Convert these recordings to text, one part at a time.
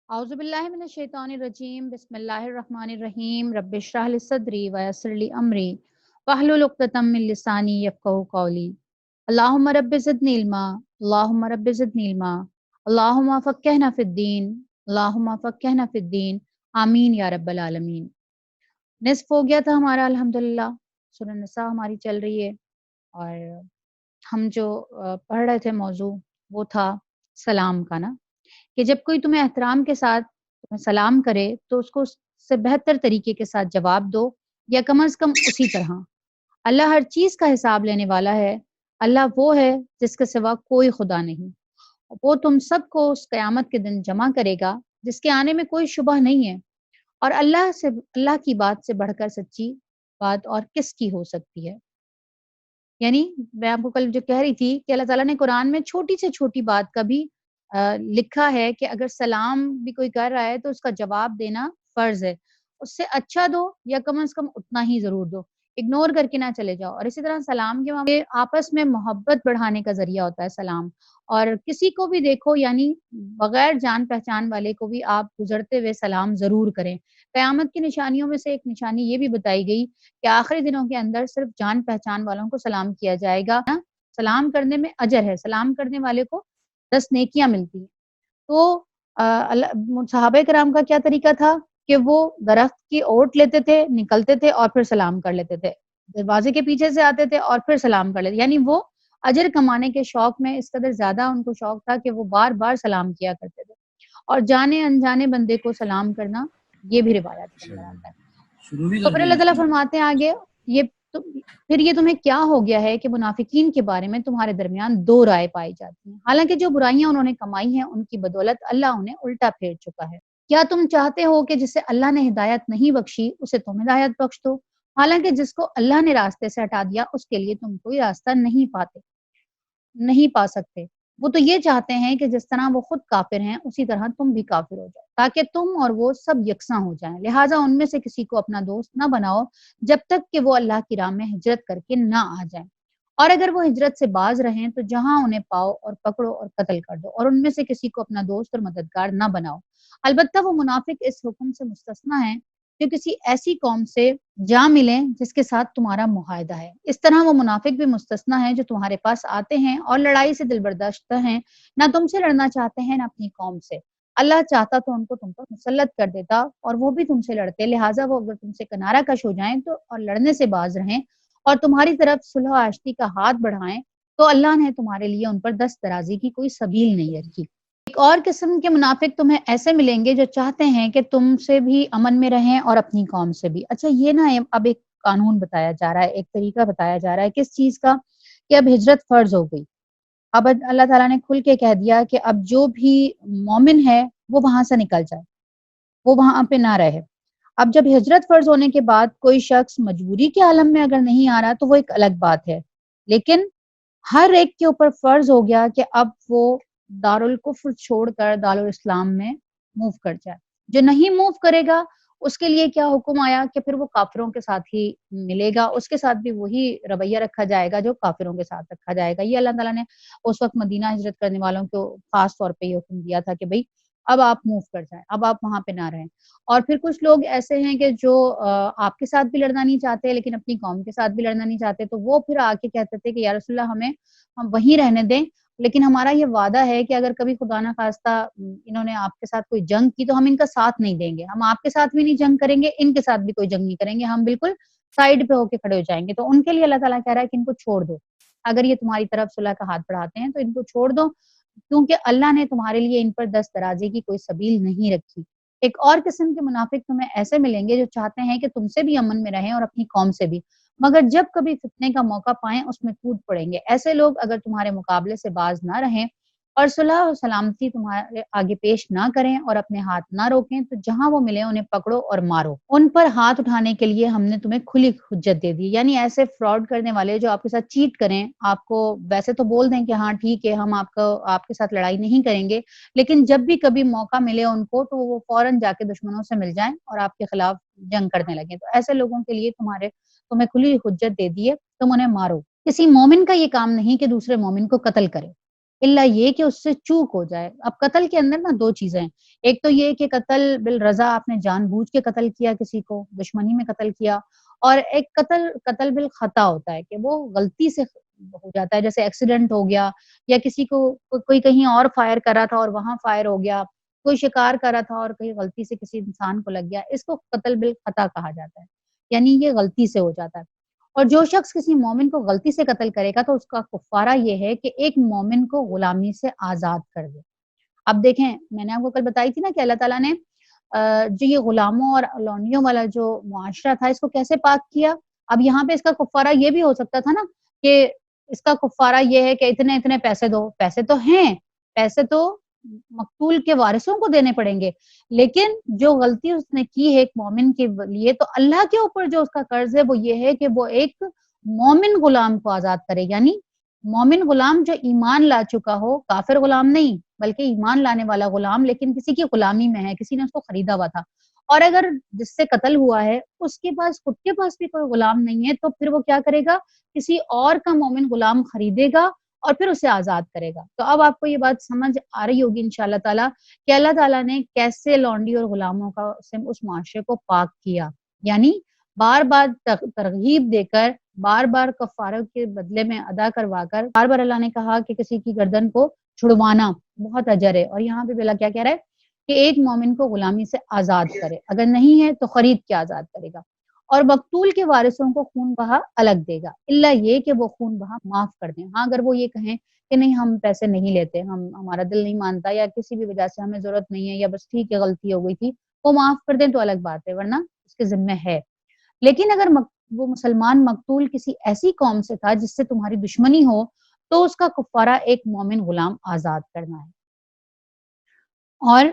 اعوذ باللہ من الشیطان الرجیم بسم اللہ الرحمن الرحیم رب اشرح لی صدری ویسر لی امری واحلل عقدۃ من لسانی یفقہوا قولی اللہم رب زدنی علما اللہم رب زدنی علما اللہم فقہنا فی الدین اللہم فقہنا فی الدین آمین یا رب العالمین۔ نصف ہو گیا تھا ہمارا الحمدللہ، سورہ النساء ہماری چل رہی ہے، اور ہم جو پڑھ رہے تھے موضوع وہ تھا سلام کا نا، کہ جب کوئی تمہیں احترام کے ساتھ تمہیں سلام کرے تو اس کو اس سے بہتر طریقے کے ساتھ جواب دو، یا کم از کم اسی طرح۔ اللہ ہر چیز کا حساب لینے والا ہے۔ اللہ وہ ہے جس کے سوا کوئی خدا نہیں۔ وہ تم سب کو اس قیامت کے دن جمع کرے گا جس کے آنے میں کوئی شبہ نہیں ہے، اور اللہ کی بات سے بڑھ کر سچی بات اور کس کی ہو سکتی ہے؟ یعنی میں آپ کو کل جو کہہ رہی تھی کہ اللہ تعالیٰ نے قرآن میں چھوٹی سے چھوٹی بات کا بھی لکھا ہے کہ اگر سلام بھی کوئی کر رہا ہے تو اس کا جواب دینا فرض ہے۔ اس سے اچھا دو یا کم از کم اتنا ہی ضرور دو، اگنور کر کے نہ چلے جاؤ۔ اور اسی طرح سلام کے معاملے آپس میں محبت بڑھانے کا ذریعہ ہوتا ہے سلام، اور کسی کو بھی دیکھو یعنی بغیر جان پہچان والے کو بھی آپ گزرتے ہوئے سلام ضرور کریں۔ قیامت کی نشانیوں میں سے ایک نشانی یہ بھی بتائی گئی کہ آخری دنوں کے اندر صرف جان پہچان والوں کو سلام کیا جائے گا۔ سلام کرنے میں اجر ہے، سلام کرنے والے کو 10 نیکیاں ملتی ہیں۔ تو صحابہ کرام کا کیا طریقہ تھا کہ وہ درخت کی اوٹ لیتے تھے، نکلتے تھے اور پھر سلام کر لیتے تھے، دروازے کے پیچھے سے آتے تھے اور پھر سلام کر لیتے، یعنی وہ اجر کمانے کے شوق میں اس قدر زیادہ ان کو شوق تھا کہ وہ بار بار سلام کیا کرتے تھے۔ اور جانے انجانے بندے کو سلام کرنا یہ بھی روایات کے اندر آتا ہے۔ تو پھر اللہ تعالیٰ فرماتے ہیں آگے، پھر یہ تمہیں کیا ہو گیا ہے کہ منافقین کے بارے میں تمہارے درمیان دو رائے پائی جاتی ہیں، حالانکہ جو برائیاں انہوں نے کمائی ہیں ان کی بدولت اللہ انہیں الٹا پھیر چکا ہے۔ کیا تم چاہتے ہو کہ جسے اللہ نے ہدایت نہیں بخشی اسے تم ہدایت بخش دو، حالانکہ جس کو اللہ نے راستے سے ہٹا دیا اس کے لیے تم کوئی راستہ نہیں پا سکتے۔ وہ تو یہ چاہتے ہیں کہ جس طرح وہ خود کافر ہیں اسی طرح تم بھی کافر ہو جاؤ، تاکہ تم اور وہ سب یکساں ہو جائیں۔ لہٰذا ان میں سے کسی کو اپنا دوست نہ بناؤ جب تک کہ وہ اللہ کی راہ میں ہجرت کر کے نہ آ جائیں، اور اگر وہ ہجرت سے باز رہیں تو جہاں انہیں پاؤ اور پکڑو اور قتل کر دو، اور ان میں سے کسی کو اپنا دوست اور مددگار نہ بناؤ۔ البتہ وہ منافق اس حکم سے مستثنی ہیں جو کسی ایسی قوم سے جا ملیں جس کے ساتھ تمہارا معاہدہ ہے۔ اس طرح وہ منافق بھی مستثنی ہیں جو تمہارے پاس آتے ہیں اور لڑائی سے دل برداشتہ ہیں، نہ تم سے لڑنا چاہتے ہیں نہ اپنی قوم سے۔ اللہ چاہتا تو ان کو تم پر مسلط کر دیتا اور وہ بھی تم سے لڑتے، لہٰذا وہ اگر تم سے کنارہ کش ہو جائیں تو اور لڑنے سے باز رہیں اور تمہاری طرف صلح و آشتی کا ہاتھ بڑھائیں تو اللہ نے تمہارے لیے ان پر دست درازی کی کوئی سبیل نہیں رکھی۔ ایک اور قسم کے منافق تمہیں ایسے ملیں گے جو چاہتے ہیں کہ تم سے بھی امن میں رہیں اور اپنی قوم سے بھی۔ اچھا، یہ نا اب ایک قانون بتایا جا رہا ہے، ایک طریقہ بتایا جا رہا ہے کس چیز کا، کہ اب ہجرت فرض ہو گئی۔ اب اللہ تعالیٰ نے کھل کے کہہ دیا کہ اب جو بھی مومن ہے وہ وہاں سے نکل جائے، وہ وہاں پہ نہ رہے۔ اب جب ہجرت فرض ہونے کے بعد کوئی شخص مجبوری کے عالم میں اگر نہیں آ رہا تو وہ ایک الگ بات ہے، لیکن ہر ایک کے اوپر فرض ہو گیا کہ اب وہ دارالکفر چھوڑ کر دارالاسلام میں موو کر جائے۔ جو نہیں موو کرے گا اس کے لیے کیا حکم آیا کہ پھر وہ کافروں کے ساتھ ہی ملے گا، اس کے ساتھ بھی وہی رویہ رکھا جائے گا جو کافروں کے ساتھ رکھا جائے گا۔ یہ اللہ تعالیٰ نے اس وقت مدینہ ہجرت کرنے والوں کو خاص طور پہ یہ حکم دیا تھا کہ بھئی اب آپ موو کر جائیں، اب آپ وہاں پہ نہ رہیں۔ اور پھر کچھ لوگ ایسے ہیں کہ جو آپ کے ساتھ بھی لڑنا نہیں چاہتے لیکن اپنی قوم کے ساتھ بھی لڑنا نہیں چاہتے، تو وہ پھر آ کے کہتے تھے کہ یا رسول اللہ ہم وہیں رہنے دیں، لیکن ہمارا یہ وعدہ ہے کہ اگر کبھی خدا نہ خواستہ انہوں نے آپ کے ساتھ کوئی جنگ کی تو ہم ان کا ساتھ نہیں دیں گے، ہم آپ کے ساتھ بھی نہیں جنگ کریں گے، ان کے ساتھ بھی کوئی جنگ نہیں کریں گے، ہم بالکل سائڈ پہ ہو کے کھڑے ہو جائیں گے۔ تو ان کے لیے اللہ تعالیٰ کہہ رہا ہے کہ ان کو چھوڑ دو، اگر یہ تمہاری طرف صلح کا ہاتھ بڑھاتے ہیں تو ان کو چھوڑ دو، کیونکہ اللہ نے تمہارے لیے ان پر دست درازی کی کوئی سبیل نہیں رکھی۔ ایک اور قسم کے منافق تمہیں ایسے ملیں گے جو چاہتے ہیں کہ تم سے بھی امن میں رہیں اور اپنی قوم سے بھی، مگر جب کبھی فتنے کا موقع پائیں اس میں کود پڑیں گے۔ ایسے لوگ اگر تمہارے مقابلے سے باز نہ رہیں اور صلح و سلامتی تمہارے آگے پیش نہ کریں اور اپنے ہاتھ نہ روکیں تو جہاں وہ ملیں انہیں پکڑو اور مارو۔ ان پر ہاتھ اٹھانے کے لیے ہم نے تمہیں کھلی حجت دے دی، یعنی ایسے فراڈ کرنے والے جو آپ کے ساتھ چیٹ کریں، آپ کو ویسے تو بول دیں کہ ہاں ٹھیک ہے ہم آپ کے ساتھ لڑائی نہیں کریں گے، لیکن جب بھی کبھی موقع ملے ان کو تو وہ فوراً جا کے دشمنوں سے مل جائیں اور آپ کے خلاف جنگ کرنے لگیں۔ تو ایسے لوگوں کے لیے تمہیں کھلی حجت دے دی ہے، تم انہیں مارو۔ کسی مومن کا یہ کام نہیں کہ دوسرے مومن کو قتل کرے، الا یہ کہ اس سے چوک ہو جائے۔ اب قتل کے اندر نا دو چیزیں ہیں، ایک تو یہ کہ قتل بالرضا، آپ نے جان بوجھ کے قتل کیا، کسی کو دشمنی میں قتل کیا، اور ایک قتل بالخطا ہوتا ہے کہ وہ غلطی سے ہو جاتا ہے، جیسے ایکسیڈنٹ ہو گیا، یا کسی کو کوئی کہیں اور فائر کر رہا تھا اور وہاں فائر ہو گیا، کوئی شکار کر رہا تھا اور کہیں غلطی سے کسی انسان کو لگ گیا، اس کو قتل بالخطا کہا جاتا ہے، یعنی یہ غلطی سے ہو جاتا ہے۔ اور جو شخص کسی مومن کو غلطی سے قتل کرے گا تو اس کا کفارہ یہ ہے کہ ایک مومن کو غلامی سے آزاد کر دے۔ اب دیکھیں، میں نے آپ کو کل بتائی تھی نا کہ اللہ تعالیٰ نے جو یہ غلاموں اور لونڈیوں والا جو معاشرہ تھا اس کو کیسے پاک کیا۔ اب یہاں پہ اس کا کفارہ یہ بھی ہو سکتا تھا نا کہ اس کا کفارہ یہ ہے کہ اتنے اتنے پیسے دو، پیسے تو ہیں، پیسے تو مقتول کے وارثوں کو دینے پڑیں گے، لیکن جو غلطی اس نے کی ہے ایک مومن کے لیے، تو اللہ کے اوپر جو اس کا قرض ہے وہ یہ ہے کہ وہ ایک مومن غلام کو آزاد کرے، یعنی مومن غلام جو ایمان لا چکا ہو، کافر غلام نہیں بلکہ ایمان لانے والا غلام، لیکن کسی کی غلامی میں ہے، کسی نے اس کو خریدا ہوا تھا، اور اگر جس سے قتل ہوا ہے اس کے پاس خود کے پاس بھی کوئی غلام نہیں ہے تو پھر وہ کیا کرے گا، کسی اور کا مومن غلام خریدے گا اور پھر اسے آزاد کرے گا۔ تو اب آپ کو یہ بات سمجھ آ رہی ہوگی انشاءاللہ تعالیٰ کہ اللہ تعالیٰ نے کیسے لونڈی اور غلاموں کا سے اس معاشرے کو پاک کیا، یعنی بار بار ترغیب دے کر، بار بار کفارہ کے بدلے میں ادا کروا کر، بار بار اللہ نے کہا کہ کسی کی گردن کو چھڑوانا بہت اجر ہے، اور یہاں پہ اللہ کیا کہہ رہا ہے کہ ایک مومن کو غلامی سے آزاد کرے، اگر نہیں ہے تو خرید کے آزاد کرے گا، اور مقتول کے وارثوں کو خون بہا الگ دے گا، الا یہ کہ وہ خون بہا معاف کر دیں۔ ہاں اگر وہ یہ کہیں کہ نہیں ہم پیسے نہیں لیتے، ہمارا دل نہیں مانتا، یا کسی بھی وجہ سے ہمیں ضرورت نہیں ہے، یا بس ٹھیک ہے غلطی ہو گئی تھی، وہ معاف کر دیں تو الگ بات ہے، ورنہ اس کے ذمہ ہے۔ لیکن اگر وہ مسلمان مقتول کسی ایسی قوم سے تھا جس سے تمہاری دشمنی ہو تو اس کا کفارہ ایک مومن غلام آزاد کرنا ہے، اور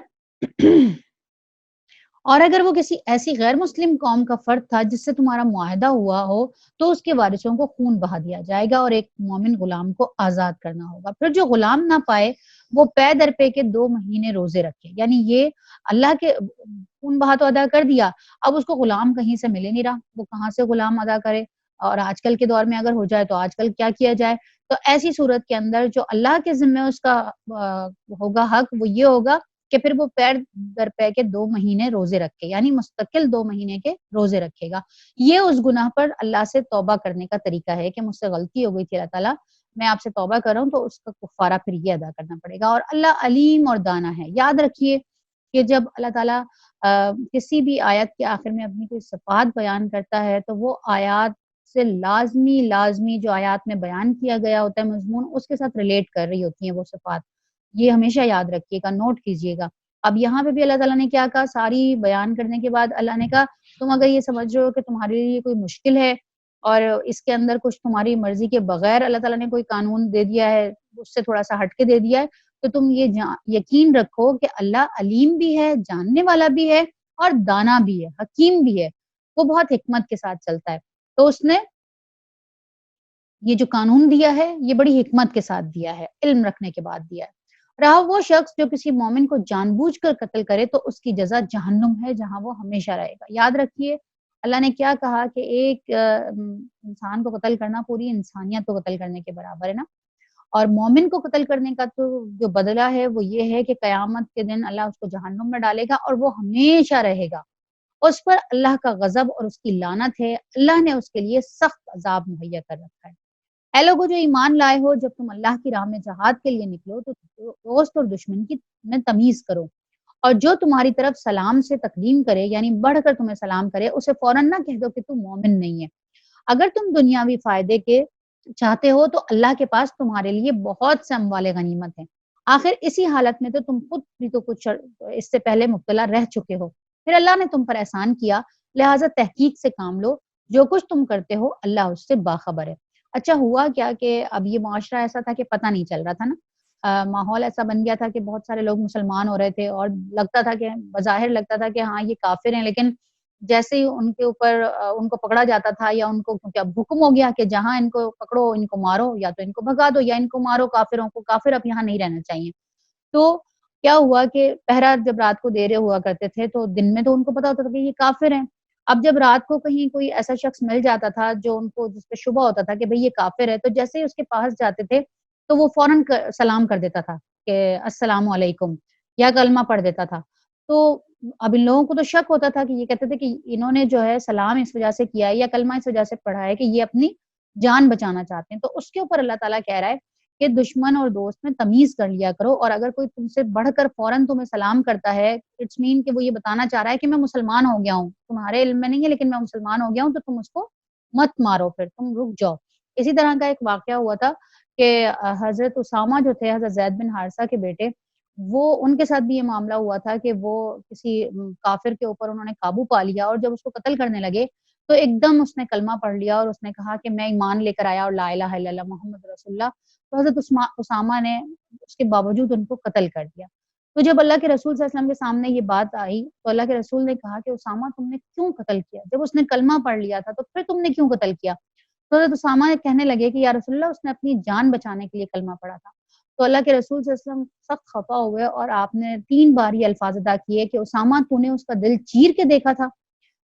اور اگر وہ کسی ایسی غیر مسلم قوم کا فرد تھا جس سے تمہارا معاہدہ ہوا ہو تو اس کے وارثوں کو خون بہا دیا جائے گا اور ایک مومن غلام کو آزاد کرنا ہوگا۔ پھر جو غلام نہ پائے وہ پے در پے کے 2 مہینے روزے رکھے، یعنی یہ اللہ کے خون بہا تو ادا کر دیا، اب اس کو غلام کہیں سے ملے نہیں رہا، وہ کہاں سے غلام ادا کرے، اور آج کل کے دور میں اگر ہو جائے تو آج کل کیا کیا جائے، تو ایسی صورت کے اندر جو اللہ کے ذمہ اس کا ہوگا حق، وہ یہ ہوگا کہ پھر وہ پیر در پے کے 2 مہینے روزے رکھے، یعنی مستقل 2 مہینے کے روزے رکھے گا۔ یہ اس گناہ پر اللہ سے توبہ کرنے کا طریقہ ہے کہ مجھ سے غلطی ہو گئی تھی اللہ تعالیٰ، میں آپ سے توبہ کر رہا ہوں، تو اس کا کفارہ پھر یہ ادا کرنا پڑے گا، اور اللہ علیم اور دانا ہے۔ یاد رکھیے کہ جب اللہ تعالیٰ کسی بھی آیت کے آخر میں اپنی کوئی صفات بیان کرتا ہے تو وہ آیات سے لازمی جو آیات میں بیان کیا گیا ہوتا ہے مضمون، اس کے ساتھ ریلیٹ کر رہی ہوتی ہیں وہ صفات، یہ ہمیشہ یاد رکھیے گا، نوٹ کیجئے گا۔ اب یہاں پہ بھی اللہ تعالیٰ نے کیا کہا، ساری بیان کرنے کے بعد اللہ نے کہا تم اگر یہ سمجھ رہے ہو کہ تمہارے لیے کوئی مشکل ہے اور اس کے اندر کچھ تمہاری مرضی کے بغیر اللہ تعالیٰ نے کوئی قانون دے دیا ہے، اس سے تھوڑا سا ہٹ کے دے دیا ہے، تو تم یہ یقین رکھو کہ اللہ علیم بھی ہے، جاننے والا بھی ہے، اور دانا بھی ہے، حکیم بھی ہے، وہ بہت حکمت کے ساتھ چلتا ہے، تو اس نے یہ جو قانون دیا ہے یہ بڑی حکمت کے ساتھ دیا ہے، علم رکھنے کے بعد دیا ہے۔ رہا وہ شخص جو کسی مومن کو جان بوجھ کر قتل کرے تو اس کی جزا جہنم ہے جہاں وہ ہمیشہ رہے گا۔ یاد رکھیے اللہ نے کیا کہا کہ ایک انسان کو قتل کرنا پوری انسانیت کو قتل کرنے کے برابر ہے نا، اور مومن کو قتل کرنے کا تو جو بدلہ ہے وہ یہ ہے کہ قیامت کے دن اللہ اس کو جہنم میں ڈالے گا اور وہ ہمیشہ رہے گا، اس پر اللہ کا غضب اور اس کی لعنت ہے، اللہ نے اس کے لیے سخت عذاب مہیا کر رکھا ہے۔ اے لوگوں جو ایمان لائے ہو، جب تم اللہ کی راہ میں جہاد کے لیے نکلو تو دوست اور دشمن کی میں تمیز کرو، اور جو تمہاری طرف سلام سے تقدیم کرے یعنی بڑھ کر تمہیں سلام کرے اسے فوراً نہ کہہ دو کہ تم مومن نہیں ہے۔ اگر تم دنیاوی فائدے کے چاہتے ہو تو اللہ کے پاس تمہارے لیے بہت سے اموال غنیمت ہیں، آخر اسی حالت میں تو تم خود بھی تو کچھ اس سے پہلے مبتلا رہ چکے ہو، پھر اللہ نے تم پر احسان کیا، لہٰذا تحقیق سے کام لو، جو کچھ تم کرتے ہو اللہ اس سے باخبر ہے۔ اچھا ہوا کیا کہ اب یہ معاشرہ ایسا تھا کہ پتہ نہیں چل رہا تھا نا، ماحول ایسا بن گیا تھا کہ بہت سارے لوگ مسلمان ہو رہے تھے اور لگتا تھا کہ بظاہر لگتا تھا کہ ہاں یہ کافر ہیں، لیکن جیسے ہی ان کے اوپر ان کو پکڑا جاتا تھا یا ان کو کیونکہ اب حکم ہو گیا کہ جہاں ان کو پکڑو ان کو مارو، یا تو ان کو بھگا دو یا ان کو مارو، کافروں کو، کافر اب یہاں نہیں رہنا چاہیے۔ تو کیا ہوا کہ پہرا جب رات کو دے رہے ہوا کرتے تھے تو دن میں تو ان کو پتا ہوتا تھا کہ یہ کافر ہیں، اب جب رات کو کہیں کوئی ایسا شخص مل جاتا تھا جو ان کو جس پہ شبہ ہوتا تھا کہ بھئی یہ کافر ہے، تو جیسے ہی اس کے پاس جاتے تھے تو وہ فوراً سلام کر دیتا تھا کہ السلام علیکم، یا کلمہ پڑھ دیتا تھا۔ تو اب ان لوگوں کو تو شک ہوتا تھا کہ یہ کہتے تھے کہ انہوں نے جو ہے سلام اس وجہ سے کیا ہے یا کلمہ اس وجہ سے پڑھا ہے کہ یہ اپنی جان بچانا چاہتے ہیں۔ تو اس کے اوپر اللہ تعالیٰ کہہ رہا ہے کہ دشمن اور دوست میں تمیز کر لیا کرو، اور اگر کوئی تم سے بڑھ کر فوراً تمہیں سلام کرتا ہے، اٹس مین کہ وہ یہ بتانا چاہ رہا ہے کہ میں مسلمان ہو گیا ہوں، تمہارے علم میں نہیں ہے لیکن میں مسلمان ہو گیا ہوں، تو تم اس کو مت مارو، پھر تم رک جاؤ۔ اسی طرح کا ایک واقعہ ہوا تھا کہ حضرت اسامہ جو تھے، حضرت زید بن حارثہ کے بیٹے، وہ ان کے ساتھ بھی یہ معاملہ ہوا تھا کہ وہ کسی کافر کے اوپر انہوں نے قابو پا لیا، اور جب اس کو قتل کرنے لگے تو ایک دم اس نے کلمہ پڑھ لیا اور اس نے کہا کہ میں ایمان لے کر آیا اور لا الہ الا اللہ محمد رسول اللہ۔ تو حضرت اسامہ نے اس کے باوجود ان کو قتل کر دیا۔ تو جب اللہ کے رسول صلی اللہ علیہ وسلم کے سامنے یہ بات آئی تو اللہ کے رسول نے کہا کہ اسامہ تم نے کیوں قتل کیا؟ جب اس نے کلمہ پڑھ لیا تھا تو پھر تم نے کیوں قتل کیا؟ تو حضرت اسامہ کہنے لگے کہ یا رسول اللہ اس نے اپنی جان بچانے کے لیے کلمہ پڑھا تھا۔ تو اللہ کے رسول صلی اللہ علیہ وسلم سخت خفا ہوئے اور آپ نے 3 بار یہ الفاظ ادا کیے کہ اسامہ تو نے اس کا دل چیر کے دیکھا تھا؟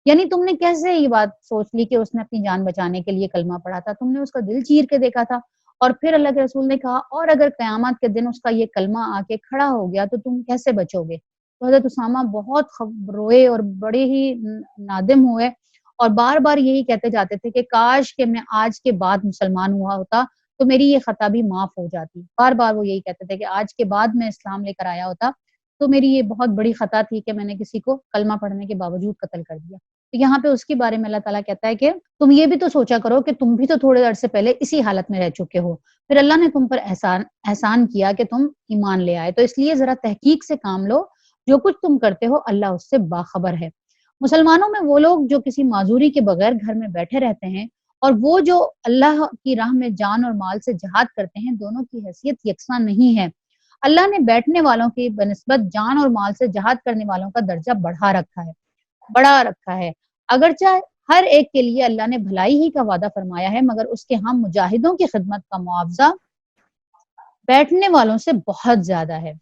یعنی تم نے کیسے یہ بات سوچ لی کہ اس نے اپنی جان بچانے کے لیے کلمہ پڑھا تھا؟ تم نے اس کا دل چیر کے دیکھا تھا۔ اور پھر اللہ کے رسول نے کہا اور اگر قیامت کے دن اس کا یہ کلمہ آ کے کھڑا ہو گیا تو تم کیسے بچو گے؟ تو حضرت اسامہ بہت روئے اور بڑے ہی نادم ہوئے، اور بار بار یہی کہتے جاتے تھے کہ کاش کہ میں آج کے بعد مسلمان ہوا ہوتا تو میری یہ خطا بھی معاف ہو جاتی۔ بار بار وہ یہی کہتے تھے کہ آج کے بعد میں اسلام لے کر آیا ہوتا تو میری یہ بہت بڑی خطا تھی کہ میں نے کسی کو کلمہ پڑھنے کے باوجود قتل کر دیا۔ تو یہاں پہ اس کے بارے میں اللہ تعالیٰ کہتا ہے کہ تم یہ بھی تو سوچا کرو کہ تم بھی تو تھوڑے عرصے پہلے اسی حالت میں رہ چکے ہو، پھر اللہ نے تم پر احسان کیا کہ تم ایمان لے آئے، تو اس لیے ذرا تحقیق سے کام لو، جو کچھ تم کرتے ہو اللہ اس سے باخبر ہے۔ مسلمانوں میں وہ لوگ جو کسی معذوری کے بغیر گھر میں بیٹھے رہتے ہیں اور وہ جو اللہ کی راہ میں جان اور مال سے جہاد کرتے ہیں، دونوں کی حیثیت یکساں نہیں ہے۔ اللہ نے بیٹھنے والوں کی بنسبت جان اور مال سے جہاد کرنے والوں کا درجہ بڑھا رکھا ہے، اگرچہ ہر ایک کے لیے اللہ نے بھلائی ہی کا وعدہ فرمایا ہے، مگر اس کے ہاں مجاہدوں کی خدمت کا معاوضہ بیٹھنے والوں سے بہت زیادہ ہے۔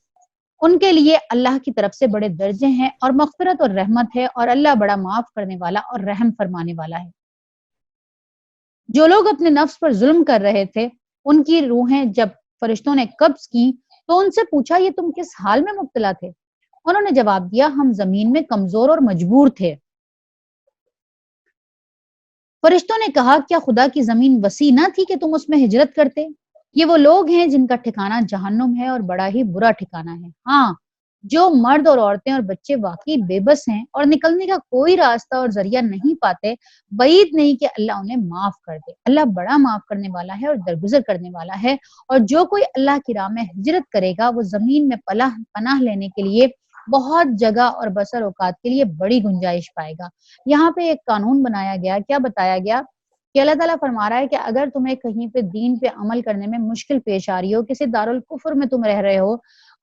ان کے لیے اللہ کی طرف سے بڑے درجے ہیں اور مغفرت اور رحمت ہے، اور اللہ بڑا معاف کرنے والا اور رحم فرمانے والا ہے۔ جو لوگ اپنے نفس پر ظلم کر رہے تھے ان کی روحیں جب فرشتوں نے قبض کی تو ان سے پوچھا یہ تم کس حال میں مبتلا تھے؟ انہوں نے جواب دیا ہم زمین میں کمزور اور مجبور تھے۔ فرشتوں نے کہا کیا خدا کی زمین وسیع نہ تھی کہ تم اس میں ہجرت کرتے؟ یہ وہ لوگ ہیں جن کا ٹھکانہ جہنم ہے اور بڑا ہی برا ٹھکانہ ہے۔ ہاں، جو مرد اور عورتیں اور بچے واقعی بے بس ہیں اور نکلنے کا کوئی راستہ اور ذریعہ نہیں پاتے، بعید نہیں کہ اللہ انہیں معاف کر دے۔ اللہ بڑا معاف کرنے والا ہے اور درگزر کرنے والا ہے، اور جو کوئی اللہ کی راہ میں ہجرت کرے گا وہ زمین میں پناہ لینے کے لیے بہت جگہ اور بسر اوقات کے لیے بڑی گنجائش پائے گا۔ یہاں پہ ایک قانون بنایا گیا، کیا بتایا گیا کہ اللہ تعالیٰ فرما رہا ہے کہ اگر تمہیں کہیں پہ دین پہ عمل کرنے میں مشکل پیش آ رہی ہو، کسی دارالکفر میں تم رہ رہے ہو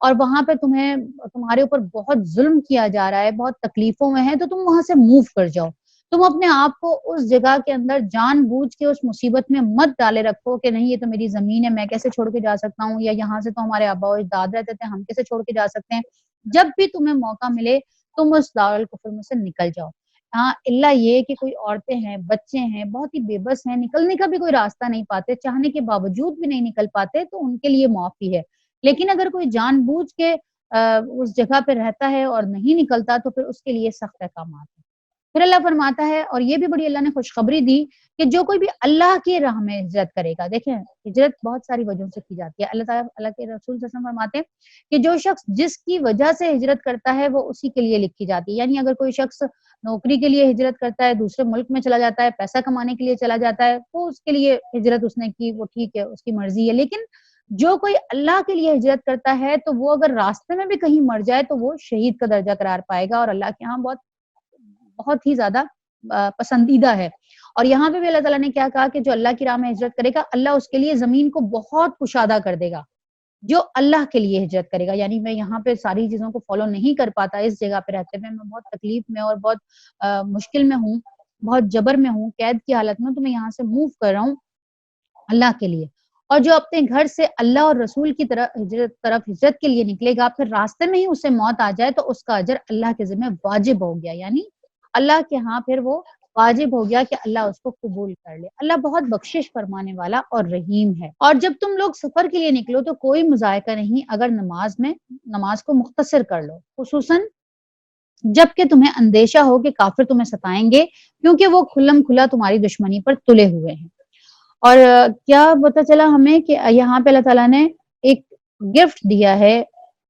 اور وہاں پہ تمہارے اوپر بہت ظلم کیا جا رہا ہے، بہت تکلیفوں میں ہے، تو تم وہاں سے موو کر جاؤ۔ تم اپنے آپ کو اس جگہ کے اندر جان بوجھ کے اس مصیبت میں مت ڈالے رکھو کہ نہیں یہ تو میری زمین ہے، میں کیسے چھوڑ کے جا سکتا ہوں، یا یہاں سے تو ہمارے آبا و اجداد رہتے تھے، ہم کیسے چھوڑ کے جا سکتے ہیں۔ جب بھی تمہیں موقع ملے تم اس دارالکفر میں سے نکل جاؤ۔ ہاں، اللہ یہ کہ کوئی عورتیں ہیں، بچے ہیں، بہت ہی بے بس ہیں، نکلنے کا بھی کوئی راستہ نہیں پاتے، چاہنے کے باوجود بھی نہیں نکل پاتے، تو ان کے لیے معافی ہے۔ لیکن اگر کوئی جان بوجھ کے اس جگہ پہ رہتا ہے اور نہیں نکلتا تو پھر اس کے لیے سخت احکامات ہیں۔ پھر اللہ فرماتا ہے، اور یہ بھی بڑی اللہ نے خوشخبری دی کہ جو کوئی بھی اللہ کی راہ میں ہجرت کرے گا، دیکھیں ہجرت بہت ساری وجہوں سے کی جاتی ہے۔ اللہ تعالیٰ، اللہ کے رسول صلی اللہ علیہ وسلم فرماتے ہیں کہ جو شخص جس کی وجہ سے ہجرت کرتا ہے وہ اسی کے لیے لکھی جاتی ہے۔ یعنی اگر کوئی شخص نوکری کے لیے ہجرت کرتا ہے، دوسرے ملک میں چلا جاتا ہے، پیسہ کمانے کے لیے چلا جاتا ہے، وہ اس کے لیے ہجرت اس نے کی، وہ ٹھیک ہے، اس کی مرضی ہے۔ لیکن جو کوئی اللہ کے لیے ہجرت کرتا ہے تو وہ اگر راستے میں بھی کہیں مر جائے تو وہ شہید کا درجہ قرار پائے گا، اور اللہ کے ہاں بہت ہی زیادہ پسندیدہ ہے۔ اور یہاں پہ بھی اللہ تعالیٰ نے کیا کہا کہ جو اللہ کی راہ میں ہجرت کرے گا اللہ اس کے لیے زمین کو بہت کشادہ کر دے گا۔ جو اللہ کے لیے ہجرت کرے گا، یعنی میں یہاں پہ ساری چیزوں کو فالو نہیں کر پاتا، اس جگہ پہ رہتے ہوئے میں بہت تکلیف میں اور بہت مشکل میں ہوں، بہت جبر میں ہوں، قید کی حالت میں، تو میں یہاں سے موو کر رہا ہوں اللہ کے لیے۔ اور جو اپنے گھر سے اللہ اور رسول کی طرف ہجرت کے لیے نکلے گا، پھر راستے میں ہی اسے موت آ جائے تو اس کا اجر اللہ کے ذمہ واجب ہو گیا، یعنی اللہ کے ہاں پھر وہ واجب ہو گیا کہ اللہ اس کو قبول کر لے۔ اللہ بہت بخشش فرمانے والا اور رحیم ہے۔ اور جب تم لوگ سفر کے لیے نکلو تو کوئی مذائقہ نہیں اگر نماز کو مختصر کر لو، خصوصاً جب کہ تمہیں اندیشہ ہو کہ کافر تمہیں ستائیں گے، کیونکہ وہ کھلم کھلا تمہاری دشمنی پر تلے ہوئے ہیں۔ اور کیا پتہ چلا ہمیں کہ یہاں پہ اللہ تعالیٰ نے ایک گفٹ دیا ہے،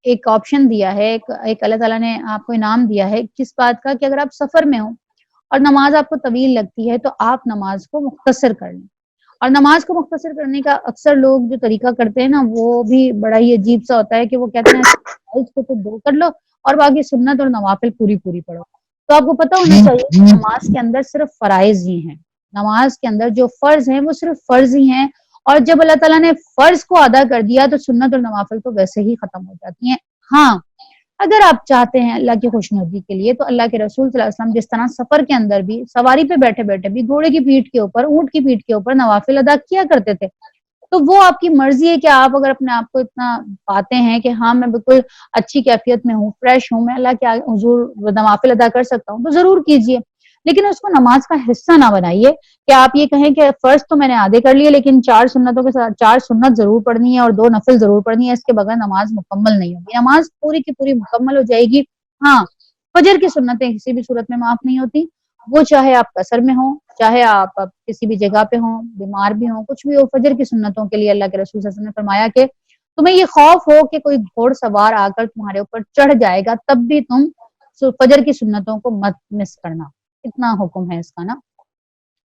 ایک آپشن دیا ہے، ایک اللہ تعالیٰ نے آپ کو انعام دیا ہے کس بات کا، کہ اگر آپ سفر میں ہو اور نماز آپ کو طویل لگتی ہے تو آپ نماز کو مختصر کر لیں۔ اور نماز کو مختصر کرنے کا اکثر لوگ جو طریقہ کرتے ہیں نا، وہ بھی بڑا ہی عجیب سا ہوتا ہے کہ وہ کہتے ہیں اس کو تو 2 کر لو اور باقی سنت اور نوافل پوری پڑھو۔ تو آپ کو پتہ ہونا چاہیے کہ نماز کے اندر صرف فرائض ہی ہیں، نماز کے اندر جو فرض ہیں وہ صرف فرض ہی ہیں، اور جب اللہ تعالیٰ نے فرض کو ادا کر دیا تو سنت اور نوافل تو ویسے ہی ختم ہو جاتی ہیں۔ ہاں، اگر آپ چاہتے ہیں اللہ کی خوشنودی کے لیے تو اللہ کے رسول صلی اللہ علیہ وسلم جس طرح سفر کے اندر بھی سواری پہ بیٹھے بیٹھے بھی گھوڑے کی پیٹھ کے اوپر، اونٹ کی پیٹھ کے اوپر نوافل ادا کیا کرتے تھے، تو وہ آپ کی مرضی ہے کہ آپ اگر اپنے آپ کو اتنا پاتے ہیں کہ ہاں میں بالکل اچھی کیفیت میں ہوں، فریش ہوں، میں اللہ کے حضور نوافل ادا کر سکتا ہوں، تو ضرور کیجئے، لیکن اس کو نماز کا حصہ نہ بنائیے کہ آپ یہ کہیں کہ فرض تو میں نے آدھے کر لیے لیکن 4 سنتوں کے ساتھ 4 سنت ضرور پڑھنی ہے اور 2 نفل ضرور پڑھنی ہے، اس کے بغیر نماز مکمل نہیں ہوگی۔ نماز پوری کی پوری مکمل ہو جائے گی۔ ہاں، فجر کی سنتیں کسی بھی صورت میں معاف نہیں ہوتی، وہ چاہے آپ قصر میں ہوں، چاہے آپ کسی بھی جگہ پہ ہوں، بیمار بھی ہوں، کچھ بھی ہو، فجر کی سنتوں کے لیے اللہ کے رسول صلی اللہ علیہ وسلم نے فرمایا کہ تمہیں یہ خوف ہو کہ کوئی گھوڑ سوار آ کر تمہارے اوپر چڑھ جائے گا تب بھی تم فجر کی سنتوں کو مت مس کرنا، اتنا حکم ہے اس کا نا۔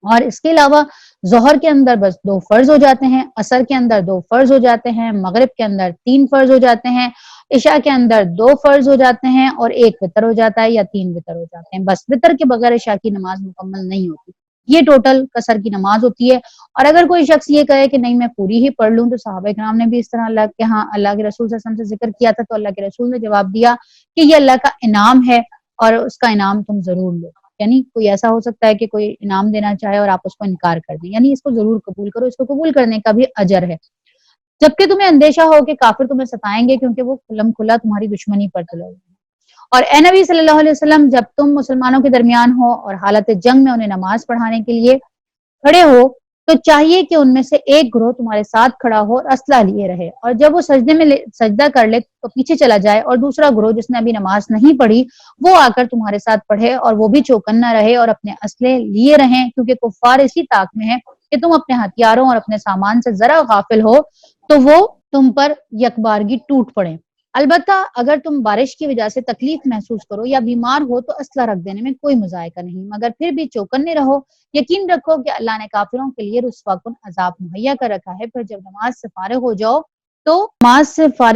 اور اس کے علاوہ ظہر کے اندر بس 2 فرض ہو جاتے ہیں، عصر کے اندر 2 فرض ہو جاتے ہیں، مغرب کے اندر 3 فرض ہو جاتے ہیں، عشاء کے اندر 2 فرض ہو جاتے ہیں اور 1 وتر ہو جاتا ہے یا 3 وتر ہو جاتے ہیں، بس وتر کے بغیر عشاء کی نماز مکمل نہیں ہوتی۔ یہ ٹوٹل قصر کی نماز ہوتی ہے۔ اور اگر کوئی شخص یہ کہے کہ نہیں میں پوری ہی پڑھ لوں، تو صحابہ کرام نے بھی اس طرح اللہ کے ہاں اللہ کے رسول صلی اللہ علیہ وسلم سے ذکر کیا تھا، تو اللہ کے رسول نے جواب دیا کہ یہ اللہ کا انعام ہے اور اس کا انعام تم ضرور لو۔ یعنی کوئی ایسا ہو سکتا ہے کہ کوئی انعام دینا چاہے اور آپ اس کو انکار کر دیں، یعنی اس کو ضرور قبول کرو، اس کو قبول کرنے کا بھی اجر ہے، جبکہ تمہیں اندیشہ ہو کہ کافر تمہیں ستائیں گے کیونکہ وہ کھلم کھلا تمہاری دشمنی پر تلے ہوئے ہیں۔ اور اے نبی صلی اللہ علیہ وسلم، جب تم مسلمانوں کے درمیان ہو اور حالت جنگ میں انہیں نماز پڑھانے کے لیے کھڑے ہو تو چاہیے کہ ان میں سے ایک گروہ تمہارے ساتھ کھڑا ہو اور اسلحہ لیے رہے، اور جب وہ سجدہ کر لے تو پیچھے چلا جائے، اور دوسرا گروہ جس نے ابھی نماز نہیں پڑھی وہ آ کر تمہارے ساتھ پڑھے اور وہ بھی چوکنا رہے اور اپنے اسلحے لیے رہیں، کیونکہ کفار اسی طاق میں ہے کہ تم اپنے ہتھیاروں اور اپنے سامان سے ذرا غافل ہو تو وہ تم پر یکبارگی ٹوٹ پڑے۔ البتہ اگر تم بارش کی وجہ سے تکلیف محسوس کرو یا بیمار ہو تو اسلحہ رکھ دینے میں کوئی مذائقہ نہیں، مگر پھر بھی چوکنے رہو، یقین رکھو کہ اللہ نے کافروں کے لیے رسوا کن عذاب مہیا کر رکھا ہے۔ پھر جب نماز سے فارغ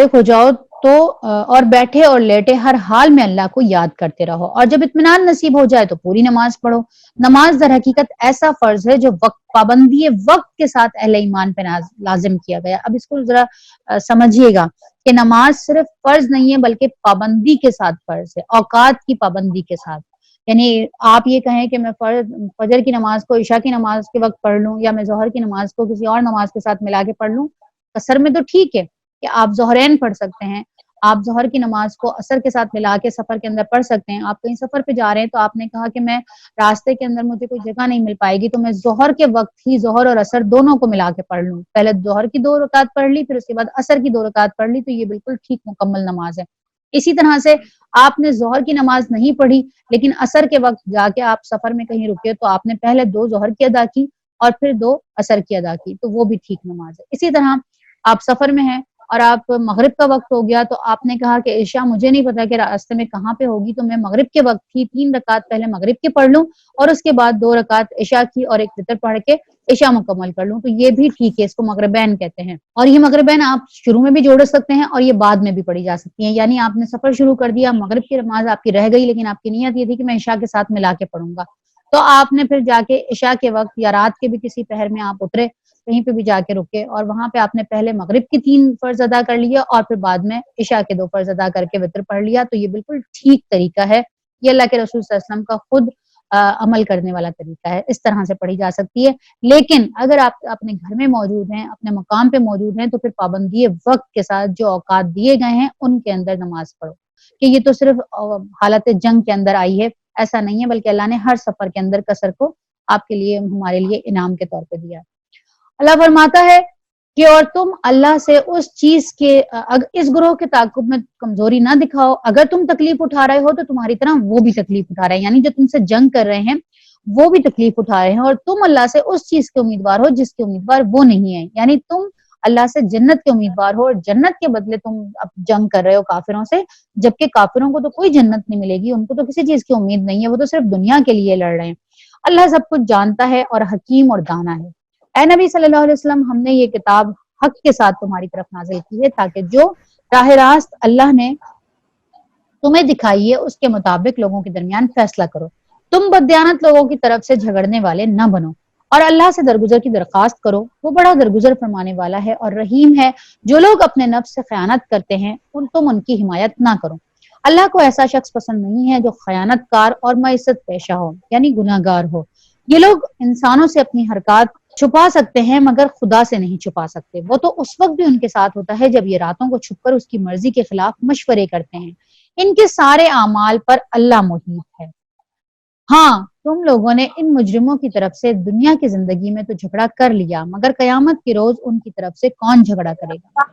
ہو جاؤ تو اور بیٹھے اور لیٹے ہر حال میں اللہ کو یاد کرتے رہو، اور جب اطمینان نصیب ہو جائے تو پوری نماز پڑھو۔ نماز در حقیقت ایسا فرض ہے جو پابندی وقت کے ساتھ اہل ایمان پہ لازم کیا گیا۔ اب اس کو ذرا سمجھیے گا کہ نماز صرف فرض نہیں ہے بلکہ پابندی کے ساتھ فرض ہے، اوقات کی پابندی کے ساتھ۔ یعنی آپ یہ کہیں کہ میں فجر کی نماز کو عشاء کی نماز کے وقت پڑھ لوں یا میں ظہر کی نماز کو کسی اور نماز کے ساتھ ملا کے پڑھ لوں، عصر میں تو ٹھیک ہے کہ آپ ظہرین پڑھ سکتے ہیں، آپ ظہر کی نماز کو عصر کے ساتھ ملا کے سفر کے اندر پڑھ سکتے ہیں۔ آپ کہیں سفر پہ جا رہے ہیں تو آپ نے کہا کہ میں راستے کے اندر مجھے کوئی جگہ نہیں مل پائے گی تو میں ظہر کے وقت ہی ظہر اور عصر دونوں کو ملا کے پڑھ لوں، پہلے ظہر کی 2 رکعت پڑھ لی پھر اس کے بعد عصر کی 2 رکعت پڑھ لی، تو یہ بالکل ٹھیک مکمل نماز ہے۔ اسی طرح سے آپ نے ظہر کی نماز نہیں پڑھی لیکن عصر کے وقت جا کے آپ سفر میں کہیں رکے تو آپ نے پہلے 2 ظہر کی ادا کی اور پھر 2 عصر کی ادا کی، تو وہ بھی ٹھیک نماز ہے۔ اسی طرح آپ سفر میں ہیں اور آپ مغرب کا وقت ہو گیا تو آپ نے کہا کہ عشاء مجھے نہیں پتا کہ راستے میں کہاں پہ ہوگی، تو میں مغرب کے وقت ہی 3 رکعت پہلے مغرب کی پڑھ لوں اور اس کے بعد 2 رکعت عشاء کی اور 1 وتر پڑھ کے عشاء مکمل کر لوں، تو یہ بھی ٹھیک ہے، اس کو مغربین کہتے ہیں۔ اور یہ مغربین آپ شروع میں بھی جوڑ سکتے ہیں اور یہ بعد میں بھی پڑھی جا سکتی ہیں، یعنی آپ نے سفر شروع کر دیا، مغرب کی نماز آپ کی رہ گئی لیکن آپ کی نیت یہ تھی کہ میں عشاء کے ساتھ ملا کے پڑھوں گا، تو آپ نے پھر جا کے عشاء کے وقت یا رات کے بھی کسی پہر میں آپ اترے، کہیں پہ بھی جا کے رکے اور وہاں پہ آپ نے پہلے مغرب کی 3 فرض ادا کر لیا اور پھر بعد میں عشاء کے 2 فرض ادا کر کے وتر پڑھ لیا، تو یہ بالکل ٹھیک طریقہ ہے، یہ اللہ کے رسول صلی اللہ علیہ وسلم کا خود عمل کرنے والا طریقہ ہے، اس طرح سے پڑھی جا سکتی ہے۔ لیکن اگر آپ اپنے گھر میں موجود ہیں، اپنے مقام پہ موجود ہیں، تو پھر پابندی وقت کے ساتھ جو اوقات دیے گئے ہیں ان کے اندر نماز پڑھو، کہ یہ تو صرف حالت جنگ کے اندر آئی ہے، ایسا نہیں ہے، بلکہ اللہ نے ہر سفر کے اندر کسر کو آپ کے لیے ہمارے لیے انعام کے طور پہ دیا ہے۔ اللہ فرماتا ہے کہ اور تم اللہ سے اس چیز کے اس گروہ کے تعاقب میں کمزوری نہ دکھاؤ، اگر تم تکلیف اٹھا رہے ہو تو تمہاری طرح وہ بھی تکلیف اٹھا رہے ہیں، یعنی جو تم سے جنگ کر رہے ہیں وہ بھی تکلیف اٹھا رہے ہیں، اور تم اللہ سے اس چیز کے امیدوار ہو جس کے امیدوار وہ نہیں ہے، یعنی تم اللہ سے جنت کے امیدوار ہو، اور جنت کے بدلے تم اب جنگ کر رہے ہو کافروں سے، جبکہ کافروں کو تو کوئی جنت نہیں ملے گی، ان کو تو کسی چیز کی امید نہیں ہے، وہ تو صرف دنیا کے لیے لڑ رہے ہیں۔ اللہ سب کچھ جانتا ہے اور حکیم اور دانا ہے۔ اے نبی صلی اللہ علیہ وسلم، ہم نے یہ کتاب حق کے ساتھ تمہاری طرف نازل کی ہے تاکہ جو راہ راست اللہ نے تمہیں دکھائی ہے اس کے مطابق لوگوں کے درمیان فیصلہ کرو، تم بددیانت لوگوں کی طرف سے جھگڑنے والے نہ بنو، اور اللہ سے درگزر کی درخواست کرو، وہ بڑا درگزر فرمانے والا ہے اور رحیم ہے۔ جو لوگ اپنے نفس سے خیانت کرتے ہیں تم ان کی حمایت نہ کرو، اللہ کو ایسا شخص پسند نہیں ہے جو خیانت کار اور معصیت پیشہ ہو، یعنی گناہ گار ہو۔ یہ لوگ انسانوں سے اپنی حرکات چھپا سکتے ہیں مگر خدا سے نہیں چھپا سکتے، وہ تو اس وقت بھی ان کے ساتھ ہوتا ہے جب یہ راتوں کو چھپ کر اس کی مرضی کے خلاف مشورے کرتے ہیں، ان کے سارے اعمال پر اللہ محیط ہے۔ ہاں، تم لوگوں نے ان مجرموں کی طرف سے دنیا کی زندگی میں تو جھگڑا کر لیا، مگر قیامت کے روز ان کی طرف سے کون جھگڑا کرے گا؟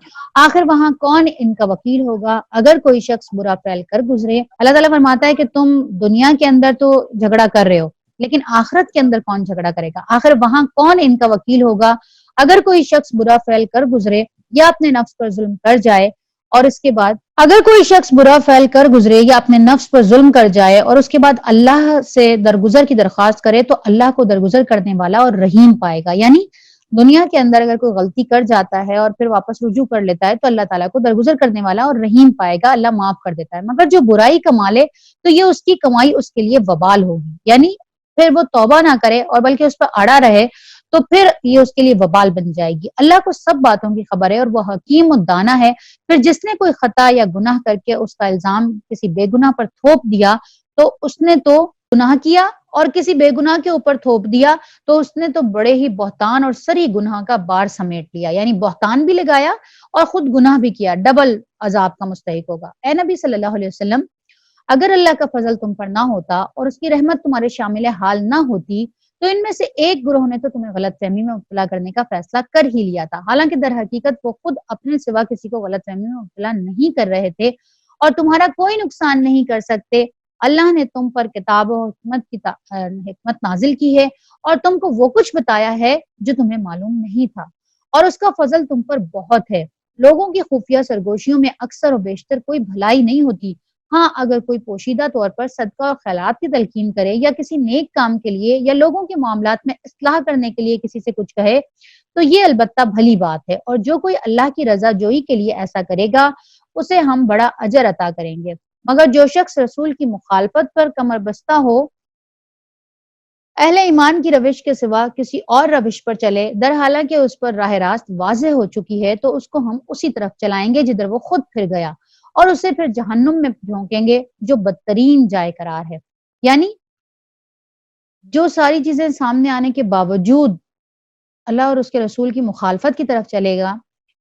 آخر وہاں کون ان کا وکیل ہوگا؟ اگر کوئی شخص برا فعل کر گزرے، اللہ تعالیٰ فرماتا ہے کہ تم دنیا کے اندر تو جھگڑا کر رہے ہو، لیکن آخرت کے اندر کون جھگڑا کرے گا؟ آخر وہاں کون ان کا وکیل ہوگا؟ اگر کوئی شخص برا فعل کر گزرے یا اپنے نفس پر ظلم کر جائے اور اس کے بعد اگر کوئی شخص برا فعل کر گزرے یا اپنے نفس پر ظلم کر جائے اور اس کے بعد اللہ سے درگزر کی درخواست کرے تو اللہ کو درگزر کرنے والا اور رحیم پائے گا، یعنی دنیا کے اندر اگر کوئی غلطی کر جاتا ہے اور پھر واپس رجوع کر لیتا ہے تو اللہ تعالیٰ کو درگزر کرنے والا اور رحیم پائے گا، اللہ معاف کر دیتا ہے، مگر جو برائی کما لے تو یہ اس کی کمائی اس کے لیے وبال ہوگی، یعنی پھر وہ توبہ نہ کرے اور بلکہ اس پر اڑا رہے تو پھر یہ اس کے لیے وبال بن جائے گی۔ اللہ کو سب باتوں کی خبر ہے اور وہ حکیم و دانا ہے۔ پھر جس نے کوئی خطا یا گناہ کر کے اس کا الزام کسی بے گناہ پر تھوپ دیا تو اس نے تو گناہ کیا، اور کسی بے گناہ کے اوپر تھوپ دیا تو اس نے تو بڑے ہی بہتان اور سری گناہ کا بار سمیٹ لیا، یعنی بہتان بھی لگایا اور خود گناہ بھی کیا، ڈبل عذاب کا مستحق ہوگا۔ اے نبی صلی اللہ علیہ وسلم، اگر اللہ کا فضل تم پر نہ ہوتا اور اس کی رحمت تمہارے شامل حال نہ ہوتی تو ان میں سے ایک گروہ نے تو تمہیں غلط فہمی میں مبتلا کرنے کا فیصلہ کر ہی لیا تھا، حالانکہ در حقیقت وہ خود اپنے سوا کسی کو غلط فہمی میں مبتلا نہیں کر رہے تھے اور تمہارا کوئی نقصان نہیں کر سکتے۔ اللہ نے تم پر کتاب و حکمت نازل کی ہے اور تم کو وہ کچھ بتایا ہے جو تمہیں معلوم نہیں تھا، اور اس کا فضل تم پر بہت ہے۔ لوگوں کی خفیہ سرگوشیوں میں اکثر و بیشتر کوئی بھلائی نہیں ہوتی، ہاں اگر کوئی پوشیدہ طور پر صدقہ اور خیرات کی تلقین کرے یا کسی نیک کام کے لیے یا لوگوں کے معاملات میں اصلاح کرنے کے لیے کسی سے کچھ کہے تو یہ البتہ بھلی بات ہے، اور جو کوئی اللہ کی رضا جوئی کے لیے ایسا کرے گا اسے ہم بڑا اجر عطا کریں گے، مگر جو شخص رسول کی مخالفت پر کمر بستہ ہو، اہل ایمان کی روش کے سوا کسی اور روش پر چلے در حالانکہ اس پر راہ راست واضح ہو چکی ہے تو اس کو ہم اسی طرف چلائیں گے جدھر وہ خود پھر گیا، اور اسے پھر جہنم میں جھونکیں گے جو بدترین جائے قرار ہے۔ یعنی جو ساری چیزیں سامنے آنے کے باوجود اللہ اور اس کے رسول کی مخالفت کی طرف چلے گا،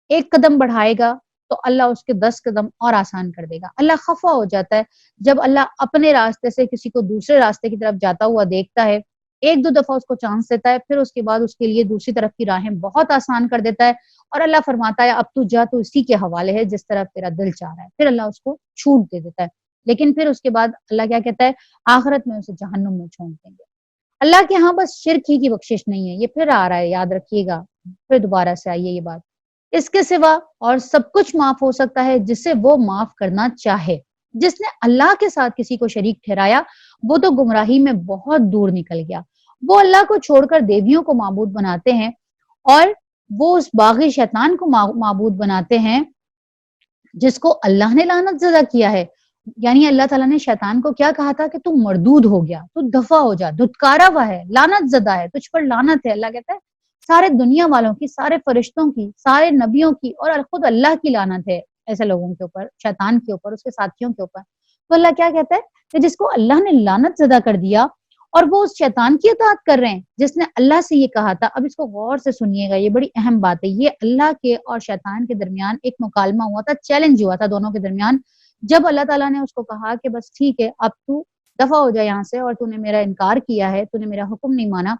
ایک قدم بڑھائے گا تو اللہ اس کے 10 قدم اور آسان کر دے گا۔ اللہ خفا ہو جاتا ہے جب اللہ اپنے راستے سے کسی کو دوسرے راستے کی طرف جاتا ہوا دیکھتا ہے، ایک دو دفعہ اس کو چانس دیتا ہے، پھر اس کے بعد اس کے لیے دوسری طرف کی راہیں بہت آسان کر دیتا ہے، اور اللہ فرماتا ہے اب تو جا، تو اسی کے حوالے ہے جس طرف تیرا دل چاہ رہا ہے، پھر اللہ اس کو چھوٹ دے دیتا ہے، لیکن پھر اس کے بعد اللہ کیا کہتا ہے؟ آخرت میں اسے جہنم میں چھونک دیں گے۔ اللہ کے ہاں بس شرک ہی کی بخشش نہیں ہے، یہ پھر آ رہا ہے، یاد رکھیے گا، پھر دوبارہ سے آئیے یہ بات، اس کے سوا اور سب کچھ معاف ہو سکتا ہے جسے وہ معاف کرنا چاہے۔ جس نے اللہ کے ساتھ کسی کو شریک ٹھہرایا وہ تو گمراہی میں بہت دور نکل گیا۔ وہ اللہ کو چھوڑ کر دیویوں کو معبود بناتے ہیں اور وہ اس باغی شیطان کو معبود بناتے ہیں جس کو اللہ نے لعنت زدہ کیا ہے۔ یعنی اللہ تعالیٰ نے شیطان کو کیا کہا تھا کہ تو مردود ہو گیا، تو دفع ہو جا، دھتکارا ہوا ہے، لعنت زدہ ہے، تجھ پر لعنت ہے۔ اللہ کہتا ہے سارے دنیا والوں کی، سارے فرشتوں کی، سارے نبیوں کی اور خود اللہ کی لعنت ہے ایسے لوگوں کے اوپر، شیطان کے اوپر، اس کے ساتھیوں کے اوپر۔ تو اللہ کیا کہتا ہے کہ جس کو اللہ نے لعنت زدہ کر دیا اور وہ اس شیطان کی اطاعت کر رہے ہیں جس نے اللہ سے یہ کہا تھا۔ اب اس کو غور سے سنیے گا، یہ بڑی اہم بات ہے، یہ اللہ کے اور شیطان کے درمیان ایک مکالمہ ہوا تھا، چیلنج ہوا تھا دونوں کے درمیان، جب اللہ تعالیٰ نے اس کو کہا کہ بس ٹھیک ہے اب تو دفع ہو جا یہاں سے، اور تو نے میرا انکار کیا ہے، تو نے میرا حکم نہیں مانا،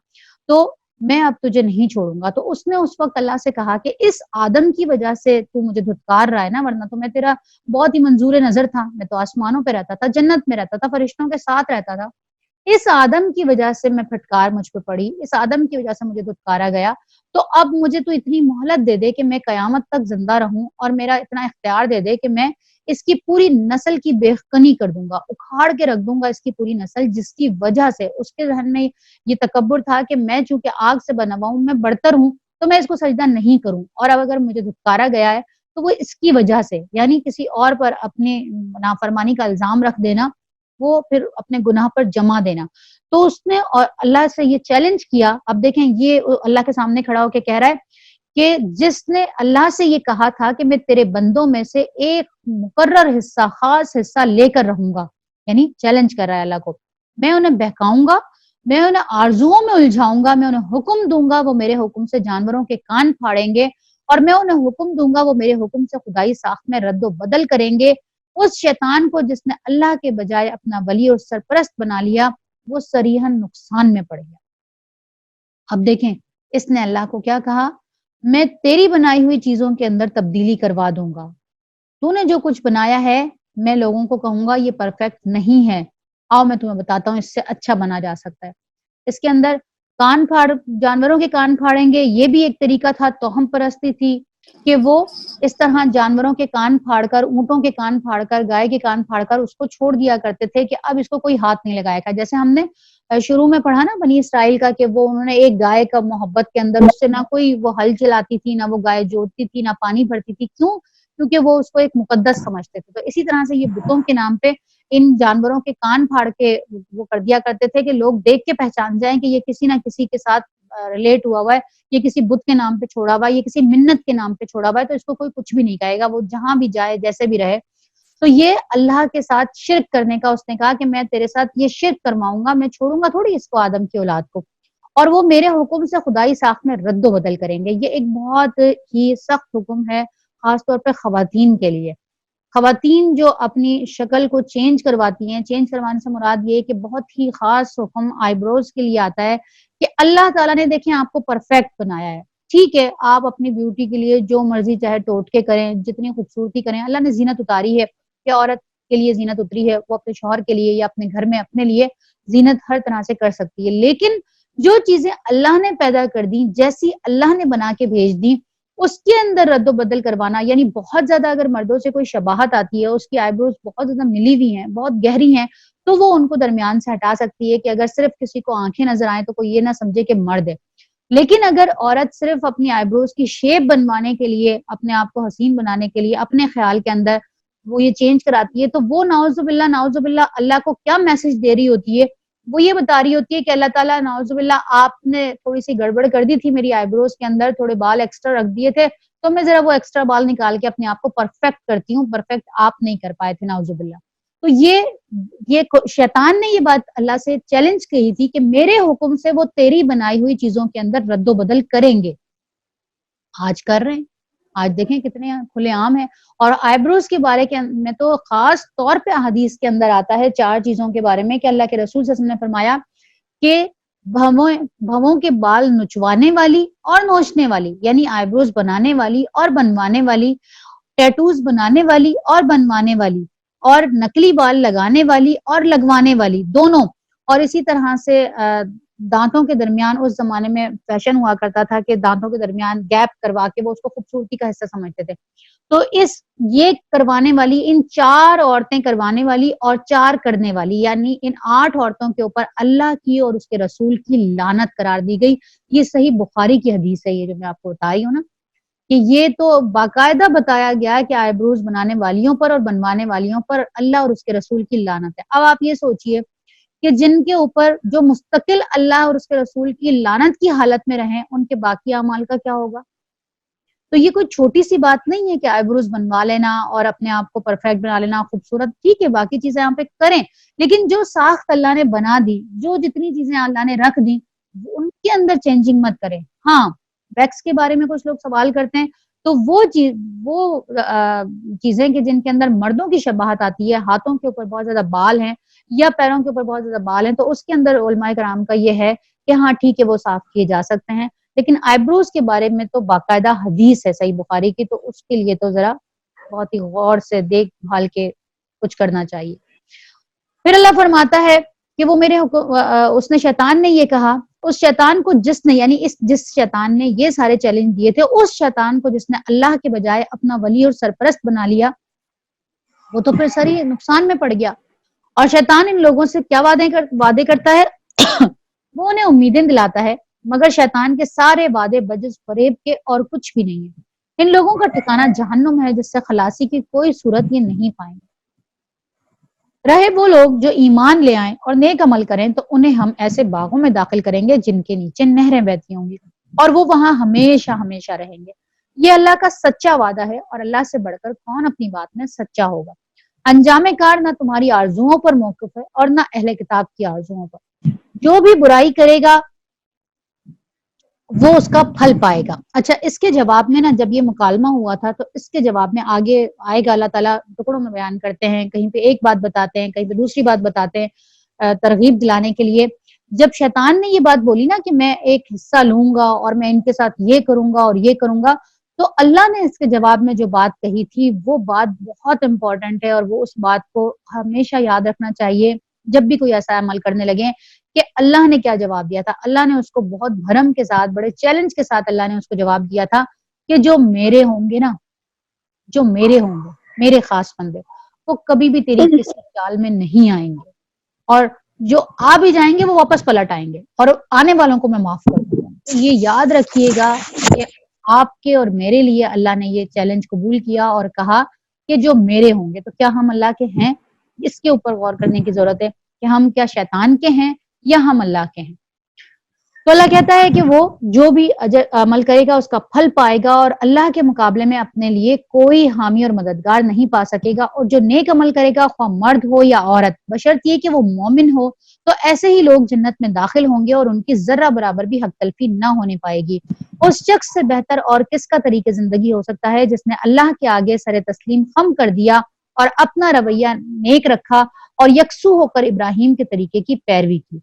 تو میں اب تجھے نہیں چھوڑوں گا۔ تو اس نے اس وقت اللہ سے کہا کہ اس آدم کی وجہ سے تو مجھے دھتکار رہا ہے نا، ورنہ تو میں تیرا بہت ہی منظور نظر تھا، میں تو آسمانوں پہ رہتا تھا، جنت میں رہتا تھا، فرشتوں کے ساتھ رہتا تھا۔ اس آدم کی وجہ سے میں پھٹکار مجھ پہ پڑی، اس آدم کی وجہ سے مجھے دھتکارا گیا، تو اب مجھے تو اتنی مہلت دے دے کہ میں قیامت تک زندہ رہوں، اور میرا اتنا اختیار دے دے کہ میں اس کی پوری نسل کی بےخنی کر دوں گا، اکھاڑ کے رکھ دوں گا اس کی پوری نسل، جس کی وجہ سے اس کے ذہن میں یہ تکبر تھا کہ میں چونکہ آگ سے بنا ہوا ہوں، میں برتر ہوں، تو میں اس کو سجدہ نہیں کروں، اور اب اگر مجھے دھتکارا گیا ہے تو وہ اس کی وجہ سے، یعنی کسی اور پر اپنے نافرمانی کا الزام رکھ دینا، وہ پھر اپنے گناہ پر جما دینا۔ تو اس نے اور اللہ سے یہ چیلنج کیا۔ اب دیکھیں یہ اللہ کے سامنے کھڑا ہو کے کہہ رہا ہے کہ جس نے اللہ سے یہ کہا تھا کہ میں تیرے بندوں میں سے ایک مقرر حصہ، خاص حصہ لے کر رہوں گا، یعنی چیلنج کر رہا ہے اللہ کو، میں انہیں بہکاؤں گا، میں انہیں آرزوؤں میں الجھاؤں گا، میں انہیں حکم دوں گا، وہ میرے حکم سے جانوروں کے کان پھاڑیں گے، اور میں انہیں حکم دوں گا، وہ میرے حکم سے خدائی ساخت میں رد و بدل کریں گے۔ اس شیطان کو جس نے اللہ کے بجائے اپنا ولی اور سرپرست بنا لیا، وہ صریحاً نقصان میں پڑ گیا۔ اب دیکھیں اس نے اللہ کو کیا کہا، میں تیری بنائی ہوئی چیزوں کے اندر تبدیلی کروا دوں گا، تو نے جو کچھ بنایا ہے میں لوگوں کو کہوں گا یہ پرفیکٹ نہیں ہے، آؤ میں تمہیں بتاتا ہوں اس سے اچھا بنا جا سکتا ہے۔ اس کے اندر کان پھاڑ، جانوروں کے کان پھاڑیں گے، یہ بھی ایک طریقہ تھا، توہم پرستی تھی کہ وہ اس طرح جانوروں کے کان پھاڑ کر، اونٹوں کے کان پھاڑ کر، گائے کے کان پھاڑ کر اس کو چھوڑ دیا کرتے تھے کہ اب اس کو کوئی ہاتھ نہیں لگائے گا۔ جیسے ہم نے شروع میں پڑھا نا بنی اسرائیل کا، کہ وہ انہوں نے ایک گائے کا محبت کے اندر، اس سے نہ کوئی وہ ہل چلاتی تھی، نہ وہ گائے جوتتی تھی، نہ پانی بھرتی تھی، کیوں؟ کیونکہ وہ اس کو ایک مقدس سمجھتے تھے۔ تو اسی طرح سے یہ بتوں کے نام پہ ان جانوروں کے کان پھاڑ کے وہ کر دیا کرتے تھے کہ لوگ دیکھ کے پہچان جائیں کہ یہ کسی نہ کسی کے ساتھ ریلیٹ ہوا ہے، یہ کسی بت کے نام پہ چھوڑا ہوا ہے، یہ کسی منت کے نام پہ چھوڑا ہوا ہے، تو اس کو کوئی کچھ بھی نہیں کہے گا، وہ جہاں بھی جائے جیسے بھی رہے۔ تو یہ اللہ کے ساتھ شرک کرنے کا، اس نے کہا کہ میں تیرے ساتھ یہ شرک کرواؤں گا، میں چھوڑوں گا تھوڑی اس کو، آدم کی اولاد کو، اور وہ میرے حکم سے خدائی ساخت میں رد و بدل کریں گے۔ یہ ایک بہت ہی سخت حکم ہے، خاص طور پہ خواتین کے لیے۔ خواتین جو اپنی شکل کو چینج کرواتی ہیں، چینج کروانے سے مراد یہ کہ بہت ہی خاص حکم آئی بروز کے لیے آتا ہے کہ اللہ تعالیٰ نے دیکھیں آپ کو پرفیکٹ بنایا ہے، ٹھیک ہے آپ اپنی بیوٹی کے لیے جو مرضی چاہے ٹوٹکے کریں، جتنی خوبصورتی کریں، اللہ نے زینت اتاری ہے کہ عورت کے لیے زینت اتری ہے، وہ اپنے شوہر کے لیے یا اپنے گھر میں اپنے لیے زینت ہر طرح سے کر سکتی ہے، لیکن جو چیزیں اللہ نے پیدا کر دی، جیسی اللہ نے بنا کے بھیج دی، اس کے اندر رد و بدل کروانا، یعنی بہت زیادہ اگر مردوں سے کوئی شباہت آتی ہے، اس کی آئی بروز بہت زیادہ ملی ہوئی ہیں، بہت گہری ہیں، تو وہ ان کو درمیان سے ہٹا سکتی ہے کہ اگر صرف کسی کو آنکھیں نظر آئیں تو کوئی یہ نہ سمجھے کہ مرد ہے۔ لیکن اگر عورت صرف اپنی آئی بروز کی شیپ بنوانے کے لیے، اپنے آپ کو حسین بنانے کے لیے، اپنے خیال کے اندر وہ یہ چینج کراتی ہے، تو وہ نعوذ باللہ نعوذ باللہ اللہ کو کیا میسج دے رہی ہوتی ہے؟ وہ یہ بتا رہی ہوتی ہے کہ اللہ تعالیٰ نعوذ باللہ آپ نے تھوڑی سی گڑبڑ کر دی تھی میری آئی بروز کے اندر، تھوڑے بال ایکسٹرا رکھ دیے تھے، تو میں ذرا وہ ایکسٹرا بال نکال کے اپنے آپ کو پرفیکٹ کرتی ہوں، پرفیکٹ آپ نہیں کر پائے تھے نعوذ باللہ۔ تو یہ شیطان نے یہ بات اللہ سے چیلنج کہی تھی کہ میرے حکم سے وہ تیری بنائی ہوئی چیزوں کے اندر رد و بدل کریں گے۔ آج کر رہے ہیں، آج دیکھیں کتنے کھلے عام ہیں۔ اور آئی بروز کے بارے میں تو خاص طور پہ احادیث کے اندر آتا ہے 4 چیزوں کے بارے میں کہ اللہ کے رسول صلی اللہ علیہ وسلم نے فرمایا کہ بھووں کے بال نچوانے والی اور نوچنے والی، یعنی آئی بروز بنانے والی اور بنوانے والی، ٹیٹوز بنانے والی اور بنوانے والی، اور نقلی بال لگانے والی اور لگوانے والی، دونوں، اور اسی طرح سے دانتوں کے درمیان اس زمانے میں فیشن ہوا کرتا تھا کہ دانتوں کے درمیان گیپ کروا کے وہ اس کو خوبصورتی کا حصہ سمجھتے تھے، تو یہ کروانے والی، ان 4 عورتیں کروانے والی اور 4 کرنے والی، یعنی ان 8 عورتوں کے اوپر اللہ کی اور اس کے رسول کی لعنت قرار دی گئی۔ یہ صحیح بخاری کی حدیث ہے، یہ جو میں آپ کو بتائی ہوں نا، کہ یہ تو باقاعدہ بتایا گیا کہ آئی بروز بنانے والیوں پر اور بنوانے والیوں پر اللہ اور اس کے رسول کی لعنت ہے۔ اب آپ یہ سوچئے کہ جن کے اوپر جو مستقل اللہ اور اس کے رسول کی لعنت کی حالت میں رہیں، ان کے باقی اعمال کا کیا ہوگا؟ تو یہ کوئی چھوٹی سی بات نہیں ہے کہ آئی بروز بنوا لینا اور اپنے آپ کو پرفیکٹ بنا لینا، خوبصورت، ٹھیک ہے باقی چیزیں یہاں پہ کریں، لیکن جو ساخت اللہ نے بنا دی، جو جتنی چیزیں اللہ نے رکھ دی، ان کے اندر چینجنگ مت کریں۔ ہاں ویکس کے بارے میں کچھ لوگ سوال کرتے ہیں، تو وہ چیزیں کہ جن کے اندر مردوں کی شباہت آتی ہے، ہاتھوں کے اوپر بہت زیادہ بال ہیں یا پیروں کے اوپر بہت زیادہ بال ہیں، تو اس کے اندر علماء کرام کا یہ ہے کہ ہاں ٹھیک ہے وہ صاف کیے جا سکتے ہیں، لیکن آئی بروز کے بارے میں تو باقاعدہ حدیث ہے صحیح بخاری کی، تو اس کے لیے تو ذرا بہت ہی غور سے دیکھ بھال کے کچھ کرنا چاہیے۔ پھر اللہ فرماتا ہے کہ وہ اس نے شیطان نے یہ کہا، اس شیطان کو یعنی جس شیطان نے یہ سارے چیلنج دیے تھے، اس شیطان کو جس نے اللہ کے بجائے اپنا ولی اور سرپرست بنا لیا، وہ تو پھر ساری نقصان میں پڑ گیا۔ اور شیطان ان لوگوں سے کیا وعدے کرتا ہے وہ انہیں امیدیں دلاتا ہے، مگر شیطان کے سارے وعدے بجز فریب کے اور کچھ بھی نہیں ہے۔ ان لوگوں کا ٹھکانہ جہنم ہے جس سے خلاصی کی کوئی صورت یہ نہیں پائیں گے۔ رہے وہ لوگ جو ایمان لے آئیں اور نیک عمل کریں تو انہیں ہم ایسے باغوں میں داخل کریں گے جن کے نیچے نہریں بہتی ہوں گی اور وہ وہاں ہمیشہ ہمیشہ رہیں گے۔ یہ اللہ کا سچا وعدہ ہے اور اللہ سے بڑھ کر کون اپنی بات میں سچا ہوگا۔ انجام کار نہ تمہاری آرزوؤں پر موقف ہے اور نہ اہل کتاب کی آرزوؤں پر۔ جو بھی برائی کرے گا وہ اس کا پھل پائے گا۔ اچھا، اس کے جواب میں نا جب یہ مکالمہ ہوا تھا تو اس کے جواب میں آگے آئے گا، اللہ تعالیٰ ٹکڑوں میں بیان کرتے ہیں، کہیں پہ ایک بات بتاتے ہیں، کہیں پہ دوسری بات بتاتے ہیں ترغیب دلانے کے لیے۔ جب شیطان نے یہ بات بولی نا کہ میں ایک حصہ لوں گا اور میں ان کے ساتھ یہ کروں گا اور یہ کروں گا، تو اللہ نے اس کے جواب میں جو بات کہی تھی وہ بات بہت امپورٹنٹ ہے، اور وہ اس بات کو ہمیشہ یاد رکھنا چاہیے جب بھی کوئی ایسا عمل کرنے لگے کہ اللہ نے کیا جواب دیا تھا۔ اللہ نے اس کو بہت بھرم کے ساتھ، بڑے چیلنج کے ساتھ اللہ نے اس کو جواب دیا تھا کہ جو میرے ہوں گے نا، جو میرے ہوں گے، میرے خاص بندے، وہ کبھی بھی تیری کسی چال میں نہیں آئیں گے، اور جو آ بھی جائیں گے وہ واپس پلٹ آئیں گے، اور آنے والوں کو میں معاف کر دوں گا۔ تو یہ یاد رکھیے گا کہ آپ کے اور میرے لیے اللہ نے یہ چیلنج قبول کیا اور کہا کہ جو میرے ہوں گے۔ تو کیا ہم اللہ کے ہیں؟ اس کے اوپر غور کرنے کی ضرورت ہے کہ ہم کیا شیطان کے ہیں یا ہم اللہ کے ہیں۔ تو اللہ کہتا ہے کہ وہ جو بھی عمل کرے گا اس کا پھل پائے گا، اور اللہ کے مقابلے میں اپنے لیے کوئی حامی اور مددگار نہیں پا سکے گا۔ اور جو نیک عمل کرے گا، خواہ مرد ہو یا عورت، بشرط یہ کہ وہ مومن ہو، تو ایسے ہی لوگ جنت میں داخل ہوں گے اور ان کی ذرہ برابر بھی حق تلفی نہ ہونے پائے گی۔ اس شخص سے بہتر اور کس کا طریق زندگی ہو سکتا ہے جس نے اللہ کے آگے سر تسلیم خم کر دیا اور اپنا رویہ نیک رکھا اور یکسو ہو کر ابراہیم کے طریقے کی پیروی کی،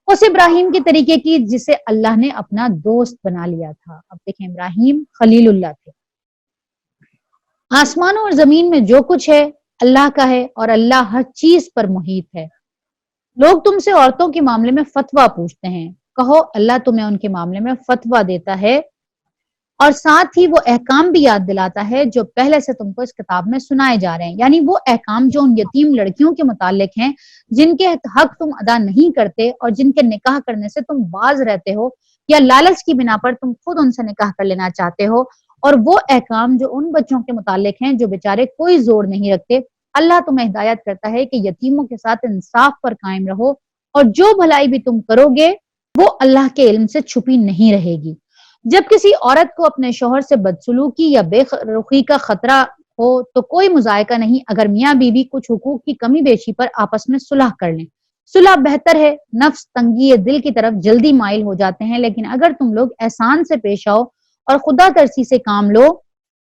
اس ابراہیم کے طریقے کی جسے اللہ نے اپنا دوست بنا لیا تھا۔ اب دیکھیں، ابراہیم خلیل اللہ تھے۔ آسمانوں اور زمین میں جو کچھ ہے اللہ کا ہے، اور اللہ ہر چیز پر محیط ہے۔ لوگ تم سے عورتوں کے معاملے میں فتویٰ پوچھتے ہیں، کہو اللہ تمہیں ان کے معاملے میں فتویٰ دیتا ہے اور ساتھ ہی وہ احکام بھی یاد دلاتا ہے جو پہلے سے تم کو اس کتاب میں سنائے جا رہے ہیں، یعنی وہ احکام جو ان یتیم لڑکیوں کے متعلق ہیں جن کے حق تم ادا نہیں کرتے اور جن کے نکاح کرنے سے تم باز رہتے ہو یا لالچ کی بنا پر تم خود ان سے نکاح کر لینا چاہتے ہو، اور وہ احکام جو ان بچوں کے متعلق ہیں جو بیچارے کوئی زور نہیں رکھتے۔ اللہ تمہیں ہدایت کرتا ہے کہ یتیموں کے ساتھ انصاف پر قائم رہو، اور جو بھلائی بھی تم کرو گے وہ اللہ کے علم سے چھپی نہیں رہے گی۔ جب کسی عورت کو اپنے شوہر سے بدسلوکی یا بے رخی کا خطرہ ہو تو کوئی مذائقہ نہیں اگر میاں بیوی کچھ حقوق کی کمی بیشی پر آپس میں صلح کر لیں۔ صلح بہتر ہے، نفس تنگی دل کی طرف جلدی مائل ہو جاتے ہیں، لیکن اگر تم لوگ احسان سے پیش آؤ اور خدا ترسی سے کام لو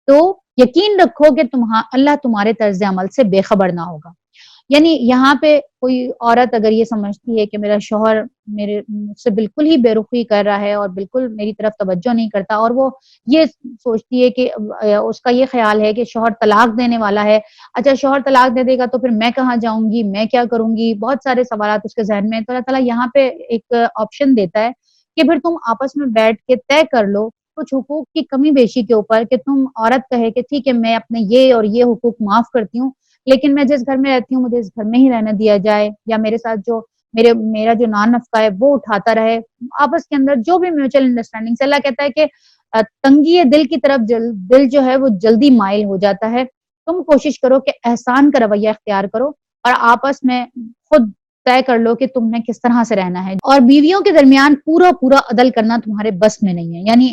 تو یقین رکھو کہ اللہ تمہارے طرز عمل سے بے خبر نہ ہوگا۔ یعنی یہاں پہ کوئی عورت اگر یہ سمجھتی ہے کہ میرا شوہر مجھ سے بالکل ہی بے رخی کر رہا ہے اور بالکل میری طرف توجہ نہیں کرتا، اور وہ یہ سوچتی ہے کہ اس کا یہ خیال ہے کہ شوہر طلاق دینے والا ہے، اچھا شوہر طلاق دے دے گا تو پھر میں کہاں جاؤں گی، میں کیا کروں گی، بہت سارے سوالات اس کے ذہن میں۔ تو اللہ تعالیٰ یہاں پہ ایک آپشن دیتا ہے کہ پھر تم آپس میں بیٹھ کے طے کر لو کچھ حقوق کی کمی بیشی کے اوپر، کہ تم عورت کہے کہ ٹھیک ہے میں اپنے یہ اور یہ حقوق معاف کرتی ہوں، لیکن میں جس گھر میں رہتی ہوں مجھے اس گھر میں ہی رہنے دیا جائے، یا میرے ساتھ جو میرا جو نان نفقہ ہے وہ اٹھاتا رہے، آپس کے اندر جو بھی میوچل انڈرسٹینڈنگ سے۔ اللہ کہتا ہے کہ تنگی دل کی طرف دل جو ہے وہ جلدی مائل ہو جاتا ہے، تم کوشش کرو کہ احسان کا رویہ اختیار کرو اور آپس میں خود طے کر لو کہ تم نے کس طرح سے رہنا ہے، اور بیویوں کے درمیان پورا عدل کرنا تمہارے بس میں نہیں ہے۔ یعنی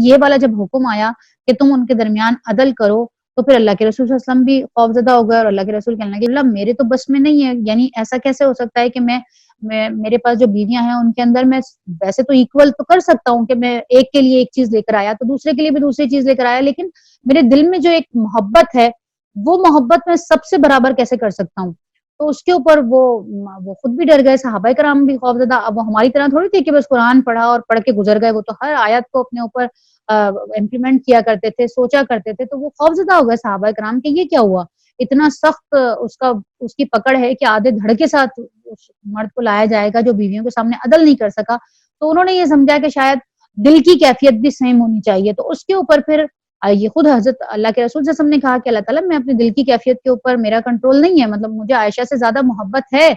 یہ والا جب حکم آیا کہ تم ان کے درمیان عدل کرو تو پھر اللہ کے رسول صلی اللہ علیہ وسلم بھی خوفزدہ ہو گئے، اور اللہ کے رسول کہنے لگے اللہ میرے تو بس میں نہیں ہے، یعنی ایسا کیسے ہو سکتا ہے کہ میں میرے پاس جو بیویاں ہیں ان کے اندر میں ویسے تو ایکول تو کر سکتا ہوں کہ میں ایک کے لیے ایک چیز لے کر آیا تو دوسرے کے لیے بھی دوسری چیز لے کر آیا، لیکن میرے دل میں جو ایک محبت ہے وہ محبت میں سب سے برابر کیسے کر سکتا ہوں؟ تو اس کے اوپر وہ خود بھی ڈر گئے، صحابہ کرام بھی خوف زدہ. اب وہ ہماری طرح تھوڑی تھی کہ بس قرآن پڑھا اور پڑھ کے گزر گئے، وہ تو ہر آیت کو اپنے اوپر امپلیمنٹ کیا کرتے تھے، سوچا کرتے تھے. تو وہ خوف زدہ ہو گئے صحابہ کرام کہ یہ کیا ہوا، اتنا سخت اس کی پکڑ ہے کہ آدھے دھڑ کے ساتھ اس مرد کو لایا جائے گا جو بیویوں کے سامنے عدل نہیں کر سکا. تو انہوں نے یہ سمجھا کہ شاید دل کی کیفیت بھی سیم ہونی چاہیے. تو اس کے اوپر پھر یہ خود حضرت اللہ کے رسول صلی اللہ علیہ وسلم نے کہا کہ اللہ تعالیٰ میں اپنے دل کی کیفیت کے اوپر میرا کنٹرول نہیں ہے، مطلب مجھے عائشہ سے زیادہ محبت ہے،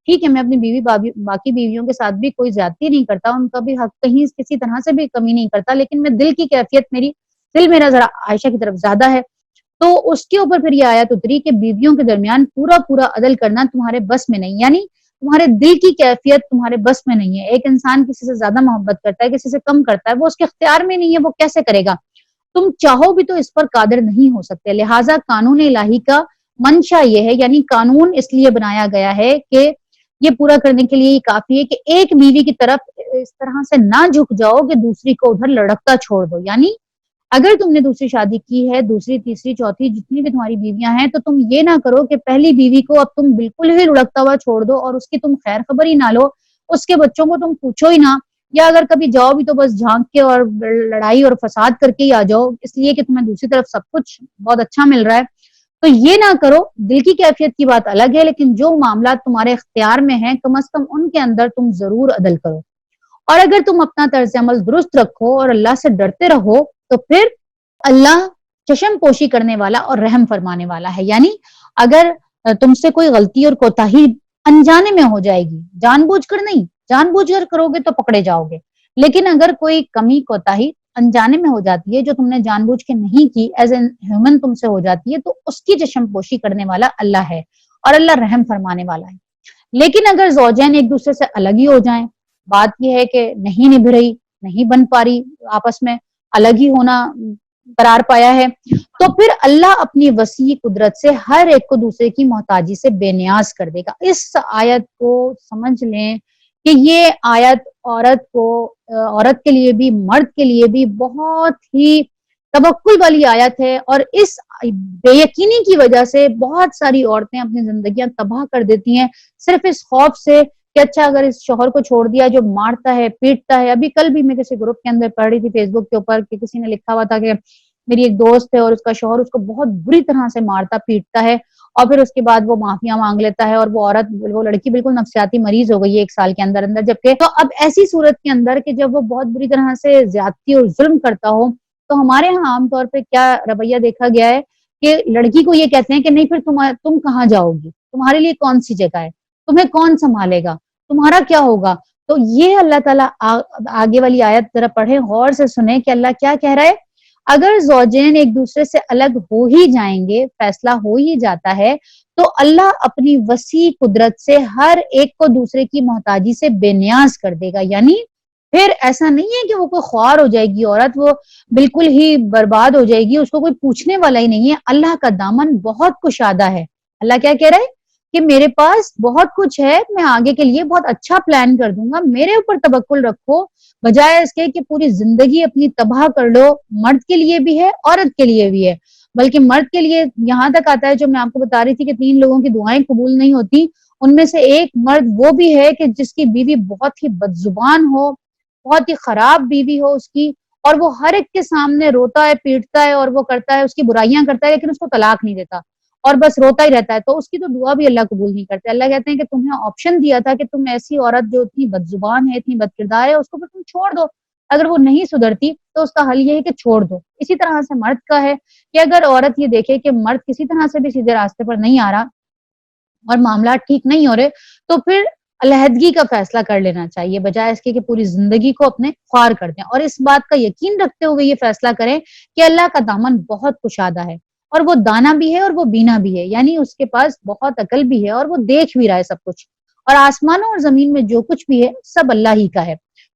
ٹھیک ہے، میں اپنی باقی بیویوں کے ساتھ بھی کوئی زیادتی نہیں کرتا، ان کا بھی حق کہیں کسی طرح سے بھی کمی نہیں کرتا، لیکن میں دل کی کیفیت دل میرا ذرا عائشہ کی طرف زیادہ ہے. تو اس کے اوپر پھر یہ آیت اتری کہ بیویوں کے درمیان پورا عدل کرنا تمہارے بس میں نہیں، یعنی تمہارے دل کی کیفیت تمہارے بس میں نہیں ہے. ایک انسان کسی سے زیادہ محبت کرتا ہے، کسی سے کم کرتا ہے، وہ اس کے اختیار میں نہیں ہے، وہ کیسے کرے گا؟ تم چاہو بھی تو اس پر قادر نہیں ہو سکتے. لہٰذا قانون الہی کا منشا یہ ہے، یعنی قانون اس لیے بنایا گیا ہے کہ یہ پورا کرنے کے لیے یہ کافی ہے کہ ایک بیوی کی طرف اس طرح سے نہ جھک جاؤ کہ دوسری کو ادھر لڑکتا چھوڑ دو. یعنی اگر تم نے دوسری شادی کی ہے، دوسری تیسری چوتھی جتنی بھی تمہاری بیویاں ہیں، تو تم یہ نہ کرو کہ پہلی بیوی کو اب تم بالکل ہی لڑکتا ہوا چھوڑ دو اور اس کی تم خیر خبر ہی نہ لو، اس کے بچوں کو تم پوچھو ہی نہ، یا اگر کبھی جاؤ بھی تو بس جھانک کے اور لڑائی اور فساد کر کے ہی آ جاؤ، اس لیے کہ تمہیں دوسری طرف سب کچھ بہت اچھا مل رہا ہے. تو یہ نہ کرو. دل کی کیفیت کی بات الگ ہے، لیکن جو معاملات تمہارے اختیار میں ہیں کم از کم ان کے اندر تم ضرور عدل کرو. اور اگر تم اپنا طرز عمل درست رکھو اور اللہ سے ڈرتے رہو تو پھر اللہ چشم پوشی کرنے والا اور رحم فرمانے والا ہے. یعنی اگر تم سے کوئی غلطی اور کوتاہی انجانے میں ہو جائے گی، جان بوجھ کر نہیں، جان بوجھ کر کرو گے تو پکڑے جاؤ گے، لیکن اگر کوئی کمی کوتاہی انجانے میں ہو جاتی ہے جو تم نے جان بوجھ کے نہیں کی، ایز اے ہیومن تم سے ہو جاتی ہے، تو اس کی چشم پوشی کرنے والا اللہ ہے اور اللہ رحم فرمانے والا ہے. لیکن اگر زوجین ایک دوسرے سے الگ ہی ہو جائیں، بات یہ ہے کہ نہیں نبھ رہی، نہیں بن پا رہی، آپس میں الگ ہی ہونا قرار پایا ہے، تو پھر اللہ اپنی وسیع قدرت سے ہر ایک کو دوسرے کی محتاجی سے بے نیاز کر دے گا. اس آیت کو سمجھ لیں کہ یہ آیت عورت کے لیے بھی مرد کے لیے بھی بہت ہی توکل والی آیت ہے. اور اس بے یقینی کی وجہ سے بہت ساری عورتیں اپنی زندگیاں تباہ کر دیتی ہیں، صرف اس خوف سے کہ اچھا اگر اس شوہر کو چھوڑ دیا جو مارتا ہے پیٹتا ہے. ابھی کل بھی میں کسی گروپ کے اندر پڑھ رہی تھی فیس بک کے اوپر کہ کسی نے لکھا ہوا تھا کہ میری ایک دوست ہے اور اس کا شوہر اس کو بہت بری طرح سے مارتا پیٹتا ہے، اور پھر اس کے بعد وہ معافیا مانگ لیتا ہے، اور وہ لڑکی بالکل نفسیاتی مریض ہو گئی ہے 1 سال کے اندر اندر. جبکہ تو اب ایسی صورت کے اندر کہ جب وہ بہت بری طرح سے زیادتی اور ظلم کرتا ہو، تو ہمارے ہاں عام طور پہ کیا رویہ دیکھا گیا ہے کہ لڑکی کو یہ کہتے ہیں کہ نہیں پھر تم کہاں جاؤ گی، تمہارے لیے کون سی جگہ ہے، تمہیں کون سنبھالے گا، تمہارا کیا ہوگا. تو یہ اللہ تعالیٰ آگے والی آیت ذرا پڑھیں، غور سے سنیں کہ اللہ کیا کہہ رہا ہے. اگر زوجین ایک دوسرے سے الگ ہو ہی جائیں گے، فیصلہ ہو ہی جاتا ہے، تو اللہ اپنی وسیع قدرت سے ہر ایک کو دوسرے کی محتاجی سے بے نیاز کر دے گا. یعنی پھر ایسا نہیں ہے کہ وہ کوئی خوار ہو جائے گی عورت، وہ بالکل ہی برباد ہو جائے گی، اس کو کوئی پوچھنے والا ہی نہیں ہے. اللہ کا دامن بہت کشادہ ہے. اللہ کیا کہہ رہا ہے کہ میرے پاس بہت کچھ ہے، میں آگے کے لیے بہت اچھا پلان کر دوں گا، میرے اوپر توکل رکھو، بجائے اس کے کہ پوری زندگی اپنی تباہ کر لو. مرد کے لیے بھی ہے، عورت کے لیے بھی ہے، بلکہ مرد کے لیے یہاں تک آتا ہے، جو میں آپ کو بتا رہی تھی کہ 3 لوگوں کی دعائیں قبول نہیں ہوتی، ان میں سے ایک مرد وہ بھی ہے کہ جس کی بیوی بہت ہی بدزبان ہو، بہت ہی خراب بیوی ہو اس کی، اور وہ ہر ایک کے سامنے روتا ہے پیٹتا ہے اور وہ کرتا ہے، اس کی برائیاں کرتا ہے، لیکن اس کو طلاق نہیں دیتا اور بس روتا ہی رہتا ہے. تو اس کی تو دعا بھی اللہ قبول نہیں کرتے. اللہ کہتے ہیں کہ تمہیں آپشن دیا تھا کہ تم ایسی عورت جو اتنی بدزبان ہے، اتنی بد کردار ہے، اس کو پھر تم چھوڑ دو. اگر وہ نہیں سدھرتی تو اس کا حل یہ ہے کہ چھوڑ دو. اسی طرح سے مرد کا ہے کہ اگر عورت یہ دیکھے کہ مرد کسی طرح سے بھی سیدھے راستے پر نہیں آ رہا اور معاملات ٹھیک نہیں ہو رہے، تو پھر علیحدگی کا فیصلہ کر لینا چاہیے، بجائے اس کے کہ پوری زندگی کو اپنے خوار کر دیں. اور اس بات کا یقین رکھتے ہوئے یہ فیصلہ کریں کہ اللہ کا دامن بہت کشادہ ہے، اور وہ دانا بھی ہے اور وہ بینا بھی ہے. یعنی اس کے پاس بہت عقل بھی ہے اور وہ دیکھ بھی رہا ہے سب کچھ، اور آسمانوں اور زمین میں جو کچھ بھی ہے سب اللہ ہی کا ہے.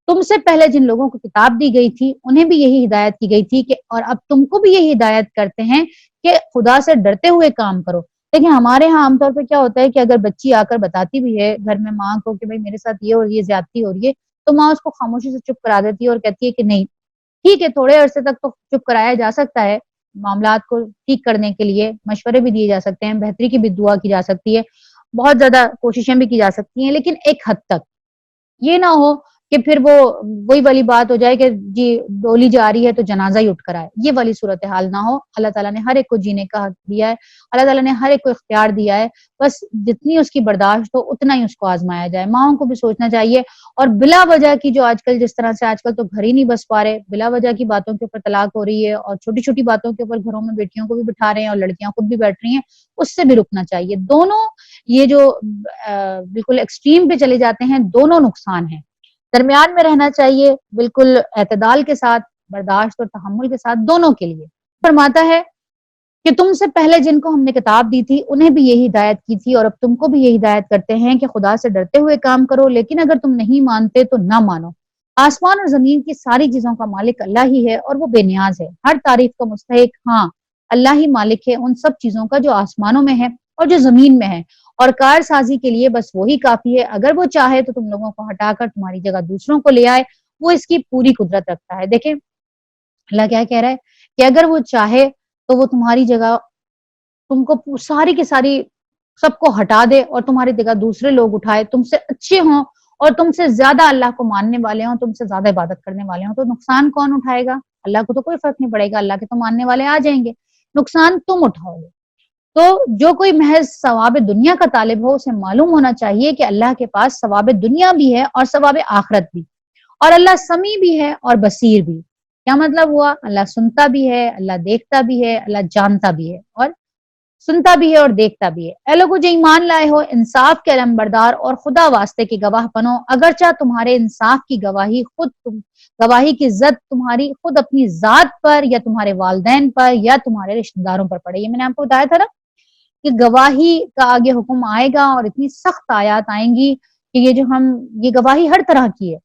تم سے پہلے جن لوگوں کو کتاب دی گئی تھی انہیں بھی یہی ہدایت کی گئی تھی کہ، اور اب تم کو بھی یہی ہدایت کرتے ہیں کہ خدا سے ڈرتے ہوئے کام کرو. دیکھیں ہمارے ہاں عام طور پہ کیا ہوتا ہے کہ اگر بچی آ کر بتاتی بھی ہے گھر میں ماں کو کہ بھائی میرے ساتھ یہ اور یہ زیادتی ہو رہی ہے، تو ماں اس کو خاموشی سے چپ کرا دیتی ہے اور کہتی ہے کہ نہیں ٹھیک ہے، تھوڑے عرصے تک تو چپ کرایا جا سکتا ہے، معاملات کو ٹھیک کرنے کے لیے مشورے بھی دیے جا سکتے ہیں، بہتری کی بھی دعا کی جا سکتی ہے، بہت زیادہ کوششیں بھی کی جا سکتی ہیں، لیکن ایک حد تک یہ نہ ہو کہ پھر وہ وہی والی بات ہو جائے کہ جی ڈولی جا رہی ہے تو جنازہ ہی اٹھ کر آئے، یہ والی صورتحال نہ ہو۔ اللہ تعالیٰ نے ہر ایک کو جینے کا حق دیا ہے، اللہ تعالیٰ نے ہر ایک کو اختیار دیا ہے، بس جتنی اس کی برداشت ہو اتنا ہی اس کو آزمایا جائے۔ ماؤں کو بھی سوچنا چاہیے، اور بلا وجہ کی جو آج کل جس طرح سے آج کل تو گھر ہی نہیں بس پا رہے، بلا وجہ کی باتوں کے اوپر طلاق ہو رہی ہے، اور چھوٹی چھوٹی باتوں کے اوپر گھروں میں بیٹیوں کو بھی بٹھا رہے ہیں اور لڑکیاں خود بھی بیٹھ رہی ہیں، اس سے بھی رکنا چاہیے۔ دونوں یہ جو بالکل ایکسٹریم پہ چلے جاتے ہیں، دونوں نقصان ہیں، درمیان میں رہنا چاہیے، بالکل اعتدال کے ساتھ، برداشت اور تحمل کے ساتھ، دونوں کے لیے۔ فرماتا ہے کہ تم سے پہلے جن کو ہم نے کتاب دی تھی انہیں بھی یہی ہدایت کی تھی، اور اب تم کو بھی یہی ہدایت کرتے ہیں کہ خدا سے ڈرتے ہوئے کام کرو، لیکن اگر تم نہیں مانتے تو نہ مانو۔ آسمان اور زمین کی ساری چیزوں کا مالک اللہ ہی ہے، اور وہ بے نیاز ہے، ہر تعریف کا مستحق ہاں اللہ ہی مالک ہے ان سب چیزوں کا جو آسمانوں میں ہے اور جو زمین میں ہے، اور کار سازی کے لیے بس وہی کافی ہے۔ اگر وہ چاہے تو تم لوگوں کو ہٹا کر تمہاری جگہ دوسروں کو لے آئے، وہ اس کی پوری قدرت رکھتا ہے۔ دیکھیں اللہ کیا کہہ رہا ہے کہ اگر وہ چاہے تو وہ تمہاری جگہ تم کو ساری کی ساری سب کو ہٹا دے اور تمہاری جگہ دوسرے لوگ اٹھائے، تم سے اچھے ہوں اور تم سے زیادہ اللہ کو ماننے والے ہوں، تم سے زیادہ عبادت کرنے والے ہوں، تو نقصان کون اٹھائے گا؟ اللہ کو تو کوئی فرق نہیں پڑے گا، اللہ کے تو ماننے والے آ جائیں گے، نقصان تم اٹھاؤ گے۔ تو جو کوئی محض ثواب دنیا کا طالب ہو اسے معلوم ہونا چاہیے کہ اللہ کے پاس ثواب دنیا بھی ہے اور ثواب آخرت بھی، اور اللہ سمیع بھی ہے اور بصیر بھی۔ کیا مطلب ہوا؟ اللہ سنتا بھی ہے، اللہ دیکھتا بھی ہے، اللہ جانتا بھی ہے اور سنتا بھی ہے اور دیکھتا بھی ہے۔ اے لوگو جو ایمان لائے ہو، انصاف کے علمبردار اور خدا واسطے کی گواہ بنو، اگرچہ تمہارے انصاف کی گواہی کی زد تمہاری خود اپنی ذات پر یا تمہارے والدین پر یا تمہارے رشتہ داروں پر پڑے۔ یہ میں نے آپ کو بتایا تھا نا کہ گواہی کا آگے حکم آئے گا اور اتنی سخت آیات آئیں گی کہ یہ گواہی ہر طرح کی ہے۔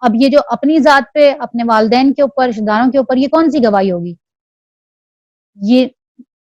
اب یہ جو اپنی ذات پہ، اپنے والدین کے اوپر، رشتہ داروں کے اوپر، یہ کون سی گواہی ہوگی؟ یہ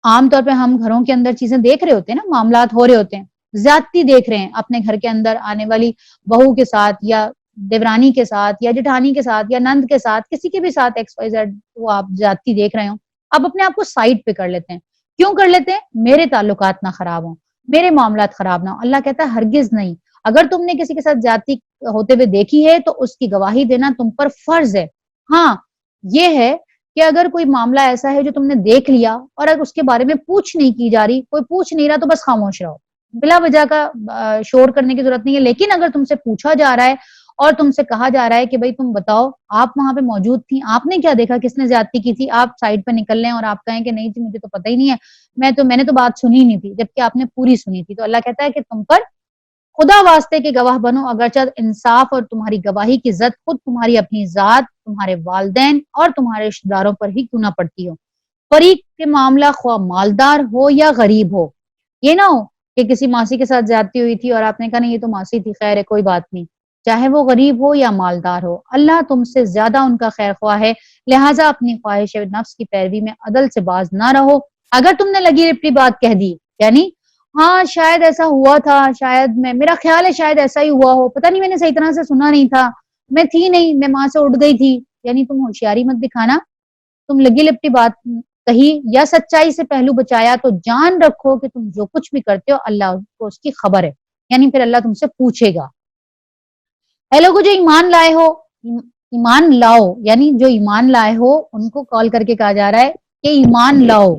عام طور پہ ہم گھروں کے اندر چیزیں دیکھ رہے ہوتے ہیں نا، معاملات ہو رہے ہوتے ہیں، زیادتی دیکھ رہے ہیں اپنے گھر کے اندر آنے والی بہو کے ساتھ یا دیورانی کے ساتھ یا جٹھانی کے ساتھ یا نند کے ساتھ، کسی کے بھی ساتھ ایکس وائی زیڈ وہ آپ زیادتی دیکھ رہے ہوں، آپ اپنے آپ کو سائڈ پہ کر لیتے ہیں۔ کیوں کر لیتے ہیں؟ میرے تعلقات نہ خراب ہوں، میرے معاملات خراب نہ ہوں۔ اللہ کہتا ہے ہرگز نہیں، اگر تم نے کسی کے ساتھ زیادتی ہوتے ہوئے دیکھی ہے تو اس کی گواہی دینا تم پر فرض ہے۔ ہاں یہ ہے کہ اگر کوئی معاملہ ایسا ہے جو تم نے دیکھ لیا اور اگر اس کے بارے میں پوچھ نہیں کی جا رہی، کوئی پوچھ نہیں رہا، تو بس خاموش رہو، بلا وجہ کا شور کرنے کی ضرورت نہیں ہے۔ لیکن اگر تم سے پوچھا جا رہا ہے اور تم سے کہا جا رہا ہے کہ بھئی تم بتاؤ آپ وہاں پہ موجود تھی، آپ نے کیا دیکھا، کس نے زیادتی کی تھی، آپ سائڈ پہ نکل لیں اور آپ کہیں کہ نہیں جی مجھے تو پتہ ہی نہیں ہے، میں نے تو بات سنی نہیں تھی، جبکہ آپ نے پوری سنی تھی۔ تو اللہ کہتا ہے کہ تم پر خدا واسطے کے گواہ بنو، اگرچہ انصاف اور تمہاری گواہی کی زد خود تمہاری اپنی ذات، تمہارے والدین اور تمہارے رشتہ داروں پر ہی کیوں نہ پڑتی ہو۔ فریق کے معاملہ خواہ مالدار ہو یا غریب ہو، یہ نہ ہو کہ کسی ماسی کے ساتھ زیادتی ہوئی تھی اور آپ نے کہا نہیں یہ تو ماسی تھی، خیر ہے کوئی بات نہیں، چاہے وہ غریب ہو یا مالدار ہو، اللہ تم سے زیادہ ان کا خیر خواہ ہے، لہٰذا اپنی خواہش نفس کی پیروی میں عدل سے باز نہ رہو۔ اگر تم نے لگی لپٹی بات کہہ دی، یعنی ہاں شاید ایسا ہوا تھا، شاید میرا خیال ہے شاید ایسا ہی ہوا ہو، پتہ نہیں میں نے صحیح طرح سے سنا نہیں تھا، میں تھی نہیں، میں وہاں سے اٹھ گئی تھی، یعنی تم ہوشیاری مت دکھانا، تم لگی لپٹی بات کہی یا سچائی سے پہلو بچایا تو جان رکھو کہ تم جو کچھ بھی کرتے ہو اللہ کو اس کی خبر ہے، یعنی پھر اللہ تم سے پوچھے گا۔ اے لوگوں جو ایمان لائے ہو، ایمان لاؤ، یعنی جو ایمان لائے ہو ان کو کال کر کے کہا جا رہا ہے کہ ایمان لاؤ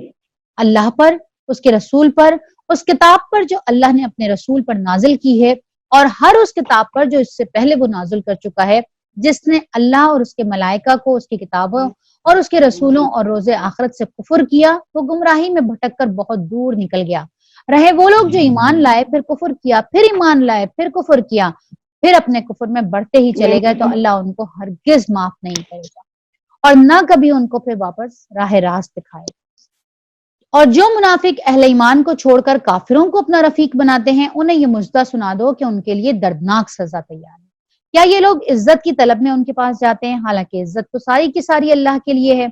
اللہ پر، اس کے رسول پر، اس کتاب پر جو اللہ نے اپنے رسول پر نازل کی ہے، اور ہر اس کتاب پر جو اس سے پہلے وہ نازل کر چکا ہے، جس نے اللہ اور اس کے ملائکہ کو، اس کی کتابوں اور اس کے رسولوں اور روز آخرت سے کفر کیا، وہ گمراہی میں بھٹک کر بہت دور نکل گیا۔ رہے وہ لوگ جو ایمان لائے پھر کفر کیا، پھر ایمان لائے پھر کفر کیا، پھر اپنے کفر میں بڑھتے ہی چلے گئے، تو اللہ ان کو ہرگز معاف نہیں کرے گا اور نہ کبھی ان کو پھر واپس راہ راست دکھائے گا۔ اور جو منافق اہل ایمان کو چھوڑ کر کافروں کو اپنا رفیق بناتے ہیں، انہیں یہ مژدہ سنا دو کہ ان کے لیے دردناک سزا تیار ہے۔ کیا یہ لوگ عزت کی طلب میں ان کے پاس جاتے ہیں؟ حالانکہ عزت تو ساری کی ساری اللہ کے لیے ہے۔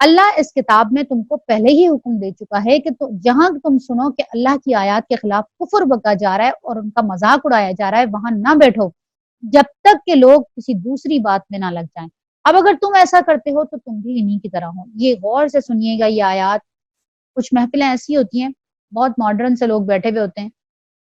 اللہ اس کتاب میں تم کو پہلے ہی حکم دے چکا ہے کہ جہاں تم سنو کہ اللہ کی آیات کے خلاف کفر بکا جا رہا ہے اور ان کا مذاق اڑایا جا رہا ہے، وہاں نہ بیٹھو جب تک کہ لوگ کسی دوسری بات میں نہ لگ جائیں۔ اب اگر تم ایسا کرتے ہو تو تم بھی انہی کی طرح ہو۔ یہ غور سے سنیے گا، یہ آیات، کچھ محفلیں ایسی ہوتی ہیں بہت ماڈرن سے لوگ بیٹھے ہوئے ہوتے ہیں،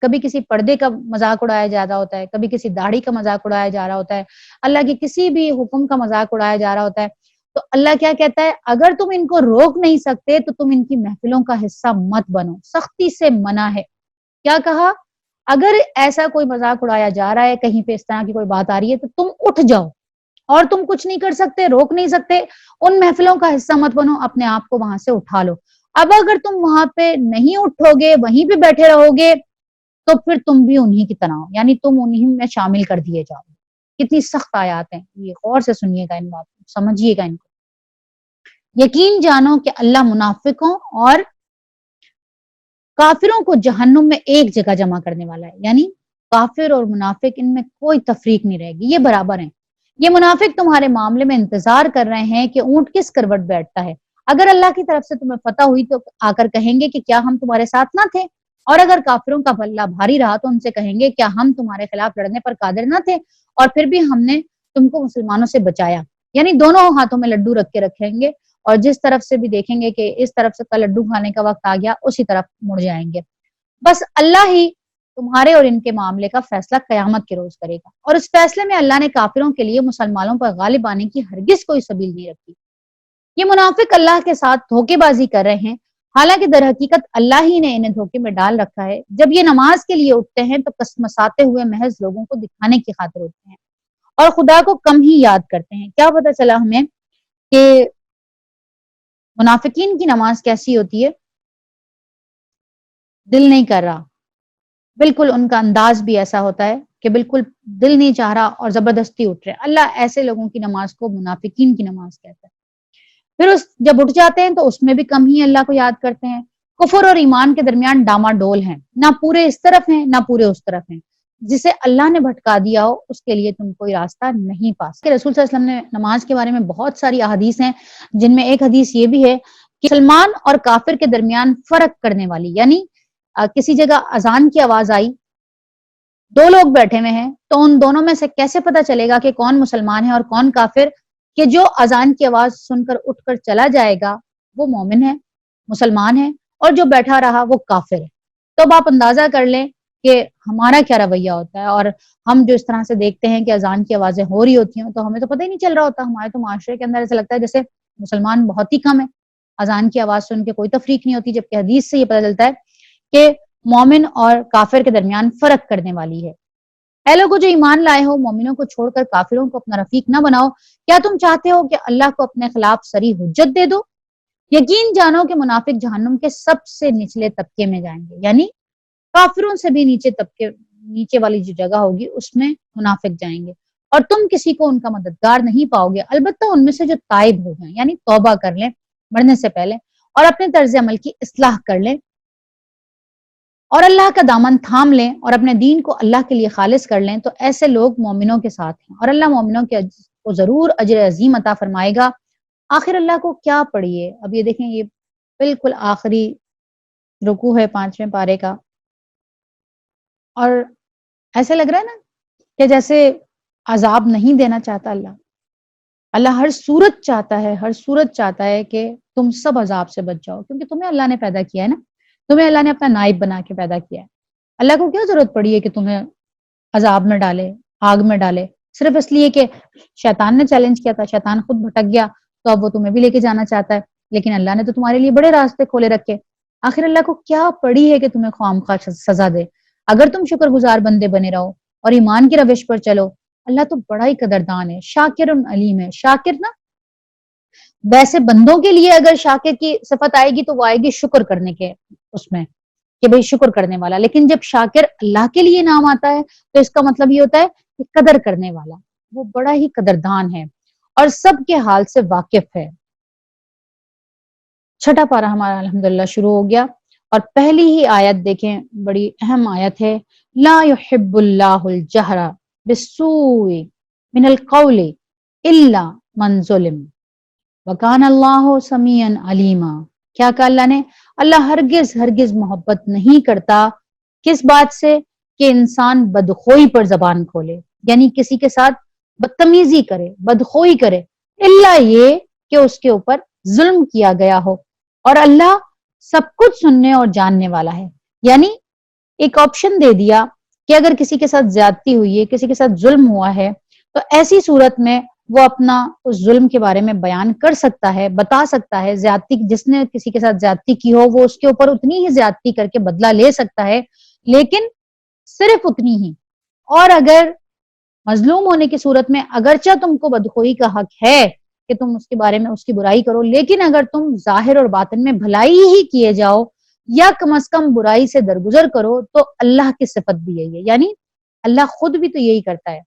کبھی کسی پردے کا مذاق اڑایا جا رہا ہوتا ہے، کبھی کسی داڑھی کا مذاق اڑایا جا رہا ہوتا ہے، اللہ کے کسی بھی حکم کا مذاق اڑایا جا رہا ہوتا ہے، تو اللہ کیا کہتا ہے، اگر تم ان کو روک نہیں سکتے تو تم ان کی محفلوں کا حصہ مت بنو، سختی سے منع ہے۔ کیا کہا؟ اگر ایسا کوئی مذاق اڑایا جا رہا ہے، کہیں پہ اس طرح کی کوئی بات آ رہی ہے تو تم اٹھ جاؤ، اور تم کچھ نہیں کر سکتے، روک نہیں سکتے، ان محفلوں کا حصہ مت بنو، اپنے آپ کو وہاں سے اٹھا لو۔ اب اگر تم وہاں پہ نہیں اٹھو گے، وہیں پہ بیٹھے رہو گے، تو پھر تم بھی انہی کی طرح ہو، یعنی تم انہی میں شامل کر دیے جاؤ گے۔ کتنی سخت آیات ہیں یہ، غور سے سنیے گا ان بات کو، سمجھیے گا ان کو۔ یقین جانو کہ اللہ منافقوں اور کافروں کو جہنم میں ایک جگہ جمع کرنے والا ہے، یعنی کافر اور منافق ان میں کوئی تفریق نہیں رہے گی، یہ برابر ہیں۔ یہ منافق تمہارے معاملے میں انتظار کر رہے ہیں کہ اونٹ کس کروٹ بیٹھتا ہے۔ اگر اللہ کی طرف سے تمہیں فتح ہوئی تو آ کر کہیں گے کہ کیا ہم تمہارے ساتھ نہ تھے، اور اگر کافروں کا پلہ بھاری رہا تو ان سے کہیں گے کیا ہم تمہارے خلاف لڑنے پر قادر نہ تھے، اور پھر بھی ہم نے تم کو مسلمانوں سے بچایا۔ یعنی دونوں ہاتھوں میں لڈو رکھ کے رکھیں گے، اور جس طرف سے بھی دیکھیں گے کہ اس طرف سے کا لڈو کھانے کا وقت آ گیا، اسی طرف مڑ جائیں گے۔ بس اللہ ہی تمہارے اور ان کے معاملے کا فیصلہ قیامت کے روز کرے گا، اور اس فیصلے میں اللہ نے کافروں کے لیے مسلمانوں پر غالب آنے کی ہرگز کوئی سبیل نہیں رکھی۔ یہ منافق اللہ کے ساتھ دھوکے بازی کر رہے ہیں، حالانکہ در حقیقت اللہ ہی نے انہیں دھوکے میں ڈال رکھا ہے۔ جب یہ نماز کے لیے اٹھتے ہیں تو کسمساتے ہوئے محض لوگوں کو دکھانے کی خاطر اٹھتے ہیں، اور خدا کو کم ہی یاد کرتے ہیں۔ کیا پتہ چلا ہمیں کہ منافقین کی نماز کیسی ہوتی ہے؟ دل نہیں کر رہا، بالکل ان کا انداز بھی ایسا ہوتا ہے کہ بالکل دل نہیں چاہ رہا اور زبردستی اٹھ رہے۔ اللہ ایسے لوگوں کی نماز کو منافقین کی نماز کہتا ہے۔ پھر جب اٹھ جاتے ہیں تو اس میں بھی کم ہی اللہ کو یاد کرتے ہیں۔ کفر اور ایمان کے درمیان ڈاما ڈول ہیں، نہ پورے اس طرف ہیں نہ پورے اس طرف ہیں۔ جسے اللہ نے بھٹکا دیا ہو اس کے لیے تم کوئی راستہ نہیں پا سکتے۔ رسول صلی اللہ علیہ وسلم نے نماز کے بارے میں بہت ساری احادیث ہیں، جن میں ایک حدیث یہ بھی ہے کہ مسلمان اور کافر کے درمیان فرق کرنے والی، یعنی کسی جگہ اذان کی آواز آئی، دو لوگ بیٹھے ہوئے ہیں، تو ان دونوں میں سے کیسے پتا چلے گا کہ کون مسلمان ہے اور کون کافر؟ کہ جو اذان کی آواز سن کر اٹھ کر چلا جائے گا وہ مومن ہے، مسلمان ہے، اور جو بیٹھا رہا وہ کافر ہے۔ تو اب آپ اندازہ کر لیں کہ ہمارا کیا رویہ ہوتا ہے، اور ہم جو اس طرح سے دیکھتے ہیں کہ اذان کی آوازیں ہو رہی ہوتی ہیں تو ہمیں تو پتہ ہی نہیں چل رہا ہوتا، ہمارے تو معاشرے کے اندر ایسا لگتا ہے جیسے مسلمان بہت ہی کم ہے، اذان کی آواز سن کے کوئی تفریق نہیں ہوتی، جبکہ حدیث سے یہ پتہ چلتا ہے کہ مومن اور کافر کے درمیان فرق کرنے والی ہے۔ اے لوگو جو ایمان لائے ہو، مومنوں کو چھوڑ کر کافروں کو اپنا رفیق نہ بناؤ۔ کیا تم چاہتے ہو کہ اللہ کو اپنے خلاف صریح حجت دے دو؟ یقین جانو کہ منافق جہنم کے سب سے نچلے طبقے میں جائیں گے، یعنی کافروں سے بھی نیچے والی جو جگہ ہوگی اس میں منافق جائیں گے، اور تم کسی کو ان کا مددگار نہیں پاؤ گے، البتہ ان میں سے جو تائب ہو جائیں، یعنی توبہ کر لیں مرنے سے پہلے، اور اپنے طرز عمل کی اصلاح کر لیں، اور اللہ کا دامن تھام لیں اور اپنے دین کو اللہ کے لیے خالص کر لیں، تو ایسے لوگ مومنوں کے ساتھ ہیں، اور اللہ مومنوں کو ضرور اجر عظیم عطا فرمائے گا۔ آخر اللہ کو کیا پڑھیے، اب یہ دیکھیں، یہ بالکل آخری رکوع ہے 5ویں پارے کا، اور ایسے لگ رہا ہے نا کہ جیسے عذاب نہیں دینا چاہتا اللہ ہر صورت چاہتا ہے کہ تم سب عذاب سے بچ جاؤ، کیونکہ تمہیں اللہ نے پیدا کیا ہے نا، تمہیں اللہ نے اپنا نائب بنا کے پیدا کیا ہے۔ اللہ کو کیا ضرورت پڑی ہے کہ تمہیں عذاب میں ڈالے، آگ میں ڈالے، صرف اس لیے کہ شیطان نے چیلنج کیا تھا، شیطان خود بھٹک گیا تو اب وہ تمہیں بھی لے کے جانا چاہتا ہے، لیکن اللہ نے تو تمہارے لیے بڑے راستے کھولے رکھے۔ آخر اللہ کو کیا پڑی ہے کہ تمہیں خواہ سزا دے؟ اگر تم شکر گزار بندے بنے رہو اور ایمان کی روش پر چلو، اللہ تو بڑا ہی قدردان ہے، شاکر علیم ہے۔ شاکر نا، ویسے بندوں کے لیے اگر شاکر کی صفت آئے گی تو وہ آئے گی شکر کرنے کے اس میں، کہ بھئی شکر کرنے والا، لیکن جب شاکر اللہ کے لیے نام آتا ہے تو اس کا مطلب یہ ہوتا ہے کہ قدر کرنے والا، وہ بڑا ہی قدردان ہے اور سب کے حال سے واقف ہے۔ 6واں پارہ ہمارا الحمدللہ شروع ہو گیا، اور پہلی ہی آیت دیکھیں، بڑی اہم آیت ہے، لا يحب اللہ الجہر بالسوء من القول الا من ظلم۔ وکان اللہ سمیعا علیما. کیا کہا اللہ نے؟ اللہ ہرگز ہرگز محبت نہیں کرتا کس بات سے؟ کہ انسان بدخوئی پر زبان کھولے، یعنی کسی کے ساتھ بدتمیزی کرے، بدخوئی کرے، الا یہ کہ اس کے اوپر ظلم کیا گیا ہو. اور اللہ سب کچھ سننے اور جاننے والا ہے. یعنی ایک آپشن دے دیا کہ اگر کسی کے ساتھ زیادتی ہوئی ہے، کسی کے ساتھ ظلم ہوا ہے، تو ایسی صورت میں وہ اپنا اس ظلم کے بارے میں بیان کر سکتا ہے، بتا سکتا ہے. زیادتی جس نے کسی کے ساتھ زیادتی کی ہو وہ اس کے اوپر اتنی ہی زیادتی کر کے بدلہ لے سکتا ہے، لیکن صرف اتنی ہی. اور اگر مظلوم ہونے کی صورت میں اگرچہ تم کو بدخوئی کا حق ہے کہ تم اس کے بارے میں اس کی برائی کرو، لیکن اگر تم ظاہر اور باطن میں بھلائی ہی کیے جاؤ یا کم از کم برائی سے درگزر کرو، تو اللہ کی صفت بھی یہی ہے. یعنی اللہ خود بھی تو یہی کرتا ہے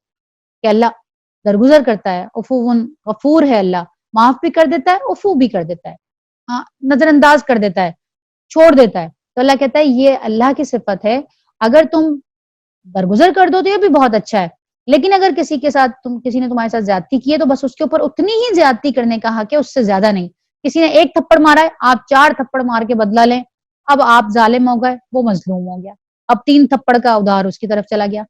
کہ اللہ درگزر کرتا ہے، عفو غفور ہے، اللہ معاف بھی کر دیتا ہے، عفو بھی کر دیتا ہے، ہاں نظر انداز کر دیتا ہے، چھوڑ دیتا ہے. تو اللہ کہتا ہے یہ اللہ کی صفت ہے. اگر تم درگزر کر دو تو یہ بھی بہت اچھا ہے، لیکن اگر کسی نے تمہارے ساتھ زیادتی کی ہے تو بس اس کے اوپر اتنی ہی زیادتی کرنے کا حق ہے، اس سے زیادہ نہیں. کسی نے ایک تھپڑ مارا ہے، آپ 4 تھپڑ مار کے بدلہ لیں. اب آپ ظالم ہو گئے، وہ مظلوم ہو گیا، اب 3 تھپڑ کا ادھار اس کی طرف چلا گیا.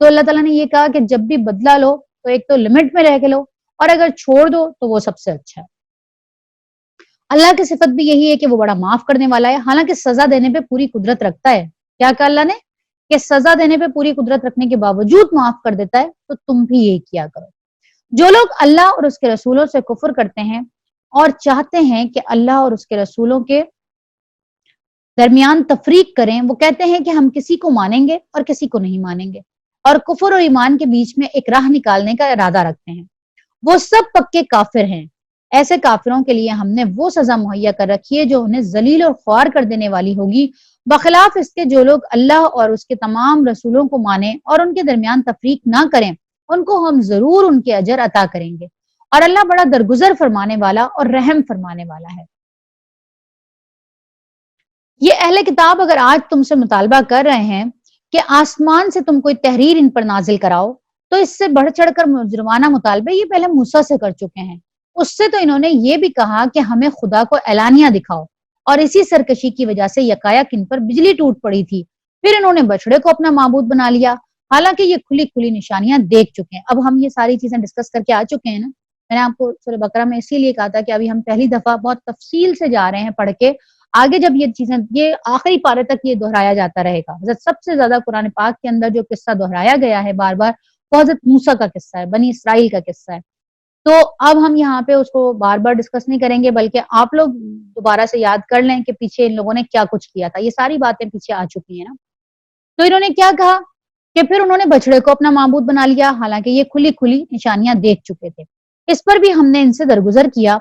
تو اللہ تعالیٰ نے یہ کہا کہ جب بھی بدلہ لو تو ایک تو لمٹ میں رہ کے لو، اور اگر چھوڑ دو تو وہ سب سے اچھا ہے. اللہ کی صفت بھی یہی ہے کہ وہ بڑا معاف کرنے والا ہے، حالانکہ سزا دینے پہ پوری قدرت رکھتا ہے. کیا کہا اللہ نے؟ کہ سزا دینے پہ پوری قدرت رکھنے کے باوجود معاف کر دیتا ہے. تو تم بھی یہی کیا کرو. جو لوگ اللہ اور اس کے رسولوں سے کفر کرتے ہیں اور چاہتے ہیں کہ اللہ اور اس کے رسولوں کے درمیان تفریق کریں، وہ کہتے ہیں کہ ہم کسی کو مانیں گے اور کسی کو نہیں مانیں گے، اور کفر اور ایمان کے بیچ میں ایک راہ نکالنے کا ارادہ رکھتے ہیں. وہ سب پکے کافر ہیں. ایسے کافروں کے لیے ہم نے وہ سزا مہیا کر رکھی ہے جو انہیں ذلیل اور خوار کر دینے والی ہوگی، بخلاف اس کے جو لوگ اللہ اور اس کے تمام رسولوں کو مانیں اور ان کے درمیان تفریق نہ کریں، ان کو ہم ضرور ان کے اجر عطا کریں گے. اور اللہ بڑا درگزر فرمانے والا اور رحم فرمانے والا ہے. یہ اہل کتاب اگر آج تم سے مطالبہ کر رہے ہیں کہ آسمان سے تم کوئی تحریر ان پر نازل کراؤ، تو اس سے بڑھ چڑھ کر مجرمانہ مطالبے یہ پہلے موسیٰ سے کر چکے ہیں. اس سے تو انہوں نے یہ بھی کہا کہ ہمیں خدا کو اعلانیہ دکھاؤ، اور اسی سرکشی کی وجہ سے یکایک ان پر بجلی ٹوٹ پڑی تھی. پھر انہوں نے بچڑے کو اپنا معبود بنا لیا، حالانکہ یہ کھلی کھلی نشانیاں دیکھ چکے ہیں. اب ہم یہ ساری چیزیں ڈسکس کر کے آ چکے ہیں نا. میں نے آپ کو سورہ بقرہ میں اسی لیے کہا تھا کہ ابھی ہم پہلی دفعہ بہت تفصیل سے جا رہے ہیں پڑھ کے. آگے جب یہ چیزیں یہ آخری پارے تک یہ دہرایا جاتا رہے گا. حضرت سب سے زیادہ قرآن پاک کے اندر جو قصہ دہرایا گیا ہے بار بار، وہ حضرت موسیٰ کا قصہ ہے، بنی اسرائیل کا قصہ ہے. تو اب ہم یہاں پہ اس کو بار بار ڈسکس نہیں کریں گے، بلکہ آپ لوگ دوبارہ سے یاد کر لیں کہ پیچھے ان لوگوں نے کیا کچھ کیا تھا. یہ ساری باتیں پیچھے آ چکی ہیں نا. تو انہوں نے کیا کہا کہ پھر انہوں نے بچڑے کو اپنا معبود بنا لیا، حالانکہ یہ کھلی کھلی نشانیاں دیکھ چکے تھے. اس پر بھی ہم نے ان سے درگزر کیا.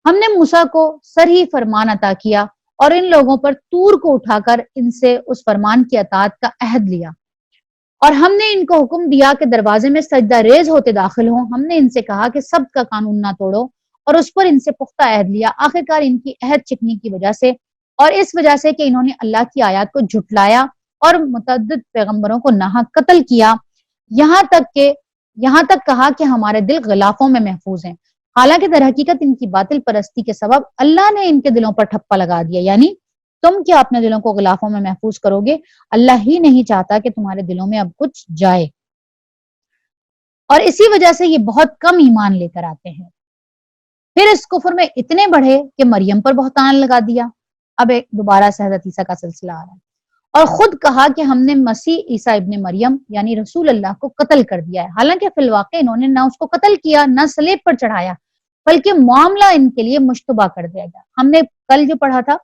ہم نے موسیٰ کو صریح فرمان عطا کیا اور ان لوگوں پر طور کو اٹھا کر ان سے اس فرمان کی اطاعت کا عہد لیا. اور ہم نے ان کو حکم دیا کہ دروازے میں سجدہ ریز ہوتے داخل ہوں. ہم نے ان سے کہا کہ سب کا قانون نہ توڑو، اور اس پر ان سے پختہ عہد لیا. آخرکار ان کی عہد چکنی کی وجہ سے اور اس وجہ سے کہ انہوں نے اللہ کی آیات کو جھٹلایا اور متعدد پیغمبروں کو ناحق قتل کیا، یہاں تک کہا کہ ہمارے دل غلافوں میں محفوظ ہیں. حالانکہ در حقیقت ان کی باطل پرستی کے سبب اللہ نے ان کے دلوں پر ٹھپا لگا دیا. یعنی تم کیا اپنے دلوں کو غلافوں میں محفوظ کرو گے؟ اللہ ہی نہیں چاہتا کہ تمہارے دلوں میں اب کچھ جائے، اور اسی وجہ سے یہ بہت کم ایمان لے کر آتے ہیں. پھر اس کفر میں اتنے بڑھے کہ مریم پر بہتان لگا دیا. اب ایک دوبارہ سے حضرت عیسیٰ کا سلسلہ آ رہا ہے. اور خود کہا کہ ہم نے مسیح عیسیٰ ابن مریم یعنی رسول اللہ کو قتل کر دیا ہے، حالانکہ فی الواقع انہوں نے نہ اس کو قتل کیا، نہ سلیب پر چڑھایا، بلکہ معاملہ ان کے لیے مشتبہ کر دیا گیا. ہم نے کل جو پڑھا تھا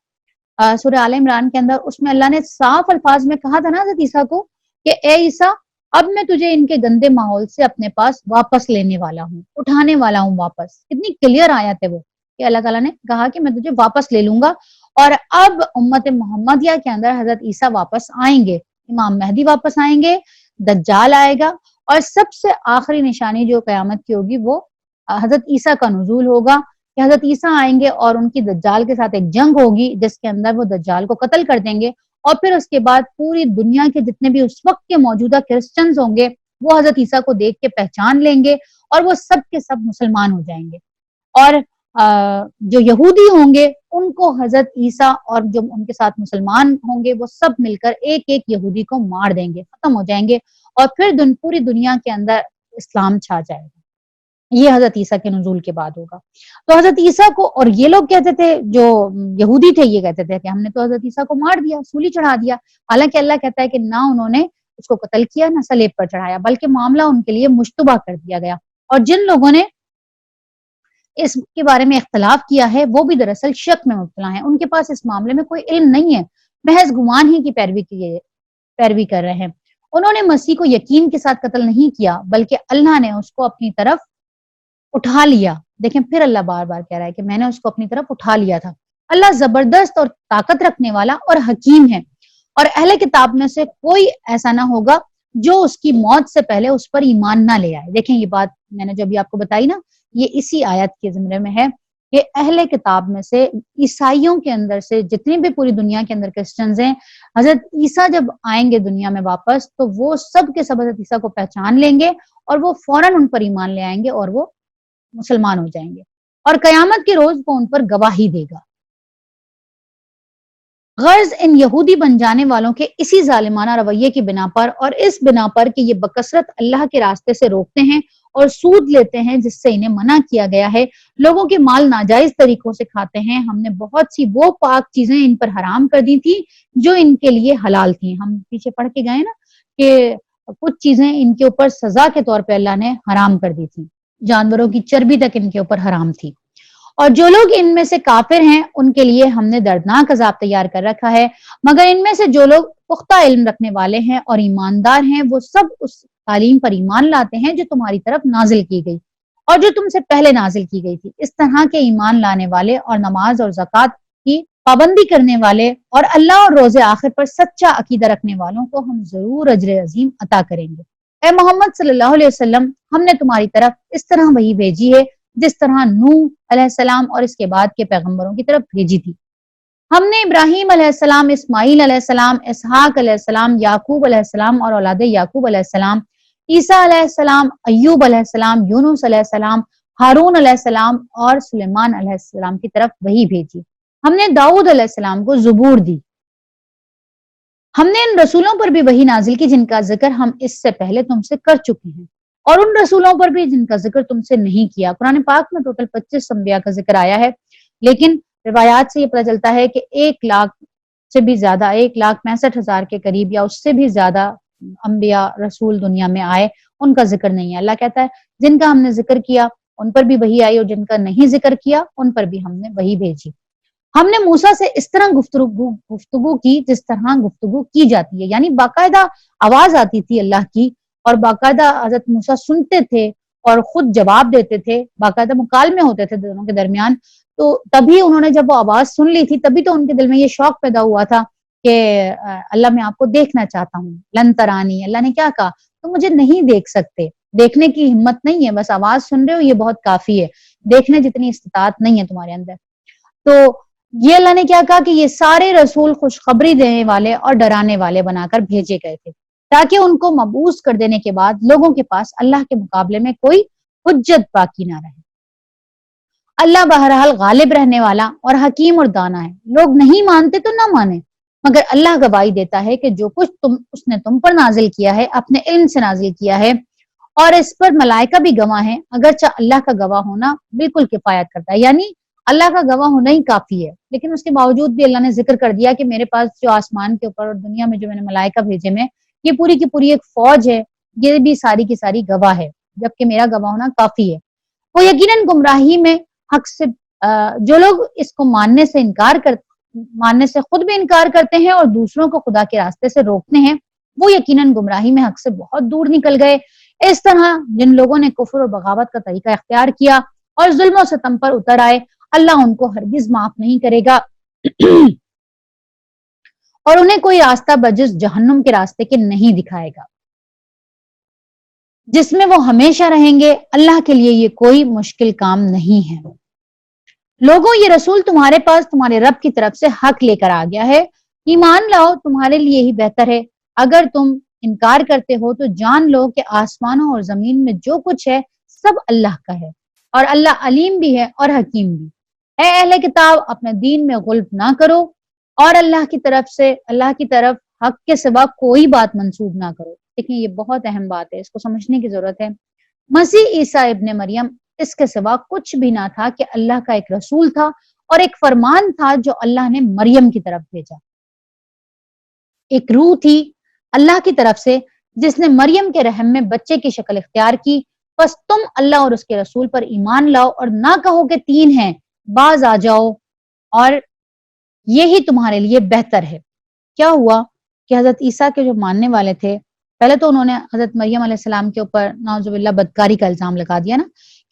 سورہ آل عمران کے اندر، اس میں اللہ نے صاف الفاظ میں کہا تھا نا حضرت عیسیٰ کو کہ اے عیسیٰ، اب میں تجھے ان کے گندے ماحول سے اپنے پاس واپس لینے والا ہوں، اٹھانے والا ہوں واپس. کتنی کلیئر آیت ہے وہ کہ اللہ تعالیٰ نے کہا کہ میں تجھے واپس لے لوں گا. اور اب امت محمدیہ کے اندر حضرت عیسیٰ واپس آئیں گے، امام مہدی واپس آئیں گے، دجال آئے گا، اور سب سے آخری نشانی جو قیامت کی ہوگی وہ حضرت عیسیٰ کا نزول ہوگا کہ حضرت عیسیٰ آئیں گے اور ان کی دجال کے ساتھ ایک جنگ ہوگی جس کے اندر وہ دجال کو قتل کر دیں گے. اور پھر اس کے بعد پوری دنیا کے جتنے بھی اس وقت کے موجودہ کرسچنز ہوں گے وہ حضرت عیسیٰ کو دیکھ کے پہچان لیں گے اور وہ سب کے سب مسلمان ہو جائیں گے. اور جو یہودی ہوں گے ان کو حضرت عیسیٰ اور جو ان کے ساتھ مسلمان ہوں گے وہ سب مل کر ایک ایک یہودی کو مار دیں گے، ختم ہو جائیں گے، اور پھر پوری دنیا کے اندر اسلام چھا جائے گا۔ یہ حضرت عیسیٰ کے نزول کے بعد ہوگا۔ تو حضرت عیسیٰ کو، اور یہ لوگ کہتے تھے جو یہودی تھے، یہ کہتے تھے کہ ہم نے تو حضرت عیسیٰ کو مار دیا، سولی چڑھا دیا، حالانکہ اللہ کہتا ہے کہ نہ انہوں نے اس کو قتل کیا نہ صلیب پر چڑھایا، بلکہ معاملہ ان کے لیے مشتبہ کر دیا گیا، اور جن لوگوں نے اس کے بارے میں اختلاف کیا ہے وہ بھی دراصل شک میں مبتلا ہیں، ان کے پاس اس معاملے میں کوئی علم نہیں ہے، محض گمان ہی کی پیروی کر رہے ہیں۔ انہوں نے مسیح کو یقین کے ساتھ قتل نہیں کیا، بلکہ اللہ نے اس کو اپنی طرف اٹھا لیا۔ دیکھیں پھر اللہ بار بار کہہ رہا ہے کہ میں نے اس کو اپنی طرف اٹھا لیا تھا۔ اللہ زبردست اور طاقت رکھنے والا اور حکیم ہے، اور اہل کتاب میں سے کوئی ایسا نہ ہوگا جو اس کی موت سے پہلے اس پر ایمان نہ لے آئے۔ دیکھیں یہ بات میں نے جو ابھی آپ کو بتائی نا، یہ اسی آیت کے زمرے میں ہے کہ اہل کتاب میں سے عیسائیوں کے اندر سے جتنی بھی پوری دنیا کے اندر کرسچنز ہیں، حضرت عیسیٰ جب آئیں گے دنیا میں واپس تو وہ سب کے سب حضرت عیسیٰ کو پہچان لیں گے، اور وہ فوراً ان پر ایمان لے آئیں گے اور وہ مسلمان ہو جائیں گے، اور قیامت کے روز وہ ان پر گواہی دے گا۔ غرض ان یہودی بن جانے والوں کے اسی ظالمانہ رویے کی بنا پر، اور اس بنا پر کہ یہ بکثرت اللہ کے راستے سے روکتے ہیں اور سود لیتے ہیں جس سے انہیں منع کیا گیا ہے، لوگوں کے مال ناجائز طریقوں سے کھاتے ہیں، ہم نے بہت سی وہ پاک چیزیں ان پر حرام کر دی تھی جو ان کے لیے حلال تھیں۔ ہم پیچھے پڑھ کے گئے نا کہ کچھ چیزیں ان کے اوپر سزا کے طور پہ اللہ نے حرام کر دی تھی، جانوروں کی چربی تک ان کے اوپر حرام تھی، اور جو لوگ ان میں سے کافر ہیں ان کے لیے ہم نے دردناک عذاب تیار کر رکھا ہے، مگر ان میں سے جو لوگ پختہ علم رکھنے والے ہیں اور ایماندار ہیں وہ سب اس تعلیم پر ایمان لاتے ہیں جو تمہاری طرف نازل کی گئی اور جو تم سے پہلے نازل کی گئی تھی۔ اس طرح کے ایمان لانے والے اور نماز اور زکوٰۃ کی پابندی کرنے والے اور اللہ اور روز آخر پر سچا عقیدہ رکھنے والوں کو ہم ضرور اجر عظیم عطا کریں گے۔ اے محمد صلی اللہ علیہ وسلم، ہم نے تمہاری طرف اس طرح وحی بھیجی ہے جس طرح نوح علیہ السلام اور اس کے بعد کے پیغمبروں کی طرف بھیجی تھی۔ ہم نے ابراہیم علیہ السلام، اسماعیل علیہ السلام، اسحاق علیہ السلام، یعقوب علیہ السلام اور اولاد یعقوب علیہ السلام، عیسیٰ علیہ السلام، ایوب علیہ السلام، یونس علیہ السلام، ہارون علیہ السلام اور سلیمان علیہ السلام کی طرف وحی بھیجی۔ ہم نے داؤد علیہ السلام کو زبور دی۔ ہم نے ان رسولوں پر بھی وحی نازل کی جن کا ذکر ہم اس سے پہلے تم سے کر چکے ہیں، اور ان رسولوں پر بھی جن کا ذکر تم سے نہیں کیا۔ قرآن پاک میں ٹوٹل 25 انبیاء کا ذکر آیا ہے، لیکن روایات سے یہ پتہ چلتا ہے کہ 1,00,000 سے بھی زیادہ، 1,65,000 کے قریب یا اس سے بھی زیادہ انبیاء رسول دنیا میں آئے، ان کا ذکر نہیں ہے۔ اللہ کہتا ہے جن کا ہم نے ذکر کیا ان پر بھی وحی آئی، اور جن کا نہیں ذکر کیا ان پر بھی ہم نے وحی بھیجی۔ ہم نے موسیٰ سے اس طرح گفتگو کی جس طرح گفتگو کی جاتی ہے، یعنی باقاعدہ آواز آتی تھی اللہ کی، اور باقاعدہ حضرت موسیٰ سنتے تھے اور خود جواب دیتے تھے، باقاعدہ مکالمے ہوتے تھے دونوں کے درمیان۔ تو تبھی انہوں نے جب وہ آواز سن لی تھی تبھی تو ان کے دل میں یہ شوق پیدا ہوا تھا کہ اللہ میں آپ کو دیکھنا چاہتا ہوں، لن ترانی، اللہ نے کیا کہا، تو مجھے نہیں دیکھ سکتے، دیکھنے کی ہمت نہیں ہے، بس آواز سن رہے ہو یہ بہت کافی ہے، دیکھنے جتنی استطاعت نہیں ہے تمہارے اندر۔ تو یہ اللہ نے کیا کہا کہ یہ سارے رسول خوشخبری دینے والے اور ڈرانے والے بنا کر بھیجے گئے تھے تاکہ ان کو مبعوث کر دینے کے بعد لوگوں کے پاس اللہ کے مقابلے میں کوئی حجت باقی نہ رہے۔ اللہ بہرحال غالب رہنے والا اور حکیم اور دانا ہے، لوگ نہیں مانتے تو نہ مانیں، مگر اللہ گواہی دیتا ہے کہ جو کچھ اس نے تم پر نازل کیا ہے اپنے علم سے نازل کیا ہے، اور اس پر ملائکہ بھی گواہ ہیں، اگرچہ اللہ کا گواہ ہونا بالکل کفایت کرتا ہے، یعنی اللہ کا گواہ ہونا ہی کافی ہے، لیکن اس کے باوجود بھی اللہ نے ذکر کر دیا کہ میرے پاس جو آسمان کے اوپر اور دنیا میں جو میں نے ملائکہ بھیجے میں، یہ پوری کی پوری ایک فوج ہے، یہ بھی ساری کی ساری گواہ ہے، جبکہ میرا گواہ ہونا کافی ہے۔ وہ یقیناً گمراہی میں حق سے جو لوگ اس کو ماننے سے خود بھی انکار کرتے ہیں اور دوسروں کو خدا کے راستے سے روکتے ہیں، وہ یقیناً گمراہی میں حق سے بہت دور نکل گئے۔ اس طرح جن لوگوں نے کفر اور بغاوت کا طریقہ اختیار کیا اور ظلم و ستم پر اتر آئے، اللہ ان کو ہرگز معاف نہیں کرے گا اور انہیں کوئی راستہ بجز جہنم کے راستے کے نہیں دکھائے گا جس میں وہ ہمیشہ رہیں گے۔ اللہ کے لیے یہ کوئی مشکل کام نہیں ہے۔ لوگوں، یہ رسول تمہارے پاس تمہارے رب کی طرف سے حق لے کر آ گیا ہے، ایمان لاؤ، تمہارے لیے ہی بہتر ہے۔ اگر تم انکار کرتے ہو تو جان لو کہ آسمانوں اور زمین میں جو کچھ ہے سب اللہ کا ہے، اور اللہ علیم بھی ہے اور حکیم بھی۔ اے اہل کتاب، اپنے دین میں غلط نہ کرو اور اللہ کی طرف حق کے سوا کوئی بات منسوب نہ کرو۔ دیکھیں یہ بہت اہم بات ہے، اس کو سمجھنے کی ضرورت ہے۔ مسیح عیسیٰ ابن مریم اس کے سوا کچھ بھی نہ تھا کہ اللہ کا ایک رسول تھا اور ایک فرمان تھا جو اللہ نے مریم کی طرف بھیجا۔ ایک روح تھی اللہ کی طرف سے جس نے مریم کے رحم میں بچے کی شکل اختیار کی۔ بس تم اللہ اور اس کے رسول پر ایمان لاؤ اور نہ کہو کہ تین ہیں، باز آ جاؤ اور یہی تمہارے لیے بہتر ہے۔ کیا ہوا کہ حضرت عیسیٰ کے جو ماننے والے تھے، پہلے تو انہوں نے حضرت مریم علیہ السلام کے اوپر نعوذ باللہ بدکاری کا الزام لگا دیا نا،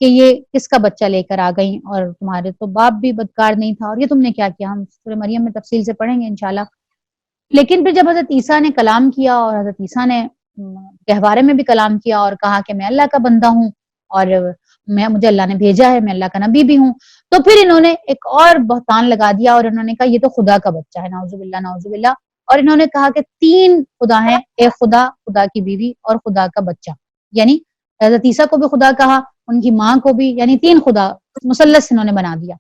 کہ یہ کس کا بچہ لے کر آ گئی، اور تمہارے تو باپ بھی بدکار نہیں تھا، اور یہ تم نے کیا کیا؟ ہم سورہ مریم میں تفصیل سے پڑھیں گے انشاءاللہ۔ لیکن پھر جب حضرت عیسیٰ نے کلام کیا اور حضرت عیسیٰ نے گہوارے میں بھی کلام کیا اور کہا کہ میں اللہ کا بندہ ہوں اور مجھے اللہ نے بھیجا ہے، میں اللہ کا نبی بھی ہوں، تو پھر انہوں نے ایک اور بہتان لگا دیا اور انہوں نے کہا یہ تو خدا کا بچہ ہے، نعوذ باللہ نعوذ باللہ۔ اور انہوں نے کہا کہ تین خدا ہیں، ایک خدا، خدا کی بیوی اور خدا کا بچہ، یعنی حضرت عیسیٰ کو بھی خدا کہا، ان کی ماں کو بھی، یعنی تین خدا مثلث انہوں نے بنا دیا۔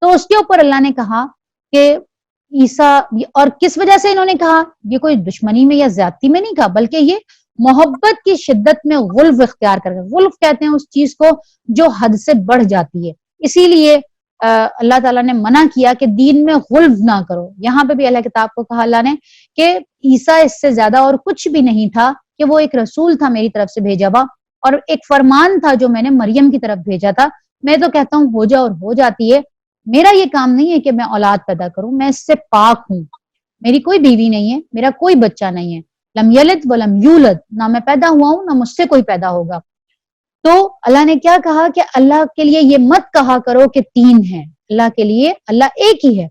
تو اس کے اوپر اللہ نے کہا کہ عیسیٰ، اور کس وجہ سے انہوں نے کہا؟ یہ کوئی دشمنی میں یا زیادتی میں نہیں کہا، بلکہ یہ محبت کی شدت میں غلف اختیار کر گئے۔ غلف کہتے ہیں اس چیز کو جو حد سے بڑھ جاتی ہے، اسی لیے اللہ تعالیٰ نے منع کیا کہ دین میں غلف نہ کرو۔ یہاں پہ بھی اللہ کتاب کو کہا اللہ نے کہ عیسیٰ اس سے زیادہ اور کچھ بھی نہیں تھا، کہ وہ ایک رسول تھا میری طرف سے بھیجا ہوا، اور ایک فرمان تھا جو میں نے مریم کی طرف بھیجا تھا۔ میں تو کہتا ہوں ہو جا اور ہو جاتی ہے، میرا یہ کام نہیں ہے کہ میں اولاد پیدا کروں، میں اس سے پاک ہوں، میری کوئی بیوی نہیں ہے، میرا کوئی بچہ نہیں ہے، لم یلد ولم یولد، نہ میں پیدا ہوا ہوں نہ مجھ سے کوئی پیدا ہوگا۔ تو اللہ نے کیا کہا کہ اللہ کے لیے یہ مت کہا کرو کہ تین ہیں، اللہ کے لیے اللہ ایک ہی ہے،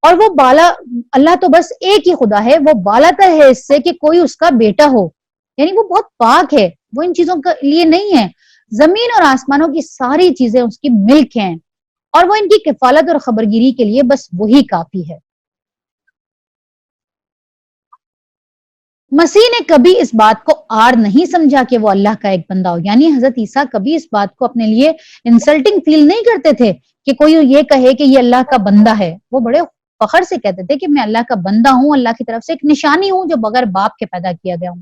اور وہ اللہ تو بس ایک ہی خدا ہے، وہ بالا تر ہے اس سے کہ کوئی اس کا بیٹا ہو، یعنی وہ بہت پاک ہے، وہ ان چیزوں کے لیے نہیں ہے۔ زمین اور آسمانوں کی ساری چیزیں اس کی ملک ہیں، اور وہ ان کی کفالت اور خبرگیری کے لیے بس وہی کافی ہے۔ مسیح نے کبھی اس بات کو آر نہیں سمجھا کہ وہ اللہ کا ایک بندہ ہو، یعنی حضرت عیسیٰ کبھی اس بات کو اپنے لیے انسلٹنگ فیل نہیں کرتے تھے کہ کوئی یہ کہے کہ یہ اللہ کا بندہ ہے۔ وہ بڑے فخر سے کہتے تھے کہ میں اللہ کا بندہ ہوں، اللہ کی طرف سے ایک نشانی ہوں جو بغیر باپ کے پیدا کیا گیا ہوں۔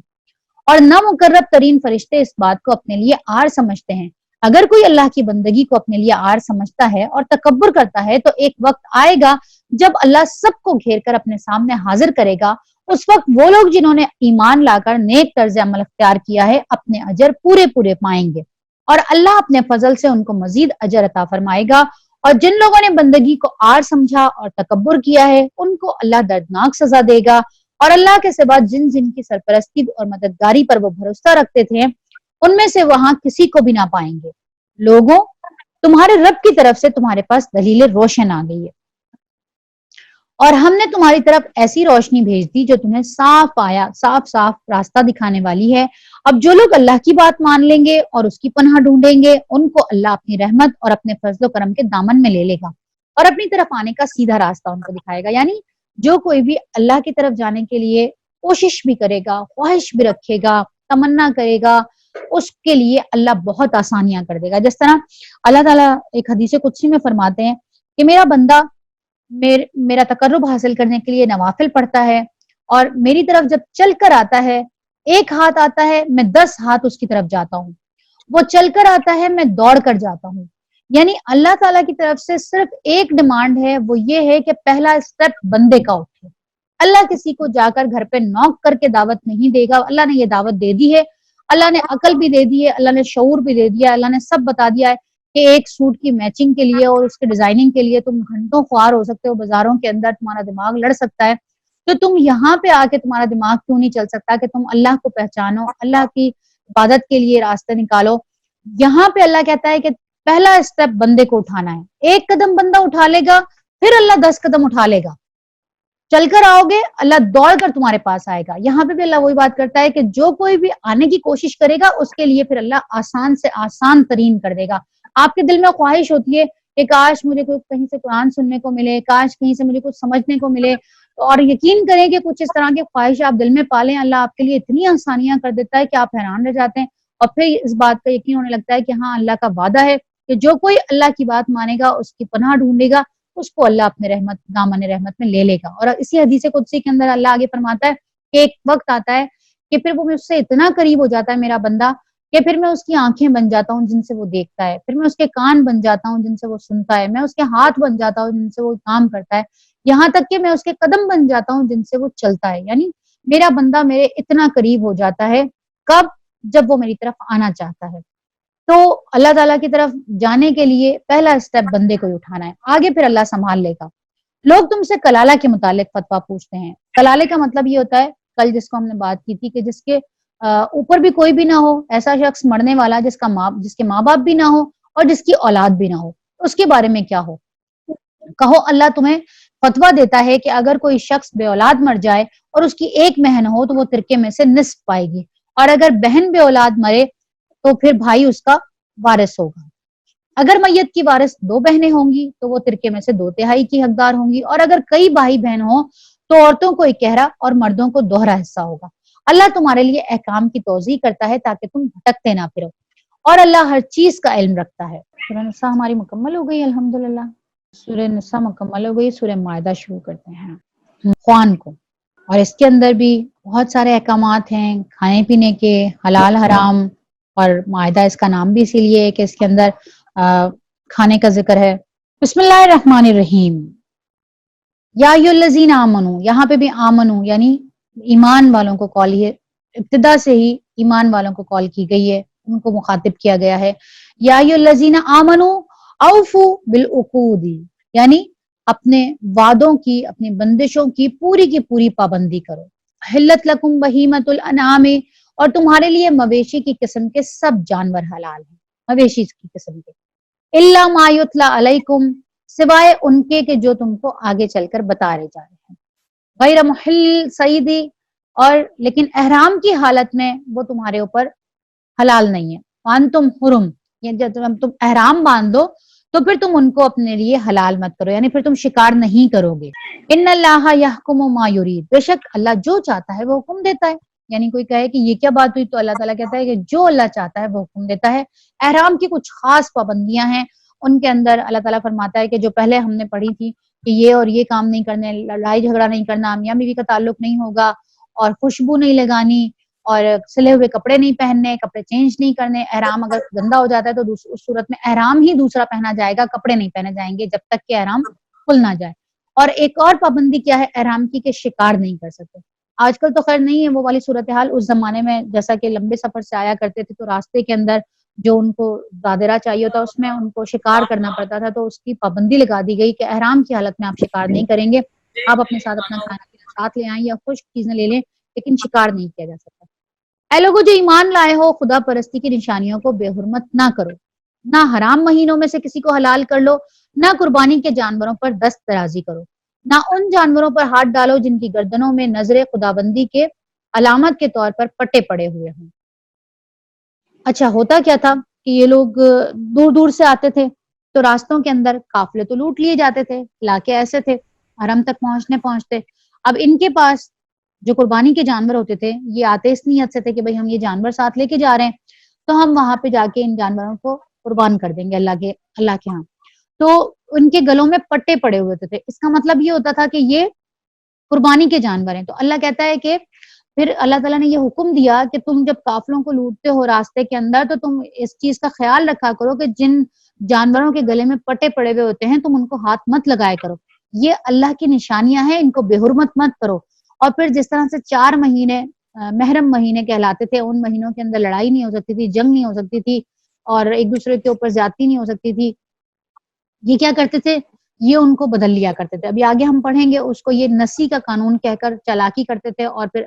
اور نہ مقرب ترین فرشتے اس بات کو اپنے لیے آر سمجھتے ہیں۔ اگر کوئی اللہ کی بندگی کو اپنے لیے آر سمجھتا ہے اور تکبر کرتا ہے تو ایک وقت آئے گا جب اللہ سب کو گھیر کر اپنے سامنے حاضر کرے گا۔ اس وقت وہ لوگ جنہوں نے ایمان لا کر نیک طرز عمل اختیار کیا ہے اپنے اجر پورے پورے پائیں گے، اور اللہ اپنے فضل سے ان کو مزید اجر عطا فرمائے گا۔ اور جن لوگوں نے بندگی کو آر سمجھا اور تکبر کیا ہے ان کو اللہ دردناک سزا دے گا، اور اللہ کے سوا جن کی سرپرستی اور مددگاری پر وہ بھروسہ رکھتے تھے ان میں سے وہاں کسی کو بھی نہ پائیں گے۔ لوگوں، تمہارے رب کی طرف سے تمہارے پاس دلیل روشن آ گئی ہے، اور ہم نے تمہاری طرف ایسی روشنی بھیج دی جو تمہیں صاف راستہ دکھانے والی ہے۔ اب جو لوگ اللہ کی بات مان لیں گے اور اس کی پناہ ڈھونڈیں گے ان کو اللہ اپنی رحمت اور اپنے فضل و کرم کے دامن میں لے لے گا اور اپنی طرف آنے کا سیدھا راستہ ان کو دکھائے گا۔ یعنی جو کوئی بھی اللہ کی طرف جانے کے لیے کوشش بھی کرے گا، خواہش بھی رکھے گا، تمنا کرے گا، اس کے لیے اللہ بہت آسانیاں کر دے گا۔ جس طرح اللہ تعالیٰ ایک حدیث قدسی میں فرماتے ہیں کہ میرا بندہ میرا تقرب حاصل کرنے کے لیے نوافل پڑھتا ہے، اور میری طرف جب چل کر آتا ہے، ایک ہاتھ آتا ہے میں 10 ہاتھ اس کی طرف جاتا ہوں، وہ چل کر آتا ہے میں دوڑ کر جاتا ہوں۔ یعنی اللہ تعالیٰ کی طرف سے صرف ایک ڈیمانڈ ہے، وہ یہ ہے کہ پہلا اسٹیپ بندے کا اٹھے۔ اللہ کسی کو جا کر گھر پہ نوک کر کے دعوت نہیں دے گا، اللہ نے یہ دعوت دے دی ہے، اللہ نے عقل بھی دے دی ہے، اللہ نے شعور بھی دے دیا ہے، اللہ نے سب بتا دیا ہے کہ ایک سوٹ کی میچنگ کے لیے اور اس کے ڈیزائننگ کے لیے تم گھنٹوں خوار ہو سکتے ہو بازاروں کے اندر، تمہارا دماغ لڑ سکتا ہے، تو تم یہاں پہ آ کے تمہارا دماغ کیوں نہیں چل سکتا کہ تم اللہ کو پہچانو، اللہ کی عبادت کے لیے راستے نکالو۔ یہاں پہ اللہ کہتا ہے کہ پہلا اسٹیپ بندے کو اٹھانا ہے، ایک قدم بندہ اٹھا لے گا پھر اللہ 10 قدم اٹھا لے گا، چل کر آؤ گے اللہ دوڑ کر تمہارے پاس آئے گا۔ یہاں پہ بھی اللہ وہی بات کرتا ہے کہ جو کوئی بھی آنے کی کوشش کرے گا اس کے لیے پھر اللہ آسان سے آسان ترین کر دے گا۔ آپ کے دل میں خواہش ہوتی ہے کہ کاش مجھے کوئی کہیں سے قرآن سننے کو ملے، کاش کہیں سے مجھے کچھ سمجھنے کو ملے، اور یقین کریں کہ کچھ اس طرح کی خواہش آپ دل میں پالیں، اللہ آپ کے لیے اتنی آسانیاں کر دیتا ہے کہ آپ حیران رہ جاتے ہیں، اور پھر اس بات کا یقین ہونے لگتا ہے کہ ہاں اللہ کا وعدہ ہے کہ جو کوئی اللہ کی بات مانے گا، اس کی پناہ ڈھونڈے گا، اس کو اللہ اپنے رحمت دامن رحمت میں لے لے گا. اور اسی حدیث قدسی کے اندر اللہ آگے فرماتا ہے کہ ایک وقت آتا ہے کہ پھر وہ مجھ سے اتنا قریب ہو جاتا ہے میرا بندہ کہ پھر میں اس کی آنکھیں بن جاتا ہوں جن سے وہ دیکھتا ہے، پھر میں اس کے کان بن جاتا ہوں جن سے وہ سنتا ہے، میں اس کے ہاتھ بن جاتا ہوں جن سے وہ کام کرتا ہے، یہاں تک کہ میں اس کے قدم بن جاتا ہوں جن سے وہ چلتا ہے. یعنی میرا بندہ میرے اتنا قریب ہو جاتا ہے. کب؟ جب وہ میری طرف آنا چاہتا ہے. تو اللہ تعالیٰ کی طرف جانے کے لیے پہلا اسٹیپ بندے کو ہی اٹھانا ہے، آگے پھر اللہ سنبھال لے گا. لوگ تم سے کلالہ کے متعلق فتویٰ پوچھتے ہیں. کلالے کا مطلب یہ ہوتا ہے، کل جس کو ہم نے بات کی تھی، کہ جس کے اوپر بھی کوئی بھی نہ ہو، ایسا شخص مرنے والا جس کے ماں باپ بھی نہ ہو اور جس کی اولاد بھی نہ ہو، اس کے بارے میں کیا ہو. کہو اللہ تمہیں فتویٰ دیتا ہے کہ اگر کوئی شخص بے اولاد مر جائے اور اس کی ایک بہن ہو تو وہ ترکے میں سے نصف پائے گی، اور اگر بہن بے اولاد مرے تو پھر بھائی اس کا وارث ہوگا. اگر میت کی وارث دو بہنیں ہوں گی تو وہ ترکے میں سے 2/3 کی حقدار ہوں گی، اور اگر کئی بھائی بہن ہوں تو عورتوں کو 1/2 اور مردوں کو 2 حصہ ہوگا. اللہ تمہارے لیے احکام کی توضیح کرتا ہے تاکہ تم بھٹکتے نہ پھرو، اور اللہ ہر چیز کا علم رکھتا ہے. سورہ نساء ہماری مکمل ہو گئی الحمدللہ. سورہ نساء مکمل ہو گئی. سورہ مائدہ شروع کرتے ہیں. خوان کو، اور اس کے اندر بھی بہت سارے احکامات ہیں کھانے پینے کے، حلال حرام، اور مائدہ اس کا نام بھی اسی لیے ہے کہ اس کے اندر کھانے کا ذکر ہے. بسم اللہ الرحمن الرحیم. یا ایھا الذین آمنو، یہاں پہ بھی آمنو یعنی ایمان والوں کو کال ہے، ابتدا سے ہی ایمان والوں کو کال کی گئی ہے، ان کو مخاطب کیا گیا ہے. یا ایھا الذین آمنو اوفوا بالعقود، یعنی اپنے وعدوں کی، اپنی بندشوں کی پوری پابندی کرو. حلت لکم بہیمۃ الانعام، اور تمہارے لیے مویشی کی قسم کے سب جانور حلال ہیں، مویشی کی قسم کے. الا ما یتلی علیکم، سوائے ان کے کہ جو تم کو آگے چل کر بتا رہے جا رہے ہیں. غیر محل صیدی، اور لیکن احرام کی حالت میں وہ تمہارے اوپر حلال نہیں ہے. وانتم حرم، یعنی جب تم احرام باندھ دو تو پھر تم ان کو اپنے لیے حلال مت کرو، یعنی پھر تم شکار نہیں کرو گے. ان اللہ یحکم ما یرید، بے شک اللہ جو چاہتا ہے وہ حکم دیتا ہے. یعنی کوئی کہے کہ یہ کیا بات ہوئی، تو اللہ تعالیٰ کہتا ہے کہ جو اللہ چاہتا ہے وہ حکم دیتا ہے. احرام کی کچھ خاص پابندیاں ہیں، ان کے اندر اللہ تعالیٰ فرماتا ہے کہ جو پہلے ہم نے پڑھی تھی کہ یہ اور یہ کام نہیں کرنے، لڑائی جھگڑا نہیں کرنا، میاں بیوی کا تعلق نہیں ہوگا، اور خوشبو نہیں لگانی، اور سلے ہوئے کپڑے نہیں پہننے، کپڑے چینج نہیں کرنے. احرام اگر گندا ہو جاتا ہے تو اس صورت میں احرام ہی دوسرا پہنا جائے گا، کپڑے نہیں پہنے جائیں گے جب تک کہ احرام کھل نہ جائے. اور ایک اور پابندی کیا ہے احرام کی، کہ شکار نہیں کر سکتے. آج کل تو خیر نہیں ہے وہ والی صورتحال، اس زمانے میں جیسا کہ لمبے سفر سے آیا کرتے تھے تو راستے کے اندر جو ان کو دادرا چاہیے ہوتا اس میں ان کو شکار کرنا پڑتا تھا، تو اس کی پابندی لگا دی گئی کہ احرام کی حالت میں آپ شکار نہیں کریں گے. آپ اپنے ساتھ اپنا کھانا پینا ساتھ لے آئیں یا خشک چیزیں لے لیں، لیکن شکار نہیں کیا جا سکتا. اے لوگوں جو ایمان لائے ہو، خدا پرستی کی نشانیوں کو بے حرمت نہ کرو، نہ حرام مہینوں میں سے کسی کو حلال کر لو، نہ قربانی کے جانوروں پر دست درازی کرو، نہ ان جانوروں پر ہاتھ ڈالو جن کی گردنوں میں نظر خدابندی کے علامت کے طور پر پٹے پڑے ہوئے ہوں. اچھا ہوتا کیا تھا کہ یہ لوگ دور دور سے آتے تھے تو راستوں کے اندر قافلے تو لوٹ لیے جاتے تھے، علاقے ایسے تھے حرم تک پہنچتے. اب ان کے پاس جو قربانی کے جانور ہوتے تھے یہ آتے اس نیت سے تھے کہ بھئی ہم یہ جانور ساتھ لے کے جا رہے ہیں تو ہم وہاں پہ جا کے ان جانوروں کو قربان کر دیں گے اللہ کے ہاں. تو ان کے گلوں میں پٹے پڑے ہوئے تھے. اس کا مطلب یہ ہوتا تھا کہ یہ قربانی کے جانور ہیں. تو اللہ کہتا ہے کہ پھر اللہ تعالیٰ نے یہ حکم دیا کہ تم جب قافلوں کو لوٹتے ہو راستے کے اندر تو تم اس چیز کا خیال رکھا کرو کہ جن جانوروں کے گلے میں پٹے پڑے ہوئے ہوتے ہیں تم ان کو ہاتھ مت لگائے کرو، یہ اللہ کی نشانیاں ہیں، ان کو بے حرمت مت کرو. اور پھر جس طرح سے 4 مہینے محرم مہینے کہلاتے تھے، ان مہینوں کے اندر لڑائی نہیں ہو سکتی تھی، جنگ نہیں ہو سکتی تھی، اور ایک دوسرے کے اوپر زیادتی نہیں ہو سکتی تھی. یہ کیا کرتے تھے، یہ ان کو بدل لیا کرتے تھے. ابھی آگے ہم پڑھیں گے اس کو، یہ نسی کا قانون کہہ کر چالاکی کرتے تھے، اور پھر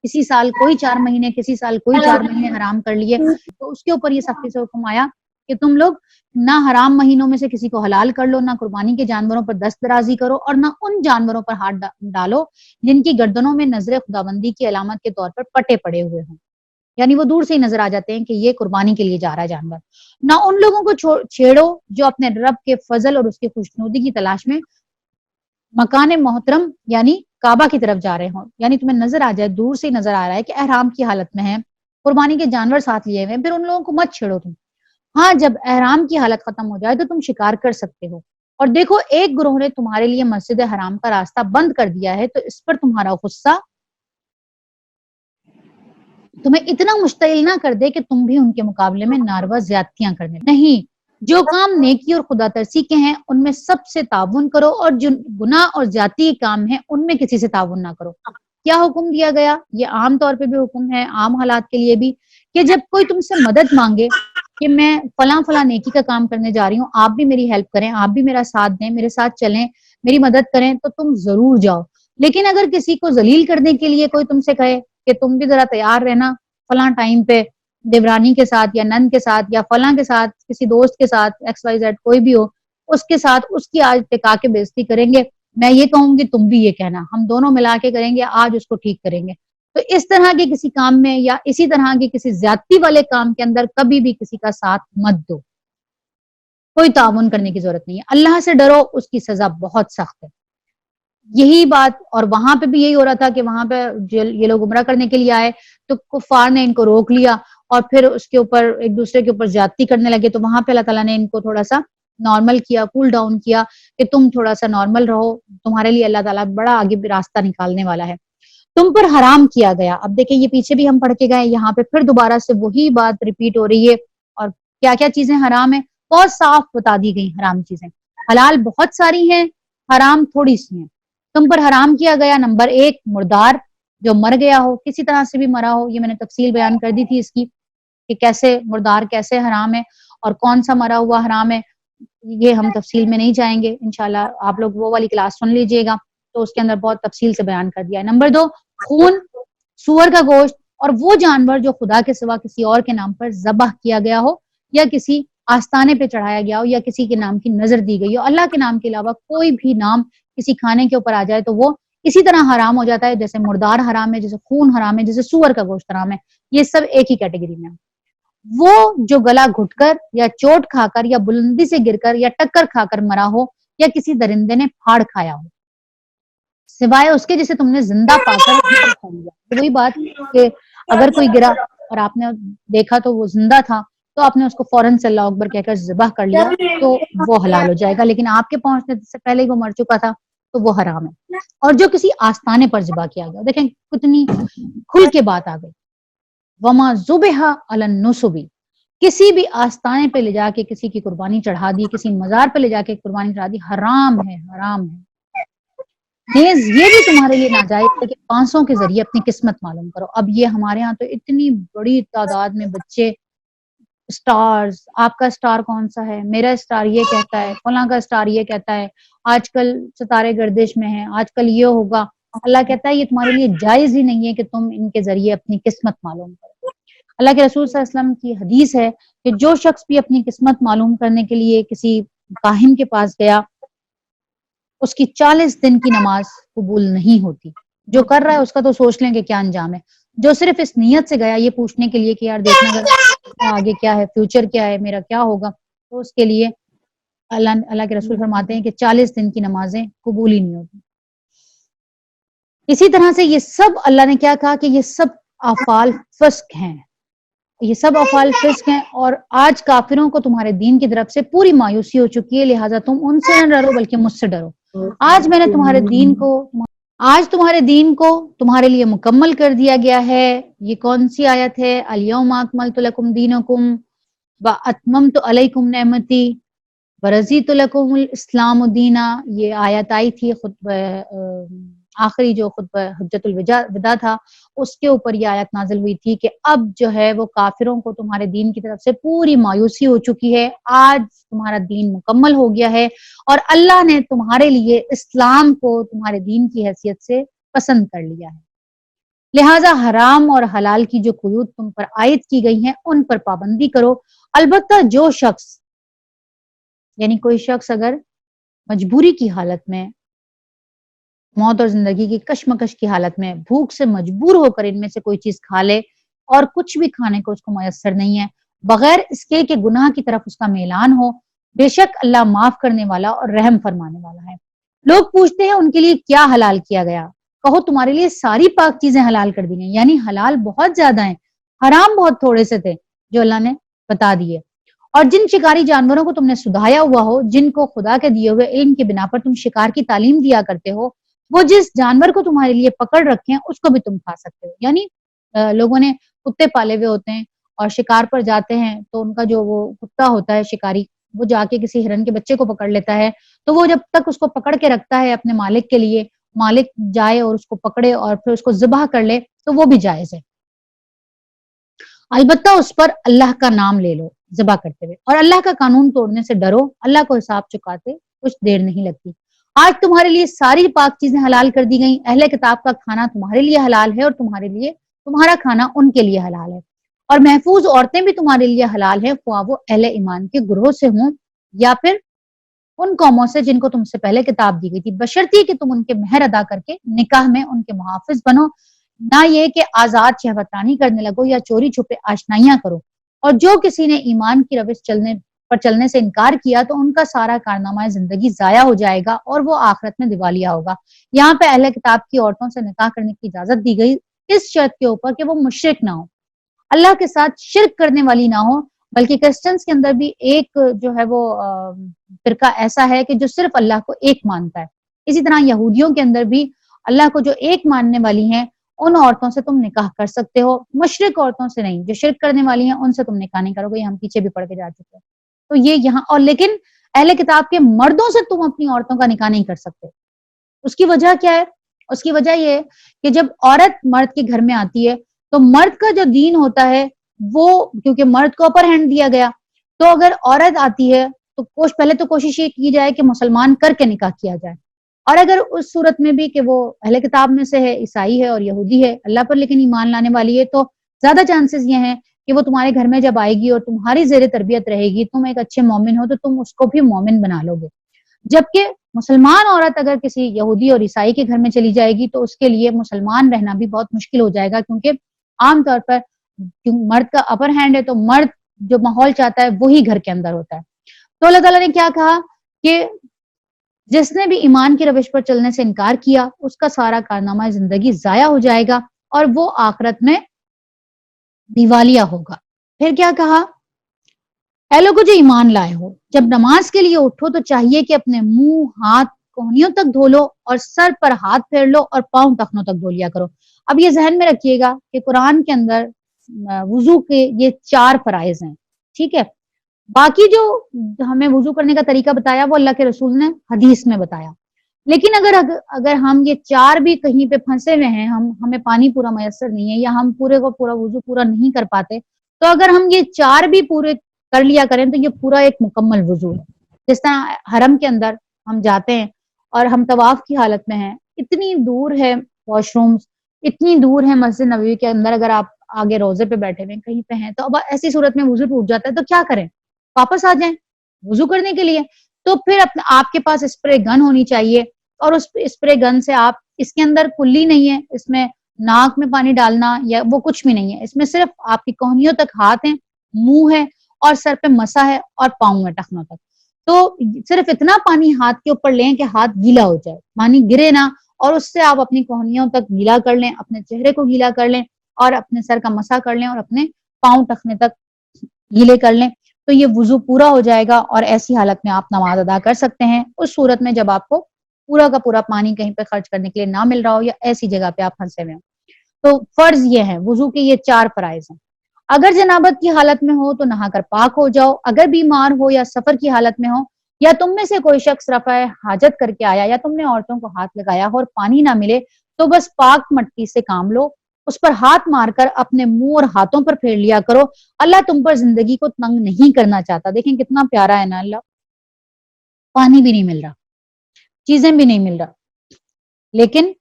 کسی سال کوئی 4 مہینے، کسی سال کوئی 4 مہینے حرام کر لیے. تو اس کے اوپر یہ سختی سے حکم آیا کہ تم لوگ نہ حرام مہینوں میں سے کسی کو حلال کر لو، نہ قربانی کے جانوروں پر دست درازی کرو، اور نہ ان جانوروں پر ہاتھ ڈالو جن کی گردنوں میں نظر خدابندی کی علامت کے طور پر پٹے پڑے ہوئے ہوں، یعنی وہ دور سے ہی نظر آ جاتے ہیں کہ یہ قربانی کے لیے جا رہا ہے جانور. نہ ان لوگوں کو چھیڑو جو اپنے رب کے فضل اور اس کی خوشنودی کی تلاش میں مکان محترم یعنی کعبہ کی طرف جا رہے ہوں. یعنی تمہیں نظر آ جائے، دور سے ہی نظر آ رہا ہے کہ احرام کی حالت میں ہے، قربانی کے جانور ساتھ لیے ہوئے، پھر ان لوگوں کو مت چھیڑو تم. ہاں جب احرام کی حالت ختم ہو جائے تو تم شکار کر سکتے ہو. اور دیکھو ایک گروہ نے تمہارے لیے مسجد حرام کا راستہ بند کر دیا ہے تو اس پر تمہارا غصہ تمہیں اتنا مشتعل نہ کر دے کہ تم بھی ان کے مقابلے میں ناروا زیادتیاں کرنے نہیں. جو کام نیکی اور خدا ترسی کے ہیں ان میں سب سے تعاون کرو اور جو گناہ اور زیادتی کے کام ہیں ان میں کسی سے تعاون نہ کرو. کیا حکم دیا گیا؟ یہ عام طور پہ بھی حکم ہے، عام حالات کے لیے بھی، کہ جب کوئی تم سے مدد مانگے کہ میں فلاں فلاں نیکی کا کام کرنے جا رہی ہوں، آپ بھی میری ہیلپ کریں، آپ بھی میرا ساتھ دیں، میرے ساتھ چلیں، میری مدد کریں، تو تم ضرور جاؤ. لیکن اگر کسی کو ذلیل کرنے کے لیے کوئی تم سے کہے کہ تم بھی ذرا تیار رہنا فلاں ٹائم پہ دیورانی کے ساتھ یا نند کے ساتھ یا فلاں کے ساتھ کسی دوست کے ساتھ ایکس وائی زیڈ کوئی بھی ہو، اس کے ساتھ اس کی آج ٹکا کے بےزتی کریں گے، میں یہ کہوں گی تم بھی یہ کہنا، ہم دونوں ملا کے کریں گے، آج اس کو ٹھیک کریں گے. تو اس طرح کے کسی کام میں یا اسی طرح کے کسی زیادتی والے کام کے اندر کبھی بھی کسی کا ساتھ مت دو. کوئی تعاون کرنے کی ضرورت نہیں ہے. اللہ سے ڈرو، اس کی سزا بہت سخت ہے. یہی بات، اور وہاں پہ بھی یہی ہو رہا تھا کہ وہاں پہ یہ لوگ عمرہ کرنے کے لیے آئے تو کفار نے ان کو روک لیا اور پھر اس کے اوپر ایک دوسرے کے اوپر زیادتی کرنے لگے. تو وہاں پہ اللہ تعالیٰ نے ان کو تھوڑا سا نارمل کیا، کول ڈاؤن کیا کہ تم تھوڑا سا نارمل رہو، تمہارے لیے اللہ تعالیٰ بڑا آگے بھی راستہ نکالنے والا ہے. تم پر حرام کیا گیا. اب دیکھیں یہ پیچھے بھی ہم پڑھ کے گئے، یہاں پہ پھر دوبارہ سے وہی بات ریپیٹ ہو رہی ہے. اور کیا کیا چیزیں حرام ہیں بہت صاف بتا دی گئی. حرام چیزیں حلال بہت ساری ہیں، حرام تھوڑی سی ہیں. تم پر حرام کیا گیا نمبر 1 مردار، جو مر گیا ہو، کسی طرح سے بھی مرا ہو. یہ میں نے تفصیل بیان کر دی تھی اس کی کہ کیسے مردار کیسے حرام ہے اور کون سا مرا ہوا حرام ہے. یہ ہم تفصیل میں نہیں جائیں گے، انشاءاللہ آپ لوگ وہ والی کلاس سن لیجئے گا تو اس کے اندر بہت تفصیل سے بیان کر دیا ہے. نمبر 2 خون، سور کا گوشت اور وہ جانور جو خدا کے سوا کسی اور کے نام پر ذبح کیا گیا ہو یا کسی آستانے پہ چڑھایا گیا ہو یا کسی کے نام کی نظر دی گئی ہو. اللہ کے نام کے علاوہ کوئی بھی نام کسی کھانے کے اوپر آ جائے تو وہ اسی طرح حرام ہو جاتا ہے. جیسے مردار حرام ہے، جیسے خون حرام ہے، جیسے سور کا گوشت حرام ہے. یہ سب ایک ہی کیٹیگری میں. وہ جو گلا گھٹ کر یا چوٹ کھا کر یا بلندی سے گر کر یا ٹکر کھا کر مرا ہو یا کسی درندے نے پھاڑ کھایا ہو، سوائے اس کے جسے تم نے زندہ پا کر کھا لیا. وہی بات کہ اگر کوئی گرا اور آپ نے دیکھا تو وہ زندہ تھا تو آپ نے اس کو فوراً سے اللہ اکبر کہہ کر ذبح کر لیا تو وہ حلال ہو جائے گا. لیکن آپ کے پہنچنے سے پہلے ہی وہ مر چکا تھا تو وہ حرام ہے. اور جو کسی آستانے پر ذبح کیا گیا، دیکھیں کتنی کھل کے بات آ گئی. وما ذبح علی النصب، کسی بھی آستانے پہ لے جا کے کسی کی قربانی چڑھا دی، کسی مزار پہ لے جا کے قربانی چڑھا دی، حرام ہے، حرام ہے. نیز یہ بھی تمہارے لیے ناجائز ہے کہ پانسوں کے ذریعے اپنی قسمت معلوم کرو. اب یہ ہمارے ہاں تو اتنی بڑی تعداد میں بچے سٹارز، آپ کا سٹار کون سا ہے، میرا سٹار یہ کہتا ہے، فلاں کا سٹار یہ کہتا ہے، آج کل ستارے گردش میں ہیں، آج کل یہ ہوگا. اللہ کہتا ہے یہ تمہارے لیے جائز ہی نہیں ہے کہ تم ان کے ذریعے اپنی قسمت معلوم کرو. اللہ کے رسول صلی اللہ علیہ وسلم کی حدیث ہے کہ جو شخص بھی اپنی قسمت معلوم کرنے کے لیے کسی کاہن کے پاس گیا اس کی 40 دن کی نماز قبول نہیں ہوتی. جو کر رہا ہے اس کا تو سوچ لیں کہ کیا انجام ہے. جو صرف اس نیت سے گیا یہ پوچھنے کے لیے کہ یار دیکھنا اگر آگے کیا ہے، فیوچر کیا ہے، میرا کیا ہوگا، تو اس کے لیے اللہ کے رسول فرماتے ہیں کہ 40 دن کی نمازیں قبول ہی نہیں ہوتی. اسی طرح سے یہ سب اللہ نے کیا کہا کہ یہ سب افعال فسق ہیں، یہ سب افعال فسق ہیں. اور آج کافروں کو تمہارے دین کی طرف سے پوری مایوسی ہو چکی ہے، لہٰذا تم ان سے نہ ڈرو بلکہ مجھ سے ڈرو. آج میں نے تمہارے دین کو تمہارے لیے مکمل کر دیا گیا ہے. یہ کون سی آیت ہے؟ الیوم اکملت لکم دینکم واتممت علیکم نعمتی ورضیت لکم الاسلام دینا. یہ آیت آئی تھی خطبہ آخری جو خطبہ حجت الوداع تھا اس کے اوپر یہ آیت نازل ہوئی تھی کہ اب جو ہے وہ کافروں کو تمہارے دین کی طرف سے پوری مایوسی ہو چکی ہے. آج تمہارا دین مکمل ہو گیا ہے اور اللہ نے تمہارے لیے اسلام کو تمہارے دین کی حیثیت سے پسند کر لیا ہے. لہٰذا حرام اور حلال کی جو قیود تم پر عائد کی گئی ہیں ان پر پابندی کرو. البتہ جو شخص، یعنی کوئی شخص اگر مجبوری کی حالت میں، موت اور زندگی کی کشمکش کی حالت میں بھوک سے مجبور ہو کر ان میں سے کوئی چیز کھا لے اور کچھ بھی کھانے کو اس کو میسر نہیں ہے بغیر اس کے کہ گناہ کی طرف اس کا میلان ہو، بے شک اللہ معاف کرنے والا اور رحم فرمانے والا ہے. لوگ پوچھتے ہیں ان کے لیے کیا حلال کیا گیا؟ کہو تمہارے لیے ساری پاک چیزیں حلال کر دی گئی، یعنی حلال بہت زیادہ ہیں، حرام بہت تھوڑے سے تھے جو اللہ نے بتا دیے. اور جن شکاری جانوروں کو تم نے سدھایا ہوا ہو، جن کو خدا کے دیے ہوئے علم کی بنا پر تم شکار کی تعلیم دیا کرتے ہو، وہ جس جانور کو تمہارے لیے پکڑ رکھے ہیں اس کو بھی تم کھا سکتے ہو. یعنی لوگوں نے کتے پالے ہوئے ہوتے ہیں اور شکار پر جاتے ہیں تو ان کا جو وہ کتا ہوتا ہے شکاری، وہ جا کے کسی ہرن کے بچے کو پکڑ لیتا ہے، تو وہ جب تک اس کو پکڑ کے رکھتا ہے اپنے مالک کے لیے، مالک جائے اور اس کو پکڑے اور پھر اس کو ذبح کر لے تو وہ بھی جائز ہے. البتہ اس پر اللہ کا نام لے لو ذبح کرتے ہوئے، اور اللہ کا قانون توڑنے سے ڈرو، اللہ کو حساب چکاتے کچھ دیر نہیں لگتی. آج تمہارے لیے ساری پاک چیزیں حلال کر دی گئیں. اہل کتاب کا کھانا تمہارے لیے حلال ہے اور تمہارے لیے تمہارا کھانا ان کے لیے حلال ہے، اور محفوظ عورتیں بھی تمہارے لیے حلال ہیں، خواہ وہ اہل ایمان کے گروہ سے ہوں یا پھر ان قوموں سے جن کو تم سے پہلے کتاب دی گئی تھی، بشرطیے کہ تم ان کے مہر ادا کر کے نکاح میں ان کے محافظ بنو، نہ یہ کہ آزاد شہوترانی کرنے لگو یا چوری چھپے آشنائیاں کرو. اور جو کسی نے ایمان کی روش چلنے سے انکار کیا تو ان کا سارا کارنامہ زندگی ضائع ہو جائے گا اور وہ آخرت میں دیوالیہ ہوگا. یہاں پہ اہل کتاب کی عورتوں سے نکاح کرنے کی اجازت دی گئی اس شرط کے اوپر کہ وہ مشرک نہ ہو، اللہ کے ساتھ شرک کرنے والی نہ ہو. بلکہ کرسچنس کے اندر بھی ایک جو ہے وہ فرقہ ایسا ہے کہ جو صرف اللہ کو ایک مانتا ہے. اسی طرح یہودیوں کے اندر بھی اللہ کو جو ایک ماننے والی ہیں ان عورتوں سے تم نکاح کر سکتے ہو، مشرک عورتوں سے نہیں. جو شرک کرنے والی ہیں ان سے تم نکاح نہیں کرو گے، یہ ہم پیچھے بھی پڑھ کے جا چکے ہیں. تو یہ یہاں اور لیکن اہل کتاب کے مردوں سے تم اپنی عورتوں کا نکاح نہیں کر سکتے. اس کی وجہ کیا ہے؟ اس کی وجہ یہ ہے کہ جب عورت مرد کے گھر میں آتی ہے تو مرد کا جو دین ہوتا ہے وہ، کیونکہ مرد کو اپر ہینڈ دیا گیا، تو اگر عورت آتی ہے تو پہلے تو کوشش یہ کی جائے کہ مسلمان کر کے نکاح کیا جائے. اور اگر اس صورت میں بھی کہ وہ اہل کتاب میں سے ہے، عیسائی ہے اور یہودی ہے، اللہ پر لیکن ایمان لانے والی ہے، تو زیادہ چانسز یہ ہیں کہ وہ تمہارے گھر میں جب آئے گی اور تمہاری زیر تربیت رہے گی، تم ایک اچھے مومن ہو تو تم اس کو بھی مومن بنا لو گے. جبکہ مسلمان عورت اگر کسی یہودی اور عیسائی کے گھر میں چلی جائے گی تو اس کے لیے مسلمان رہنا بھی بہت مشکل ہو جائے گا، کیونکہ عام طور پر مرد کا اپر ہینڈ ہے تو مرد جو ماحول چاہتا ہے وہی گھر کے اندر ہوتا ہے. تو اللہ تعالیٰ نے کیا کہا کہ جس نے بھی ایمان کی روش پر چلنے سے انکار کیا اس کا سارا کارنامہ زندگی ضائع ہو جائے گا اور وہ آخرت میں دیوالیہ ہوگا. پھر کیا کہا؟ اے لوگو جو ایمان لائے ہو، جب نماز کے لیے اٹھو تو چاہیے کہ اپنے منہ ہاتھ کوہنیوں تک دھو لو اور سر پر ہاتھ پھیر لو اور پاؤں ٹخنوں تک دھو لیا کرو. اب یہ ذہن میں رکھیے گا کہ قرآن کے اندر وضو کے یہ 4 فرائض ہیں، ٹھیک ہے. باقی جو ہمیں وضو کرنے کا طریقہ بتایا وہ اللہ کے رسول نے حدیث میں بتایا. لیکن اگر ہم یہ 4 بھی کہیں پہ پھنسے ہوئے ہیں، ہمیں پانی پورا میسر نہیں ہے یا ہم پورے کو پورا وضو پورا نہیں کر پاتے، تو اگر ہم یہ 4 بھی پورے کر لیا کریں تو یہ پورا ایک مکمل وضو ہے. جس طرح حرم کے اندر ہم جاتے ہیں اور ہم طواف کی حالت میں ہیں، اتنی دور ہے واش رومز، اتنی دور ہے مسجد نبوی کے اندر، اگر آپ آگے روزے پہ بیٹھے ہوئے کہیں پہ ہیں تو اب ایسی صورت میں وضو ٹوٹ جاتا ہے تو کیا کریں؟ واپس آ جائیں وضو کرنے کے لیے. تو پھر آپ کے پاس اسپرے گن ہونی چاہیے، اور اس اسپرے گن سے آپ، اس کے اندر کلی نہیں ہے، اس میں ناک میں پانی ڈالنا یا وہ کچھ بھی نہیں ہے، اس میں صرف آپ کی کوہنیوں تک ہاتھ ہیں، منہ ہے اور سر پہ مسا ہے اور پاؤں میں ٹخنوں تک. تو صرف اتنا پانی ہاتھ کے اوپر لیں کہ ہاتھ گیلا ہو جائے، پانی گرے نہ، اور اس سے آپ اپنی کوہنیوں تک گیلا کر لیں، اپنے چہرے کو گیلا کر لیں اور اپنے سر کا مسا کر لیں اور اپنے پاؤں ٹخنے تک گیلے کر لیں. تو یہ وضو پورا ہو جائے گا اور ایسی حالت میں آپ نماز ادا کر سکتے ہیں. اس صورت میں جب آپ کو پورا کا پورا پانی کہیں پہ خرچ کرنے کے لیے نہ مل رہا ہو یا ایسی جگہ پہ آپ پھنسے ہوئے ہوں. تو فرض یہ ہے، وضو کے یہ 4 فرائض ہیں. اگر جنابت کی حالت میں ہو تو نہا کر پاک ہو جاؤ، اگر بیمار ہو یا سفر کی حالت میں ہو یا تم میں سے کوئی شخص رفع حاجت کر کے آیا یا تم نے عورتوں کو ہاتھ لگایا ہو اور پانی نہ ملے تو بس پاک مٹی سے کام لو، اس پر ہاتھ مار کر اپنے منہ اور ہاتھوں پر پھیر لیا کرو. اللہ تم پر زندگی کو تنگ نہیں کرنا چاہتا. دیکھیں کتنا پیارا ہے نا اللہ. پانی بھی نہیں مل رہا، چیزیں بھی نہیں مل رہا، لیکن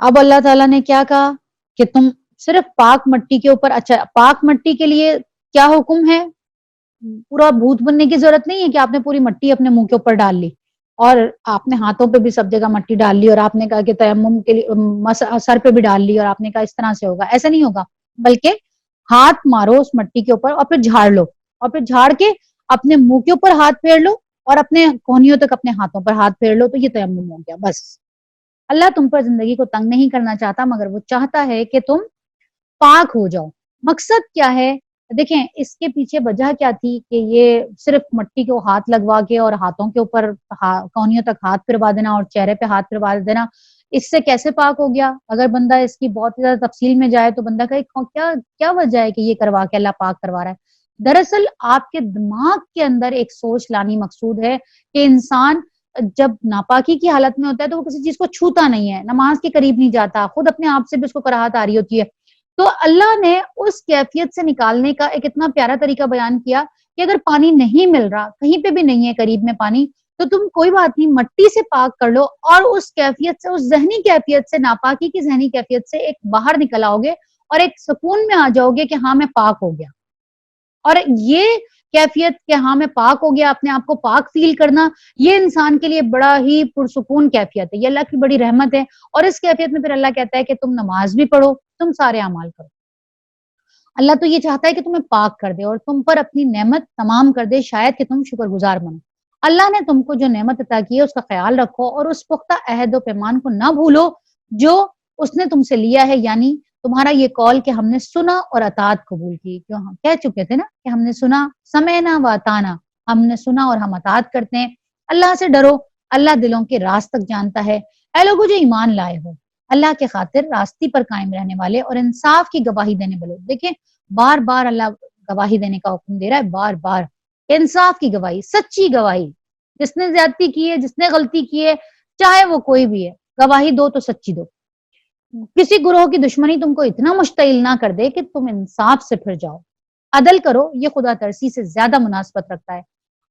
اب اللہ تعالیٰ نے کیا کہا کہ تم صرف پاک مٹی کے اوپر، اچھا پاک مٹی کے لیے کیا حکم ہے؟ پورا بھوت بننے کی ضرورت نہیں ہے کہ آپ نے پوری مٹی اپنے منہ کے اوپر ڈال لی اور آپ نے ہاتھوں پہ بھی سب جگہ مٹی ڈال لی اور آپ نے کہا کہ تیمم کے لیے سر پہ بھی ڈال لی اور آپ نے کہا اس طرح سے ہوگا. ایسا نہیں ہوگا، بلکہ ہاتھ مارو اس مٹی کے اوپر اور پھر جھاڑ لو، اور پھر جھاڑ کے اپنے منہ کے اوپر ہاتھ پھیر لو اور اپنے کوہنیوں تک اپنے ہاتھوں پر ہاتھ پھیر لو. تو یہ تیمم ہو گیا. بس اللہ تم پر زندگی کو تنگ نہیں کرنا چاہتا، مگر وہ چاہتا ہے کہ تم پاک ہو جاؤ. مقصد کیا ہے دیکھیں اس کے پیچھے وجہ کیا تھی کہ یہ صرف مٹی کو ہاتھ لگوا کے اور ہاتھوں کے اوپر کونیوں تک ہاتھ پھروا دینا اور چہرے پہ ہاتھ پھروا دینا، اس سے کیسے پاک ہو گیا؟ اگر بندہ اس کی بہت زیادہ تفصیل میں جائے تو بندہ کہے کیا کیا وجہ ہے کہ یہ کروا کے اللہ پاک کروا رہا ہے؟ دراصل آپ کے دماغ کے اندر ایک سوچ لانی مقصود ہے کہ انسان جب ناپاکی کی حالت میں ہوتا ہے تو وہ کسی چیز کو چھوتا نہیں ہے، نماز کے قریب نہیں جاتا، خود اپنے آپ سے بھی اس کو کراہت آ رہی ہوتی ہے۔ تو اللہ نے اس کیفیت سے نکالنے کا ایک اتنا پیارا طریقہ بیان کیا کہ اگر پانی نہیں مل رہا، کہیں پہ بھی نہیں ہے قریب میں پانی، تو تم کوئی بات نہیں، مٹی سے پاک کر لو اور اس کیفیت سے، اس ذہنی کیفیت سے، ناپاکی کی ذہنی کیفیت سے ایک باہر نکل آؤ گے اور ایک سکون میں آ جاؤ گے کہ ہاں میں پاک ہو گیا۔ اور یہ کیفیت کہ ہاں میں پاک ہو گیا، اپنے آپ کو پاک فیل کرنا، یہ انسان کے لیے بڑا ہی پرسکون کیفیت ہے، یہ اللہ کی بڑی رحمت ہے۔ اور اس کیفیت میں پھر اللہ کہتا ہے کہ تم نماز بھی پڑھو، تم سارے اعمال کرو۔ اللہ تو یہ چاہتا ہے کہ تمہیں پاک کر دے اور تم پر اپنی نعمت تمام کر دے، شاید کہ تم شکر گزار بنو۔ اللہ نے تم کو جو نعمت عطا کی ہے اس کا خیال رکھو اور اس پختہ عہد و پیمان کو نہ بھولو جو اس نے تم سے لیا ہے، یعنی تمہارا یہ قول کہ ہم نے سنا اور اطاعت قبول کی، جو ہم کہہ چکے تھے نا کہ ہم نے سنا، سمعنا و اطعنا، ہم نے سنا اور ہم اطاعت کرتے ہیں۔ اللہ سے ڈرو، اللہ دلوں کے راز تک جانتا ہے۔ اے لوگوں جو ایمان لائے ہو، اللہ کے خاطر راستی پر قائم رہنے والے اور انصاف کی گواہی دینے والے، دیکھیں بار بار اللہ گواہی دینے کا حکم دے رہا ہے، بار بار انصاف کی گواہی، سچی گواہی، جس نے زیادتی کی ہے، جس نے غلطی کی ہے، چاہے وہ کوئی بھی ہے، گواہی دو تو سچی دو۔ کسی گروہ کی دشمنی تم کو اتنا مشتعل نہ کر دے کہ تم انصاف سے پھر جاؤ، عدل کرو، یہ خدا ترسی سے زیادہ مناسبت رکھتا ہے۔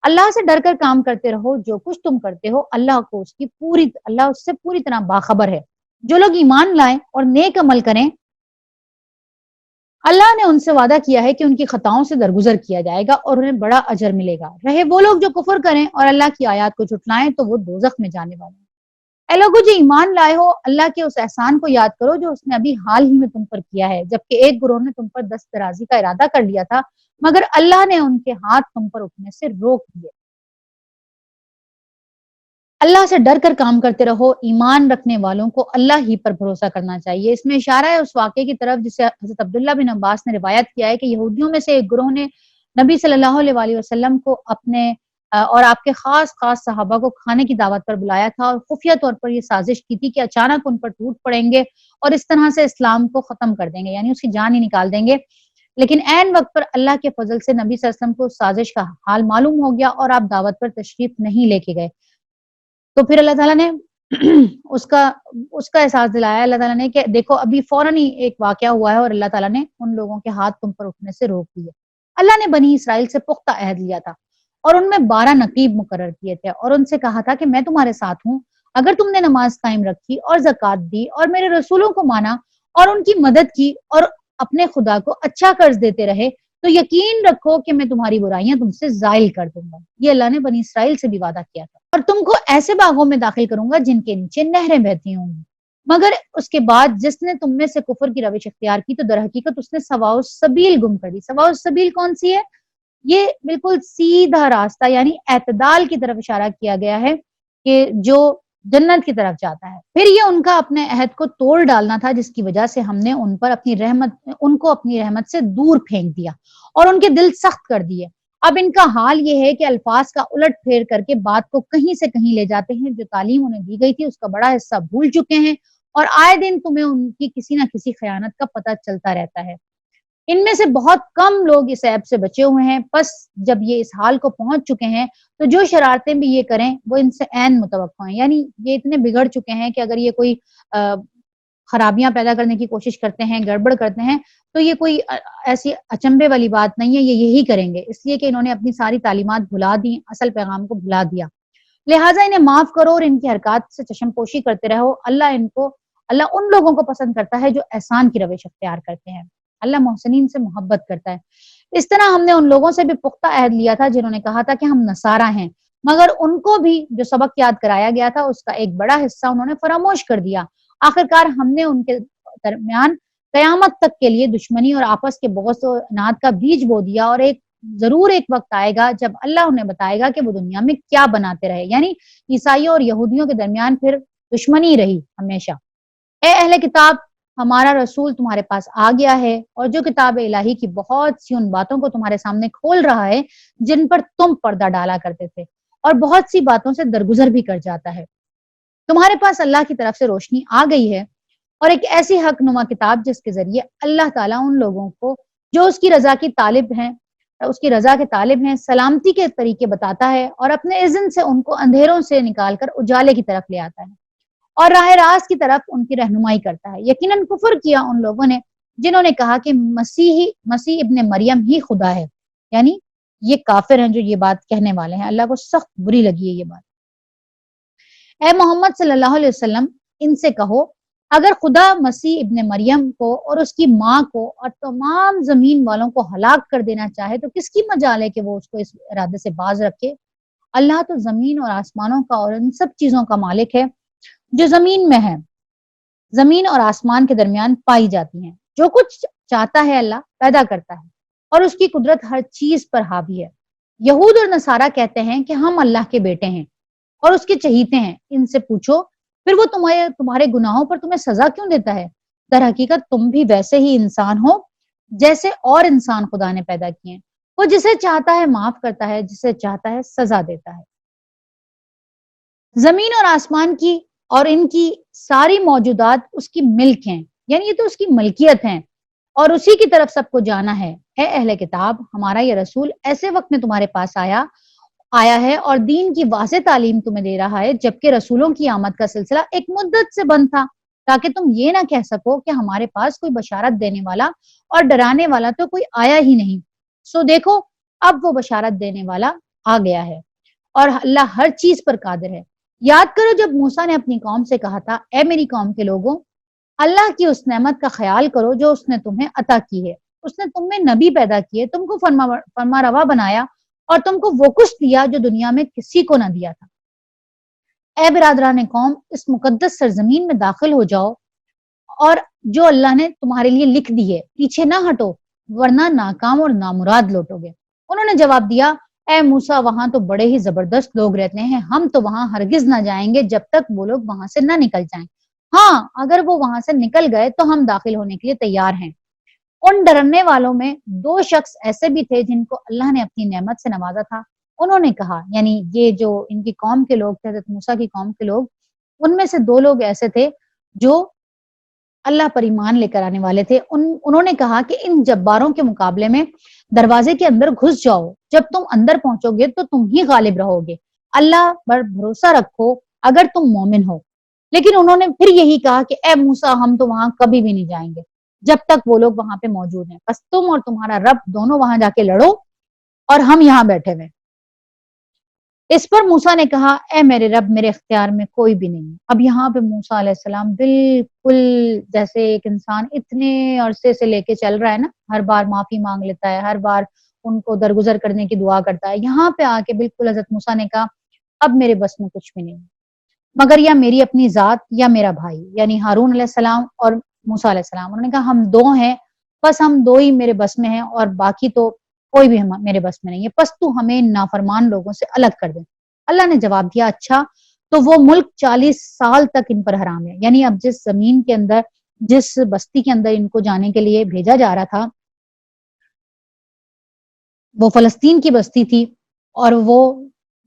اللہ سے ڈر کر کام کرتے رہو، جو کچھ تم کرتے ہو اللہ اس سے پوری طرح باخبر ہے۔ جو لوگ ایمان لائیں اور نیک عمل کریں، اللہ نے ان سے وعدہ کیا ہے کہ ان کی خطاؤں سے درگزر کیا جائے گا اور انہیں بڑا اجر ملے گا۔ رہے وہ لوگ جو کفر کریں اور اللہ کی آیات کو جھٹلائیں تو وہ دوزخ میں جانے والے ہیں۔ اے لوگوں جو ایمان لائے ہو، اللہ کے اس احسان کو یاد کرو جو اس نے ابھی حال ہی میں تم پر کیا ہے، جبکہ ایک گروہ نے تم پر دست درازی کا ارادہ کر لیا تھا، مگر اللہ نے ان کے ہاتھ تم پر اٹھنے سے روک دیے۔ اللہ سے ڈر کر کام کرتے رہو، ایمان رکھنے والوں کو اللہ ہی پر بھروسہ کرنا چاہیے۔ اس میں اشارہ ہے اس واقعے کی طرف جسے حضرت عبداللہ بن عباس نے روایت کیا ہے کہ یہودیوں میں سے ایک گروہ نے نبی صلی اللہ علیہ وآلہ وسلم کو اپنے اور آپ کے خاص خاص صحابہ کو کھانے کی دعوت پر بلایا تھا اور خفیہ طور پر یہ سازش کی تھی کہ اچانک ان پر ٹوٹ پڑیں گے اور اس طرح سے اسلام کو ختم کر دیں گے، یعنی اس کی جان ہی نکال دیں گے۔ لیکن عین وقت پر اللہ کے فضل سے نبی صلی اللہ علیہ وسلم کو اس سازش کا حال معلوم ہو گیا اور آپ دعوت پر تشریف نہیں لے کے گئے۔ تو پھر اللہ تعالیٰ نے اس کا احساس دلایا اللہ تعالیٰ نے کہ دیکھو ابھی فوراً ہی ایک واقعہ ہوا ہے اور اللہ تعالیٰ نے ان لوگوں کے ہاتھ تم پر اٹھنے سے روک دیے۔ اللہ نے بنی اسرائیل سے پختہ عہد لیا تھا اور ان میں 12 نقیب مقرر کیے تھے اور ان سے کہا تھا کہ میں تمہارے ساتھ ہوں، اگر تم نے نماز قائم رکھی اور زکوٰۃ دی اور میرے رسولوں کو مانا اور ان کی مدد کی اور اپنے خدا کو اچھا قرض دیتے رہے تو یقین رکھو کہ میں تمہاری برائیاں تم سے زائل کر دوں گا۔ یہ اللہ نے بنی اسرائیل سے بھی وعدہ کیا تھا۔ اور تم کو ایسے باغوں میں داخل کروں گا جن کے نیچے نہریں بہتی ہوں گی۔ مگر اس کے بعد جس نے تم میں سے کفر کی روش اختیار کی تو در حقیقت اس نے سواء السبیل گم کر دی۔ سواء السبیل کون سی ہے؟ یہ بالکل سیدھا راستہ، یعنی اعتدال کی طرف اشارہ کیا گیا ہے کہ جو جنت کی طرف جاتا ہے۔ پھر یہ ان کا اپنے عہد کو توڑ ڈالنا تھا جس کی وجہ سے ہم نے ان کو اپنی رحمت سے دور پھینک دیا اور ان کے دل سخت کر دیے۔ اب ان کا حال یہ ہے کہ الفاظ کا الٹ پھیر کر کے بات کو کہیں سے کہیں لے جاتے ہیں، جو تعلیم انہیں دی گئی تھی اس کا بڑا حصہ بھول چکے ہیں اور آئے دن تمہیں ان کی کسی نہ کسی خیانت کا پتہ چلتا رہتا ہے۔ ان میں سے بہت کم لوگ اس عیب سے بچے ہوئے ہیں، پس جب یہ اس حال کو پہنچ چکے ہیں تو جو شرارتیں بھی یہ کریں وہ ان سے عین متوقع ہیں، یعنی یہ اتنے بگڑ چکے ہیں کہ اگر یہ کوئی خرابیاں پیدا کرنے کی کوشش کرتے ہیں، گڑبڑ کرتے ہیں تو یہ کوئی ایسی اچنبے والی بات نہیں ہے، یہ یہی کریں گے، اس لیے کہ انہوں نے اپنی ساری تعلیمات بھلا دی، اصل پیغام کو بھلا دیا۔ لہٰذا انہیں معاف کرو اور ان کی حرکات سے چشم پوشی کرتے رہو۔ اللہ ان لوگوں کو پسند کرتا ہے جو احسان کی روش اختیار کرتے ہیں، اللہ محسنین سے محبت کرتا ہے۔ اس طرح ہم نے ان لوگوں سے بھی پختہ عہد لیا تھا جنہوں نے کہا تھا کہ ہم نصارہ ہیں، مگر ان کو بھی جو سبق یاد کرایا گیا تھا اس کا ایک بڑا حصہ انہوں نے فراموش کر دیا۔ آخرکار ہم نے ان کے درمیان قیامت تک کے لیے دشمنی اور آپس کے بغض و اناد کا بیج بو دیا، اور ضرور ایک وقت آئے گا جب اللہ انہیں بتائے گا کہ وہ دنیا میں کیا بناتے رہے، یعنی عیسائیوں اور یہودیوں کے درمیان پھر دشمنی رہی ہمیشہ۔ اے اہل کتاب، ہمارا رسول تمہارے پاس آ گیا ہے اور جو کتاب الہی کی بہت سی ان باتوں کو تمہارے سامنے کھول رہا ہے جن پر تم پردہ ڈالا کرتے تھے اور بہت سی باتوں سے درگزر بھی کر جاتا ہے۔ تمہارے پاس اللہ کی طرف سے روشنی آ گئی ہے اور ایک ایسی حق نما کتاب جس کے ذریعے اللہ تعالیٰ ان لوگوں کو جو اس کی رضا کی طالب ہیں، اس کی رضا کے طالب ہیں، سلامتی کے طریقے بتاتا ہے اور اپنے اذن سے ان کو اندھیروں سے نکال کر اجالے کی طرف لے آتا ہے اور راہ راست کی طرف ان کی رہنمائی کرتا ہے۔ یقیناً کفر کیا ان لوگوں نے جنہوں نے کہا کہ مسیح ابن مریم ہی خدا ہے، یعنی یہ کافر ہیں جو یہ بات کہنے والے ہیں۔ اللہ کو سخت بری لگی ہے یہ بات۔ اے محمد صلی اللہ علیہ وسلم ان سے کہو اگر خدا مسیح ابن مریم کو اور اس کی ماں کو اور تمام زمین والوں کو ہلاک کر دینا چاہے تو کس کی مجال ہے کہ وہ اس کو اس ارادے سے باز رکھے؟ اللہ تو زمین اور آسمانوں کا اور ان سب چیزوں کا مالک ہے جو زمین میں ہے، زمین اور آسمان کے درمیان پائی جاتی ہیں۔ جو کچھ چاہتا ہے اللہ پیدا کرتا ہے اور اس کی قدرت ہر چیز پر حاوی ہے۔ یہود اور نصارہ کہتے ہیں کہ ہم اللہ کے بیٹے ہیں اور اس کے چہیتے ہیں۔ ان سے پوچھو پھر وہ تمہارے گناہوں پر تمہیں سزا کیوں دیتا ہے؟ در حقیقت تم بھی ویسے ہی انسان ہو جیسے اور انسان خدا نے پیدا کیے ہیں۔ وہ جسے چاہتا ہے معاف کرتا ہے، جسے چاہتا ہے سزا دیتا ہے۔ زمین اور آسمان کی اور ان کی ساری موجودات اس کی ملک ہیں، یعنی یہ تو اس کی ملکیت ہیں اور اسی کی طرف سب کو جانا ہے۔ اے اہل کتاب ہمارا یہ رسول ایسے وقت میں تمہارے پاس آیا ہے اور دین کی واضح تعلیم تمہیں دے رہا ہے جبکہ رسولوں کی آمد کا سلسلہ ایک مدت سے بند تھا تاکہ تم یہ نہ کہہ سکو کہ ہمارے پاس کوئی بشارت دینے والا اور ڈرانے والا تو کوئی آیا ہی نہیں۔ سو دیکھو اب وہ بشارت دینے والا آ گیا ہے اور اللہ ہر چیز پر قادر ہے۔ یاد کرو جب موسیٰ نے اپنی قوم سے کہا تھا اے میری قوم کے لوگوں اللہ کی اس نعمت کا خیال کرو جو اس نے تمہیں عطا کی ہے۔ اس نے تم میں نبی پیدا کیے، تم کو فرما روا بنایا اور تم کو وہ کچھ دیا جو دنیا میں کسی کو نہ دیا تھا۔ اے برادران قوم اس مقدس سرزمین میں داخل ہو جاؤ اور جو اللہ نے تمہارے لیے لکھ دی ہے پیچھے نہ ہٹو ورنہ ناکام اور نامراد لوٹو گے۔ انہوں نے جواب دیا اے موسیٰ وہاں تو بڑے ہی زبردست لوگ رہتے ہیں، ہم تو وہاں ہرگز نہ جائیں گے جب تک وہ لوگ وہاں سے نہ نکل جائیں۔ ہاں اگر وہ وہاں سے نکل گئے تو ہم داخل ہونے کے لیے تیار ہیں۔ ان ڈرنے والوں میں دو شخص ایسے بھی تھے جن کو اللہ نے اپنی نعمت سے نوازا تھا۔ انہوں نے کہا، یعنی یہ جو ان کی قوم کے لوگ تھے، حضرت موسیٰ کی قوم کے لوگ، ان میں سے دو لوگ ایسے تھے جو اللہ پر ایمان لے کر آنے والے تھے۔ انہوں نے کہا کہ ان جباروں کے مقابلے میں دروازے کے اندر گھس جاؤ، جب تم اندر پہنچو گے تو تم ہی غالب رہو گے، اللہ پر بھروسہ رکھو اگر تم مومن ہو۔ لیکن انہوں نے پھر یہی کہا کہ اے موسیٰ ہم تو وہاں کبھی بھی نہیں جائیں گے جب تک وہ لوگ وہاں پہ موجود ہیں، بس تم اور تمہارا رب دونوں وہاں جا کے لڑو اور ہم یہاں بیٹھے ہوئے۔ اس پر موسیٰ نے کہا اے میرے رب میرے اختیار میں کوئی بھی نہیں۔ اب یہاں پہ موسیٰ علیہ السلام بالکل جیسے ایک انسان اتنے عرصے سے لے کے چل رہا ہے نا، ہر بار معافی مانگ لیتا ہے، ہر بار ان کو درگزر کرنے کی دعا کرتا ہے، یہاں پہ آ کے بالکل حضرت موسیٰ نے کہا اب میرے بس میں کچھ بھی نہیں مگر یا میری اپنی ذات یا میرا بھائی، یعنی ہارون علیہ السلام اور موسیٰ علیہ السلام۔ انہوں نے کہا ہم دو ہیں، بس ہم دو ہی میرے بس میں ہیں اور باقی تو کوئی بھی میرے بس میں نہیں ہے، بس تو ہمیں نافرمان لوگوں سے الگ کر دے۔ اللہ نے جواب دیا اچھا تو وہ ملک 40 سال تک ان پر حرام ہے، یعنی اب جس زمین کے اندر جس بستی کے اندر ان کو جانے کے لیے بھیجا جا رہا تھا وہ فلسطین کی بستی تھی اور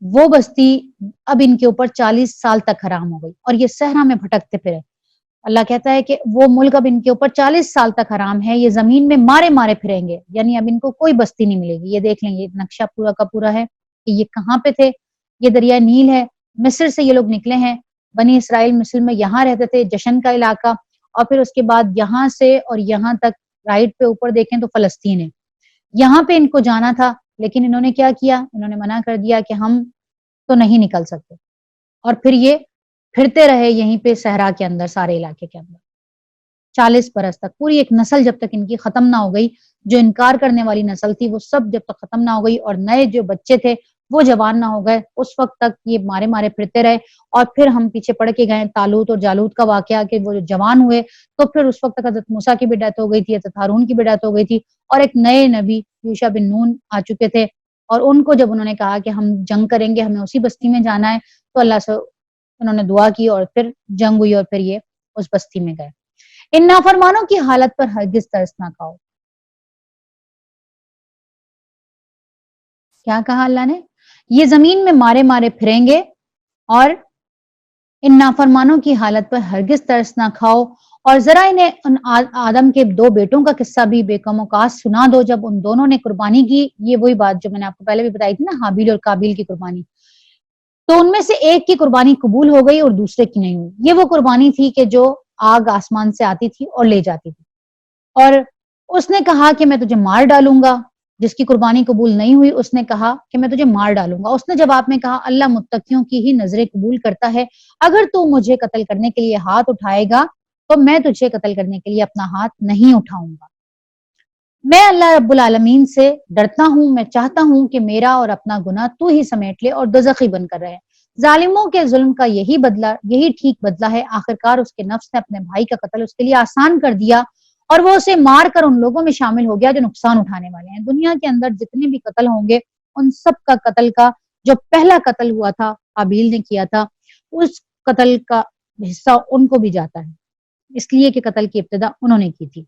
وہ بستی اب ان کے اوپر 40 سال تک حرام ہو گئی اور یہ صحرا میں بھٹکتے پھرے۔ اللہ کہتا ہے کہ وہ ملک اب ان کے اوپر 40 سال تک حرام ہے، یہ زمین میں مارے مارے پھریں گے، یعنی اب ان کو کوئی بستی نہیں ملے گی۔ یہ دیکھ لیں، یہ نقشہ پورا کا پورا ہے کہ یہ کہاں پہ تھے۔ یہ دریا نیل ہے، مصر سے یہ لوگ نکلے ہیں، بنی اسرائیل مصر میں یہاں رہتے تھے، جشن کا علاقہ، اور پھر اس کے بعد یہاں سے اور یہاں تک رائٹ پہ اوپر دیکھیں تو فلسطین ہے، یہاں پہ ان کو جانا تھا لیکن انہوں نے کیا کیا، انہوں نے منع کر دیا کہ ہم تو نہیں نکل سکتے، اور پھر یہ پھرتے رہے یہیں پہ صحرا کے اندر، سارے علاقے کے اندر 40 برس تک، پوری ایک نسل جب تک ان کی ختم نہ ہو گئی، جو انکار کرنے والی نسل تھی وہ سب جب تک ختم نہ ہو گئی اور نئے جو بچے تھے وہ جوان نہ ہو گئے، اس وقت تک یہ مارے مارے پھرتے رہے۔ اور پھر ہم پیچھے پڑھ کے گئے طالوت اور جالوت کا واقعہ کہ وہ جوان ہوئے تو پھر اس وقت تک حضرت موسیٰ کی بھی ڈیتھ ہو گئی تھی، حضرت ہارون کی بھی ڈیتھ ہو گئی تھی، اور ایک نئے نبی یوشع بن نون آ چکے تھے، اور ان کو جب انہوں نے کہا کہ ہم جنگ کریں گے، ہمیں اسی بستی میں جانا ہے، تو اللہ سے انہوں نے دعا کی اور پھر جنگ ہوئی اور پھر یہ اس بستی میں گئے۔ ان نافرمانوں کی حالت پر ہرگز ترس نہ کھاؤ. کیا کہا اللہ نے؟ یہ زمین میں مارے مارے پھریں گے اور ان نافرمانوں کی حالت پر ہرگز ترس نہ کھاؤ. اور ذرا انہیں ان آدم کے 2 بیٹوں کا قصہ بھی بے کم اوقات سنا دو جب ان دونوں نے قربانی کی. یہ وہی بات جو میں نے آپ کو پہلے بھی بتائی تھی نا، حابیل اور قابیل کی قربانی. تو ان میں سے ایک کی قربانی قبول ہو گئی اور دوسرے کی نہیں ہوئی. یہ وہ قربانی تھی کہ جو آگ آسمان سے آتی تھی اور لے جاتی تھی. اور اس نے کہا کہ میں تجھے مار ڈالوں گا. جس کی قربانی قبول نہیں ہوئی اس نے کہا کہ میں تجھے مار ڈالوں گا. اس نے جواب میں کہا اللہ متقیوں کی ہی نظریں قبول کرتا ہے. اگر تو مجھے قتل کرنے کے لیے ہاتھ اٹھائے گا تو میں تجھے قتل کرنے کے لیے اپنا ہاتھ نہیں اٹھاؤں گا. میں اللہ رب العالمین سے ڈرتا ہوں. میں چاہتا ہوں کہ میرا اور اپنا گناہ تو ہی سمیٹ لے اور دوزخی بن کر رہے. ظالموں کے ظلم کا یہی بدلہ، یہی ٹھیک بدلہ ہے. آخرکار اس کے نفس نے اپنے بھائی کا قتل اس کے لیے آسان کر دیا اور وہ اسے مار کر ان لوگوں میں شامل ہو گیا جو نقصان اٹھانے والے ہیں. دنیا کے اندر جتنے بھی قتل ہوں گے ان سب کا قتل کا جو پہلا قتل ہوا تھا حابیل نے کیا تھا، اس قتل کا حصہ ان کو بھی جاتا ہے، اس لیے کہ قتل کی ابتدا انہوں نے کی تھی.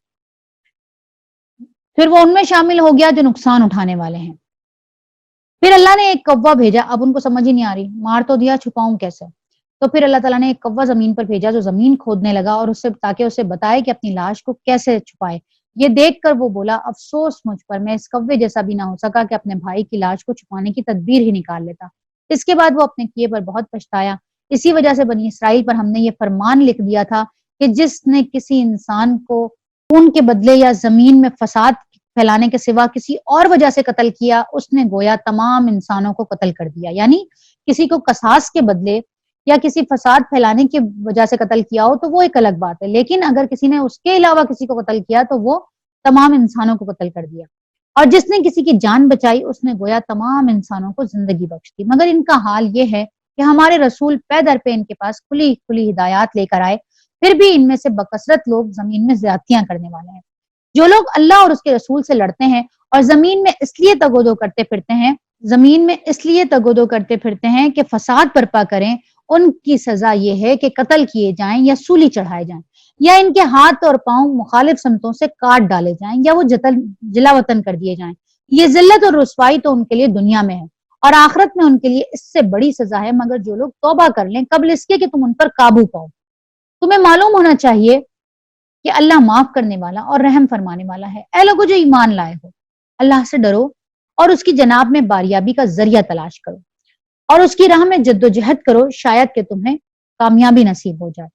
پھر وہ ان میں شامل ہو گیا جو نقصان اٹھانے والے ہیں. پھر اللہ نے ایک کوا بھیجا. اب ان کو سمجھ ہی نہیں آ رہی، مار تو دیا، چھپاؤں کیسے؟ تو پھر اللہ تعالیٰ نے ایک کوا زمین پر بھیجا جو زمین کھودنے لگا اور اسے تاکہ اسے بتائے کہ اپنی لاش کو کیسے چھپائے. یہ دیکھ کر وہ بولا افسوس مجھ پر، میں اس کوے جیسا بھی نہ ہو سکا کہ اپنے بھائی کی لاش کو چھپانے کی تدبیر ہی نکال لیتا. اس کے بعد وہ اپنے کیے پر بہت پچھتایا. اسی وجہ سے بنی اسرائیل پر ہم نے یہ فرمان لکھ دیا تھا کہ جس نے کسی انسان کو خون کے بدلے یا زمین میں فساد پھیلانے کے سوا کسی اور وجہ سے قتل کیا، اس نے گویا تمام انسانوں کو قتل کر دیا. یعنی کسی کو قصاص کے بدلے یا کسی فساد پھیلانے کی وجہ سے قتل کیا ہو تو وہ ایک الگ بات ہے، لیکن اگر کسی نے اس کے علاوہ کسی کو قتل کیا تو وہ تمام انسانوں کو قتل کر دیا. اور جس نے کسی کی جان بچائی اس نے گویا تمام انسانوں کو زندگی بخش دی. مگر ان کا حال یہ ہے کہ ہمارے رسول پے در پہ ان کے پاس کھلی کھلی ہدایات لے کر آئے، پھر بھی ان میں سے بکثرت لوگ زمین میں زیادتیاں کرنے والے ہیں. جو لوگ اللہ اور اس کے رسول سے لڑتے ہیں اور زمین میں اس لیے تگودو کرتے پھرتے ہیں کہ فساد برپا کریں، ان کی سزا یہ ہے کہ قتل کیے جائیں یا سولی چڑھائے جائیں، یا ان کے ہاتھ اور پاؤں مخالف سمتوں سے کاٹ ڈالے جائیں، یا وہ جلا وطن کر دیے جائیں. یہ ذلت اور رسوائی تو ان کے لیے دنیا میں ہے اور آخرت میں ان کے لیے اس سے بڑی سزا ہے. مگر جو لوگ توبہ کر لیں قبل اس کے کہ تم ان پر قابو پاؤ. تمہیں معلوم ہونا چاہیے کہ اللہ معاف کرنے والا اور رحم فرمانے والا ہے. اے لوگو جو ایمان لائے ہو، اللہ سے ڈرو اور اس کی جناب میں باریابی کا ذریعہ تلاش کرو اور اس کی راہ میں جد و جہد کرو، شاید کہ تمہیں کامیابی نصیب ہو جائے.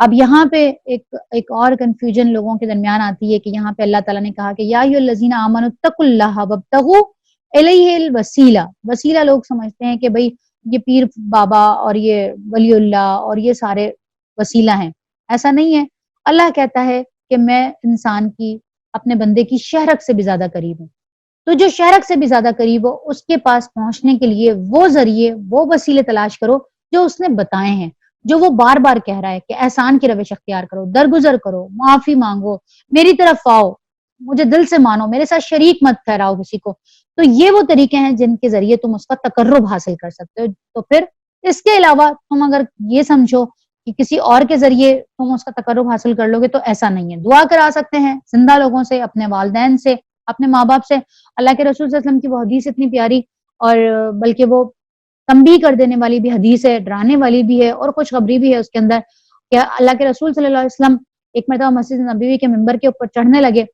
اب یہاں پہ ایک اور کنفیوژن لوگوں کے درمیان آتی ہے کہ یہاں پہ اللہ تعالیٰ نے کہا کہ یا ایھا الذین آمنوا اتقوا اللہ وابتغوا الیہ الوسیلہ. وسیلہ لوگ سمجھتے ہیں کہ بھئی یہ پیر بابا اور یہ ولی اللہ اور یہ سارے وسیلہ ہیں. ایسا نہیں ہے. اللہ کہتا ہے کہ میں انسان کی، اپنے بندے کی شہرک سے بھی زیادہ قریب ہوں. تو جو شہرک سے بھی زیادہ قریب ہو اس کے پاس پہنچنے کے لیے وہ ذریعے، وہ وسیلے تلاش کرو جو اس نے بتائے ہیں، جو وہ بار بار کہہ رہا ہے کہ احسان کی روش اختیار کرو، درگزر کرو، معافی مانگو، میری طرف آؤ، مجھے دل سے مانو، میرے ساتھ شریک مت ٹھہراؤ کسی کو. تو یہ وہ طریقے ہیں جن کے ذریعے تم اس کا تقرب حاصل کر سکتے ہو. تو پھر اس کے علاوہ تم اگر یہ سمجھو کہ کسی اور کے ذریعے تم اس کا تقرب حاصل کر لو گے تو ایسا نہیں ہے. دعا کرا سکتے ہیں زندہ لوگوں سے، اپنے والدین سے، اپنے ماں باپ سے. اللہ کے رسول صلی اللہ علیہ وسلم کی وہ حدیث اتنی پیاری اور بلکہ وہ تنبیہ کر دینے والی بھی حدیث ہے، ڈرانے والی بھی ہے اور خوشخبری بھی ہے اس کے اندر کہ اللہ کے رسول صلی اللہ علیہ وسلم ایک مرتبہ مسجد نبوی کے ممبر کے اوپر چڑھنے لگے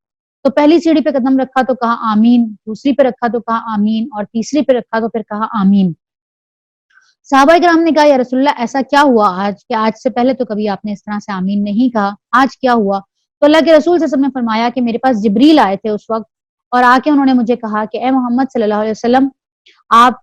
تو پہلی سیڑھی پہ قدم رکھا تو کہا آمین، دوسری پہ رکھا تو کہا آمین اور تیسری پہ رکھا تو پھر کہا آمین. صحابہ کرام نے کہا یا رسول اللہ ایسا کیا ہوا آج، کہ آج سے پہلے تو کبھی آپ نے اس طرح سے آمین نہیں کہا، آج کیا ہوا؟ تو اللہ کے رسول صلی اللہ علیہ وسلم نے فرمایا کہ میرے پاس جبریل آئے تھے اس وقت اور آ کے انہوں نے مجھے کہا کہ اے محمد صلی اللہ علیہ وسلم، آپ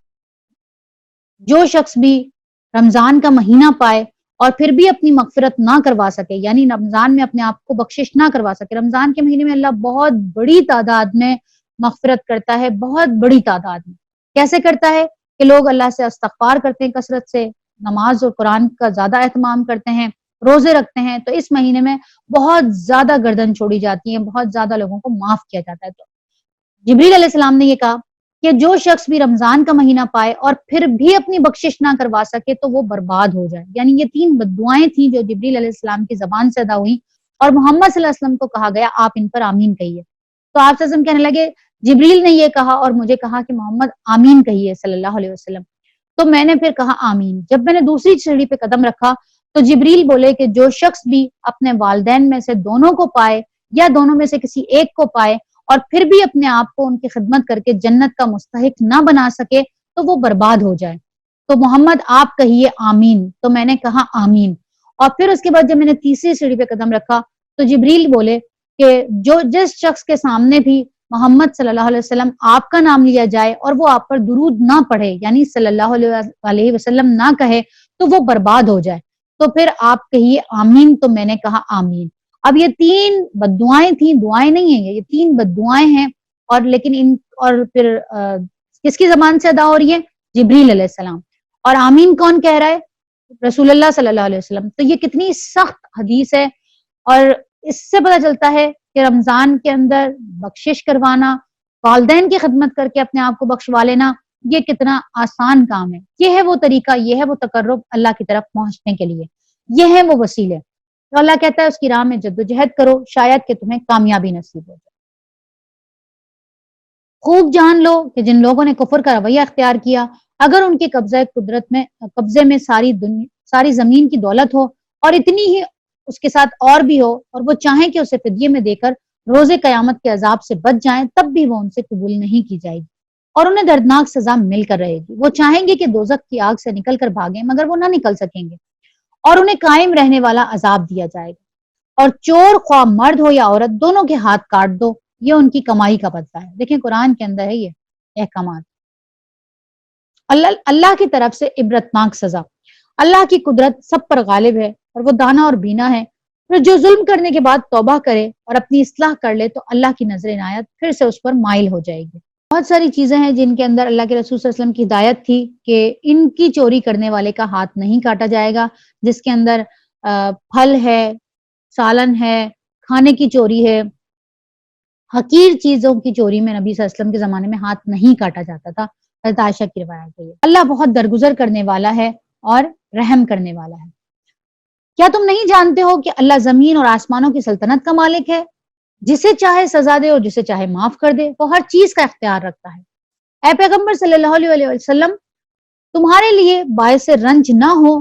جو شخص بھی رمضان کا مہینہ پائے اور پھر بھی اپنی مغفرت نہ کروا سکے، یعنی رمضان میں اپنے آپ کو بخشش نہ کروا سکے. رمضان کے مہینے میں اللہ بہت بڑی تعداد میں مغفرت کرتا ہے، بہت بڑی تعداد میں. کیسے کرتا ہے؟ کہ لوگ اللہ سے استغفار کرتے ہیں، کثرت سے نماز اور قرآن کا زیادہ اہتمام کرتے ہیں، روزے رکھتے ہیں، تو اس مہینے میں بہت زیادہ گردن چھوڑی جاتی ہے، بہت زیادہ لوگوں کو معاف کیا جاتا ہے. تو جبریل علیہ السلام نے یہ کہا کہ جو شخص بھی رمضان کا مہینہ پائے اور پھر بھی اپنی بخشش نہ کروا سکے تو وہ برباد ہو جائے. یعنی یہ 3 بددعائیں تھیں جو جبریل علیہ السلام کی زبان سے ادا ہوئی اور محمد صلی اللہ علیہ وسلم کو کہا گیا آپ ان پر آمین کہیے. تو آپ صلی اللہ علیہ وسلم کہنے لگے جبریل نے یہ کہا اور مجھے کہا کہ محمد آمین کہیے صلی اللہ علیہ وسلم. تو میں نے پھر کہا آمین. جب میں نے دوسری سیڑھی پہ قدم رکھا تو جبریل بولے کہ جو شخص بھی اپنے والدین میں سے دونوں کو پائے یا دونوں میں سے کسی ایک کو پائے اور پھر بھی اپنے آپ کو ان کی خدمت کر کے جنت کا مستحق نہ بنا سکے تو وہ برباد ہو جائے. تو محمد آپ کہیے آمین. تو میں نے کہا آمین. اور پھر اس کے بعد جب میں نے تیسری سیڑھی پہ قدم رکھا تو جبریل بولے کہ جس شخص کے سامنے بھی محمد صلی اللہ علیہ وسلم آپ کا نام لیا جائے اور وہ آپ پر درود نہ پڑھے یعنی صلی اللہ علیہ وسلم نہ کہے تو وہ برباد ہو جائے. تو پھر آپ کہیے آمین. تو میں نے کہا آمین. اب یہ 3 بددعائیں تھیں, دعائیں نہیں ہیں, یہ 3 بددعائیں ہیں. اور لیکن اور پھر کس کی زبان سے ادا ہو رہی ہے؟ جبریل علیہ السلام. اور آمین کون کہہ رہا ہے؟ رسول اللہ صلی اللہ علیہ وسلم. تو یہ کتنی سخت حدیث ہے اور اس سے پتہ چلتا ہے کہ رمضان کے اندر بخشش کروانا, والدین کی خدمت کر کے اپنے آپ کو بخشوا لینا, یہ کتنا آسان کام ہے. یہ ہے وہ طریقہ, یہ ہے وہ تقرب اللہ کی طرف پہنچنے کے لیے, یہ ہے وہ وسیلے. تو اللہ کہتا ہے اس کی راہ میں جدوجہد کرو, شاید کہ تمہیں کامیابی نصیب ہو جائے. خوب جان لو کہ جن لوگوں نے کفر کا رویہ اختیار کیا, اگر ان کے قبضے میں ساری زمین کی دولت ہو اور اتنی ہی اس کے ساتھ اور بھی ہو, اور وہ چاہیں کہ اسے فدیے میں دے کر روز قیامت کے عذاب سے بچ جائیں, تب بھی وہ ان سے قبول نہیں کی جائے گی اور انہیں دردناک سزا مل کر رہے گی. وہ چاہیں گے کہ دوزخ کی آگ سے نکل کر بھاگیں مگر وہ نہ نکل سکیں گے اور انہیں قائم رہنے والا عذاب دیا جائے گا. اور چور خواہ مرد ہو یا عورت دونوں کے ہاتھ کاٹ دو, یہ ان کی کمائی کا بدلہ ہے. دیکھیں قرآن کے اندر ہے یہ احکامات. اللہ کی طرف سے عبرتناک سزا. اللہ کی قدرت سب پر غالب ہے اور وہ دانا اور بینا ہے. پھر جو ظلم کرنے کے بعد توبہ کرے اور اپنی اصلاح کر لے تو اللہ کی نظر عنایت پھر سے اس پر مائل ہو جائے گی. بہت ساری چیزیں ہیں جن کے اندر اللہ کے رسول صلی اللہ علیہ وسلم کی ہدایت تھی کہ ان کی چوری کرنے والے کا ہاتھ نہیں کاٹا جائے گا, جس کے اندر پھل ہے, سالن ہے, کھانے کی چوری ہے. حقیر چیزوں کی چوری میں نبی صلی اللہ علیہ وسلم کے زمانے میں ہاتھ نہیں کاٹا جاتا تھا. حضرت عائشہ کی روایت ہے. اللہ بہت درگزر کرنے والا ہے اور رحم کرنے والا ہے. کیا تم نہیں جانتے ہو کہ اللہ زمین اور آسمانوں کی سلطنت کا مالک ہے؟ جسے چاہے سزا دے اور جسے چاہے معاف کر دے. وہ ہر چیز کا اختیار رکھتا ہے. اے پیغمبر صلی اللہ علیہ وسلم, تمہارے لیے باعث رنج نہ ہو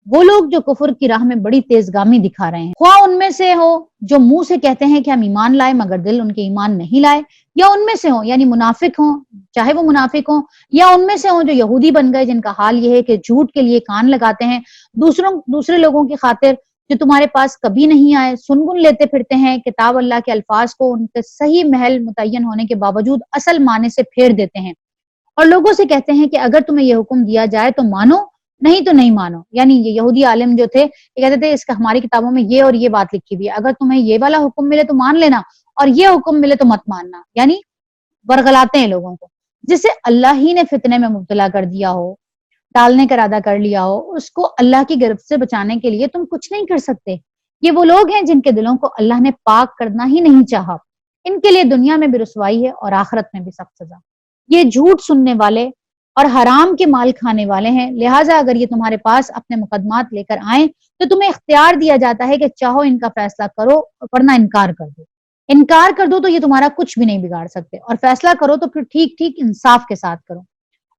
وہ لوگ جو کفر کی راہ میں بڑی تیزگامی دکھا رہے ہیں, خواہ ان میں سے ہو جو منہ سے کہتے ہیں کہ ہم ایمان لائے مگر دل ان کے ایمان نہیں لائے, یا ان میں سے ہوں یعنی منافق ہوں, چاہے وہ منافق ہوں, یا ان میں سے ہوں جو یہودی بن گئے جن کا حال یہ ہے کہ جھوٹ کے لیے کان لگاتے ہیں دوسرے لوگوں کی خاطر جو تمہارے پاس کبھی نہیں آئے, سنگن لیتے پھرتے ہیں کتاب اللہ کے الفاظ کو ان کے صحیح محل متعین ہونے کے باوجود اصل معنی سے پھیر دیتے ہیں, اور لوگوں سے کہتے ہیں کہ اگر تمہیں یہ حکم دیا جائے تو مانو, نہیں تو نہیں مانو. یعنی یہ یہودی عالم جو تھے یہ کہتے تھے اس کا ہماری کتابوں میں یہ اور یہ بات لکھی ہوئی ہے, اگر تمہیں یہ والا حکم ملے تو مان لینا اور یہ حکم ملے تو مت ماننا. یعنی برگلاتے ہیں لوگوں کو. جسے اللہ ہی نے فتنے میں مبتلا کر دیا ہو, ڈالنے کا ارادہ کر لیا ہو, اس کو اللہ کی گرفت سے بچانے کے لیے تم کچھ نہیں کر سکتے. یہ وہ لوگ ہیں جن کے دلوں کو اللہ نے پاک کرنا ہی نہیں چاہا. ان کے لیے دنیا میں بھی رسوائی ہے اور آخرت میں بھی سخت سزا. یہ جھوٹ سننے والے اور حرام کے مال کھانے والے ہیں, لہٰذا اگر یہ تمہارے پاس اپنے مقدمات لے کر آئیں تو تمہیں اختیار دیا جاتا ہے کہ چاہو ان کا فیصلہ کرو ورنہ انکار کر دو. انکار کر دو تو یہ تمہارا کچھ بھی نہیں بگاڑ سکتے, اور فیصلہ کرو تو پھر ٹھیک ٹھیک انصاف کے ساتھ کرو,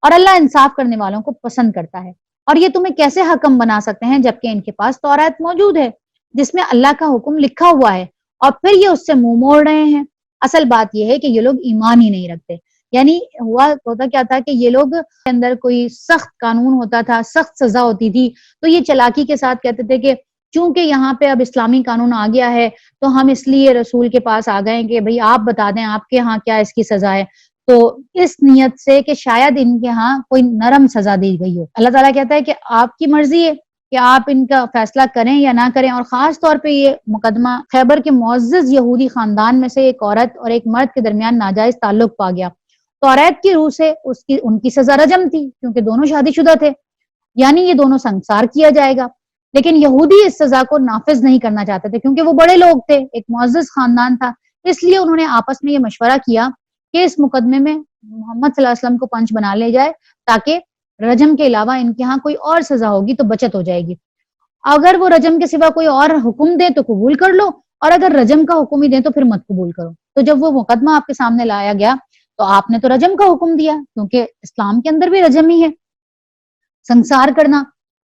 اور اللہ انصاف کرنے والوں کو پسند کرتا ہے. اور یہ تمہیں کیسے حکم بنا سکتے ہیں جبکہ ان کے پاس توراۃ موجود ہے جس میں اللہ کا حکم لکھا ہوا ہے, اور پھر یہ اس سے منہ موڑ رہے ہیں. اصل بات یہ ہے کہ یہ لوگ ایمان ہی نہیں رکھتے. یعنی ہوتا کیا تھا کہ یہ لوگ کے اندر کوئی سخت قانون ہوتا تھا, سخت سزا ہوتی تھی, تو یہ چلاکی کے ساتھ کہتے تھے کہ چونکہ یہاں پہ اب اسلامی قانون آ گیا ہے تو ہم اس لیے رسول کے پاس آ گئے کہ بھئی آپ بتا دیں آپ کے ہاں کیا اس کی سزا ہے, تو اس نیت سے کہ شاید ان کے ہاں کوئی نرم سزا دی گئی ہو. اللہ تعالیٰ کہتا ہے کہ آپ کی مرضی ہے کہ آپ ان کا فیصلہ کریں یا نہ کریں. اور خاص طور پہ یہ مقدمہ خیبر کے معزز یہودی خاندان میں سے ایک عورت اور ایک مرد کے درمیان ناجائز تعلق پا گیا. توریت کی روح سے ان کی سزا رجم تھی کیونکہ دونوں شادی شدہ تھے, یعنی یہ دونوں سنسار کیا جائے گا. لیکن یہودی اس سزا کو نافذ نہیں کرنا چاہتے تھے کیونکہ وہ بڑے لوگ تھے, ایک معزز خاندان تھا, اس لیے انہوں نے آپس میں یہ مشورہ کیا کہ اس مقدمے میں محمد صلی اللہ علیہ وسلم کو پنچ بنا لے جائے تاکہ رجم کے علاوہ ان کے ہاں کوئی اور سزا ہوگی تو بچت ہو جائے گی. اگر وہ رجم کے سوا کوئی اور حکم دے تو قبول کر لو, اور اگر رجم کا حکم ہی دیں تو پھر مت قبول کرو۔ تو جب وہ مقدمہ آپ کے سامنے لایا گیا تو آپ نے تو رجم کا حکم دیا، کیونکہ اسلام کے اندر بھی رجم ہی ہے، سنسار کرنا۔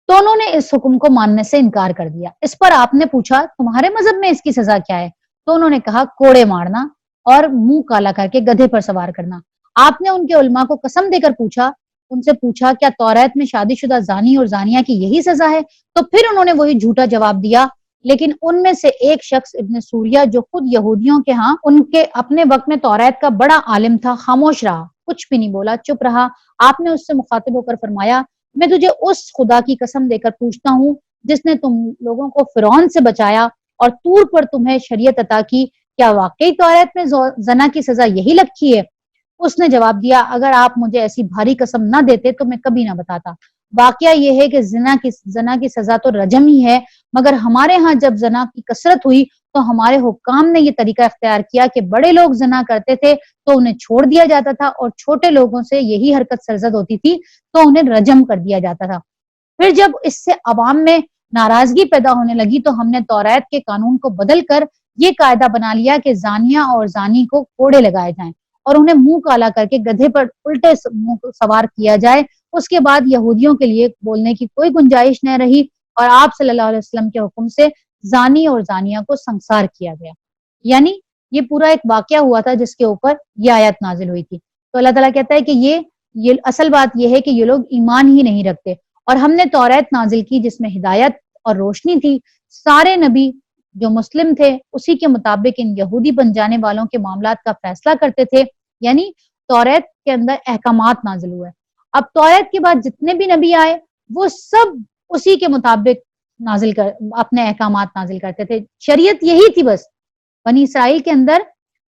تو انہوں نے اس حکم کو ماننے سے انکار کر دیا۔ اس پر آپ نے پوچھا تمہارے مذہب میں اس کی سزا کیا ہے؟ تو انہوں نے کہا کوڑے مارنا اور منہ کالا کر کے گدھے پر سوار کرنا۔ آپ نے ان کے علماء کو قسم دے کر ان سے پوچھا کیا توریت میں شادی شدہ زانی اور زانیہ کی یہی سزا ہے؟ تو پھر انہوں نے وہی جھوٹا جواب دیا۔ لیکن ان میں سے ایک شخص ابن سوریہ جو خود یہودیوں کے ہاں ان کے اپنے وقت میں توریت کا بڑا عالم تھا، خاموش رہا، کچھ بھی نہیں بولا، چپ رہا۔ آپ نے اس سے مخاطب ہو کر فرمایا میں تجھے اس خدا کی قسم دے کر پوچھتا ہوں جس نے تم لوگوں کو فرعون سے بچایا اور طور پر تمہیں شریعت عطا کی، کیا واقعی توریت میں زنا کی سزا یہی لکھی ہے؟ اس نے جواب دیا اگر آپ مجھے ایسی بھاری قسم نہ دیتے تو میں کبھی نہ بتاتا۔ واقعہ یہ ہے کہ زنا کی سزا تو رجم ہی ہے، مگر ہمارے ہاں جب زنا کی کثرت ہوئی تو ہمارے حکام نے یہ طریقہ اختیار کیا کہ بڑے لوگ زنا کرتے تھے تو انہیں چھوڑ دیا جاتا تھا، اور چھوٹے لوگوں سے یہی حرکت سرزد ہوتی تھی تو انہیں رجم کر دیا جاتا تھا۔ پھر جب اس سے عوام میں ناراضگی پیدا ہونے لگی تو ہم نے توریت کے قانون کو بدل کر یہ قاعدہ بنا لیا کہ زانیہ اور زانی کو کوڑے لگائے جائیں اور انہیں منہ کالا کر کے گدھے پر الٹے منہ سوار کیا جائے۔ اس کے بعد یہودیوں کے لیے بولنے کی کوئی گنجائش نہ رہی اور آپ صلی اللہ علیہ وسلم کے حکم سے زانی اور زانیہ کو سنسار کیا گیا۔ یعنی یہ پورا ایک واقعہ ہوا تھا جس کے اوپر یہ آیت نازل ہوئی تھی۔ تو اللہ تعالیٰ کہتا ہے کہ یہ اصل بات یہ ہے کہ یہ لوگ ایمان ہی نہیں رکھتے، اور ہم نے توریت نازل کی جس میں ہدایت اور روشنی تھی۔ سارے نبی جو مسلم تھے اسی کے مطابق ان یہودی بن جانے والوں کے معاملات کا فیصلہ کرتے تھے، یعنی توریت کے اندر احکامات نازل ہوئے۔ اب توریت کے بعد جتنے بھی نبی آئے وہ سب اسی کے مطابق اپنے احکامات نازل کرتے تھے۔ شریعت یہی تھی بس، بنی اسرائیل کے اندر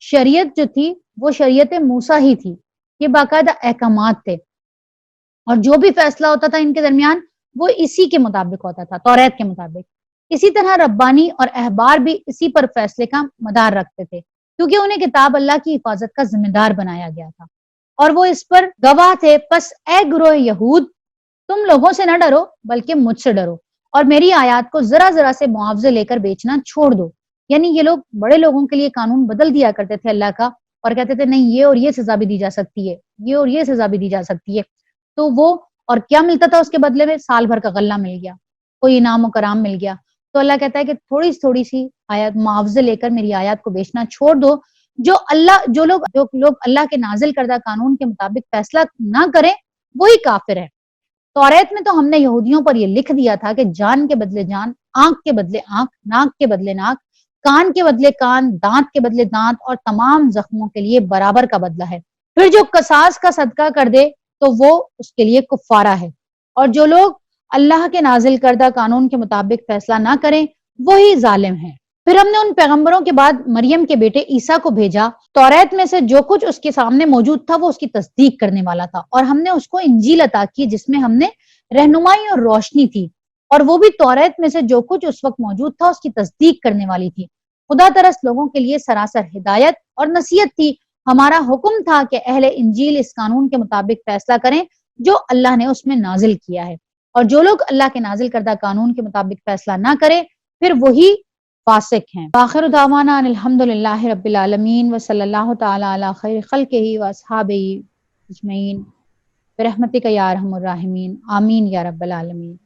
شریعت جو تھی وہ شریعت موسیٰ ہی تھی، یہ باقاعدہ احکامات تھے، اور جو بھی فیصلہ ہوتا تھا ان کے درمیان وہ اسی کے مطابق ہوتا تھا، توریت کے مطابق۔ اسی طرح ربانی اور احبار بھی اسی پر فیصلے کا مدار رکھتے تھے، کیونکہ انہیں کتاب اللہ کی حفاظت کا ذمہ دار بنایا گیا تھا اور وہ اس پر گواہ تھے۔ پس اے گروہ یہود، تم لوگوں سے نہ ڈرو بلکہ مجھ سے ڈرو، اور میری آیات کو ذرا ذرا سے معاوضے لے کر بیچنا چھوڑ دو۔ یعنی یہ لوگ بڑے لوگوں کے لیے قانون بدل دیا کرتے تھے اللہ کا، اور کہتے تھے نہیں یہ اور یہ سزا بھی دی جا سکتی ہے، یہ اور یہ سزا بھی دی جا سکتی ہے۔ تو وہ اور کیا ملتا تھا اس کے بدلے میں؟ سال بھر کا غلہ مل گیا، کوئی انعام و کرام مل گیا۔ تو اللہ کہتا ہے کہ تھوڑی سی آیات معاوضے لے کر میری آیات کو بیچنا چھوڑ دو۔ جو لوگ اللہ کے نازل کردہ قانون کے مطابق فیصلہ نہ کریں وہی کافر ہے۔ توریت میں تو ہم نے یہودیوں پر یہ لکھ دیا تھا کہ جان کے بدلے جان، آنکھ کے بدلے آنکھ، ناک کے بدلے ناک، کان کے بدلے کان، دانت کے بدلے دانت، اور تمام زخموں کے لیے برابر کا بدلہ ہے۔ پھر جو قصاص کا صدقہ کر دے تو وہ اس کے لیے کفارہ ہے، اور جو لوگ اللہ کے نازل کردہ قانون کے مطابق فیصلہ نہ کریں وہی ظالم ہیں۔ پھر ہم نے ان پیغمبروں کے بعد مریم کے بیٹے عیسیٰ کو بھیجا۔ توریت میں سے جو کچھ اس کے سامنے موجود تھا وہ اس کی تصدیق کرنے والا تھا، اور ہم نے اس کو انجیل عطا کی جس میں ہم نے رہنمائی اور روشنی تھی، اور وہ بھی توریت میں سے جو کچھ اس وقت موجود تھا اس کی تصدیق کرنے والی تھی۔ خدا ترس لوگوں کے لیے سراسر ہدایت اور نصیحت تھی۔ ہمارا حکم تھا کہ اہل انجیل اس قانون کے مطابق فیصلہ کریں جو اللہ نے اس میں نازل کیا ہے، اور جو لوگ اللہ کے نازل کردہ قانون کے مطابق فیصلہ نہ کریں پھر وہی فاسق ہیں۔ آخر دعوانا ان الحمدللہ رب العالمین وصلی اللہ تعالی علی خیر خلقہ واصحابہ اجمعین برحمتک یا ارحم الراحمین، آمین یا رب العالمین۔